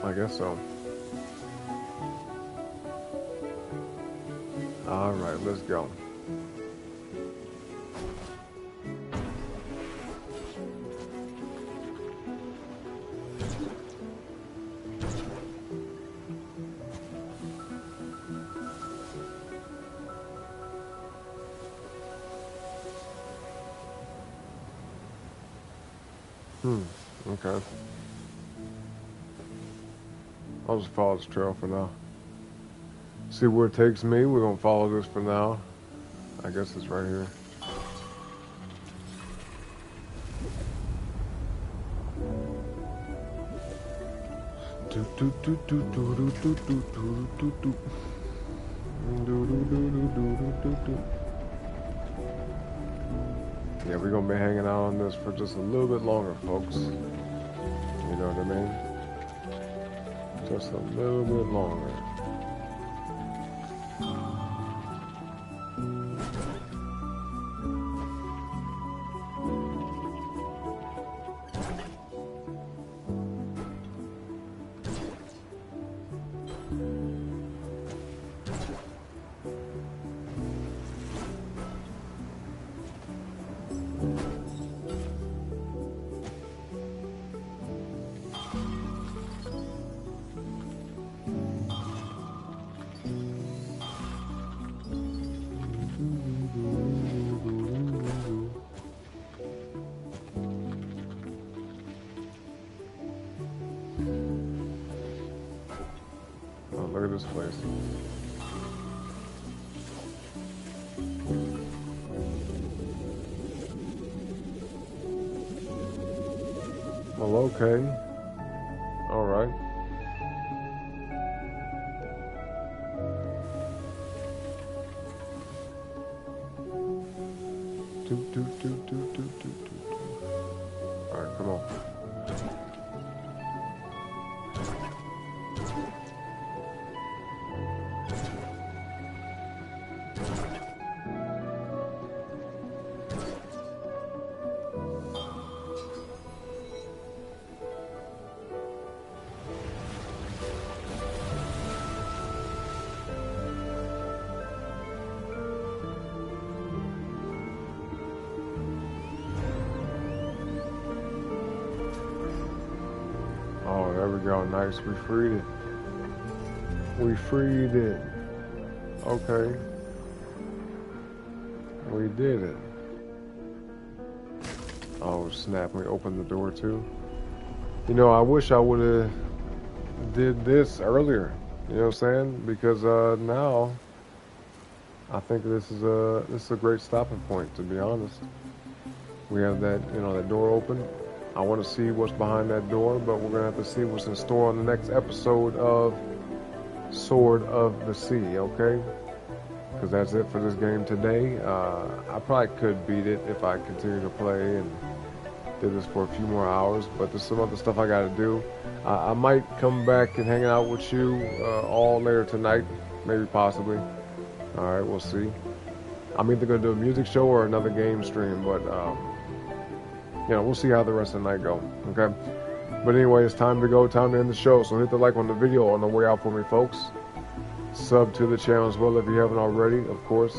I guess so. Alright, let's go. Okay. I'll just follow this trail for now. See where it takes me. We're gonna follow this for now. I guess it's right here. Yeah, we're gonna be hanging out on this for just a little bit longer, folks. You know what I mean? Just a little bit longer. Look at this place. Well, okay. All right. All right, come on. Oh, there we go. Nice. We freed it. We freed it. Okay. We did it. Oh, snap. We opened the door, too. You know, I wish I would have did this earlier. You know what I'm saying? Because now, I think this is a great stopping point, to be honest. We have that, you know, that door open. I want to see what's behind that door, but we're going to have to see what's in store on the next episode of Sword of the Sea, okay? Because that's it for this game today. I probably could beat it if I continue to play and did this for a few more hours, but there's some other stuff I got to do. I might come back and hang out with you all later tonight, maybe possibly. All right, we'll see. I'm either going to do a music show or another game stream, but you know, we'll see how the rest of the night go, okay? But anyway, it's time to go, time to end the show. So hit the like on the video on the way out for me, folks. Sub to the channel as well if you haven't already, of course.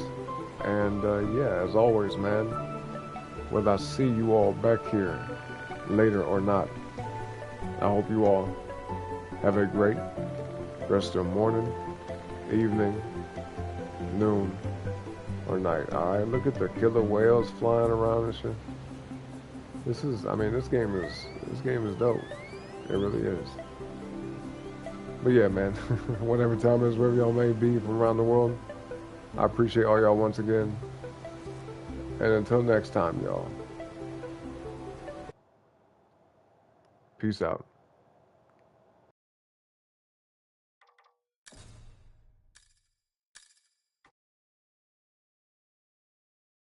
And yeah, as always, man, whether I see you all back here later or not, I hope you all have a great rest of the morning, evening, noon, or night. Alright, look at the killer whales flying around and shit. This game is dope. It really is. But yeah, man, whatever time it is, wherever y'all may be from around the world, I appreciate all y'all once again. And until next time, y'all. Peace out.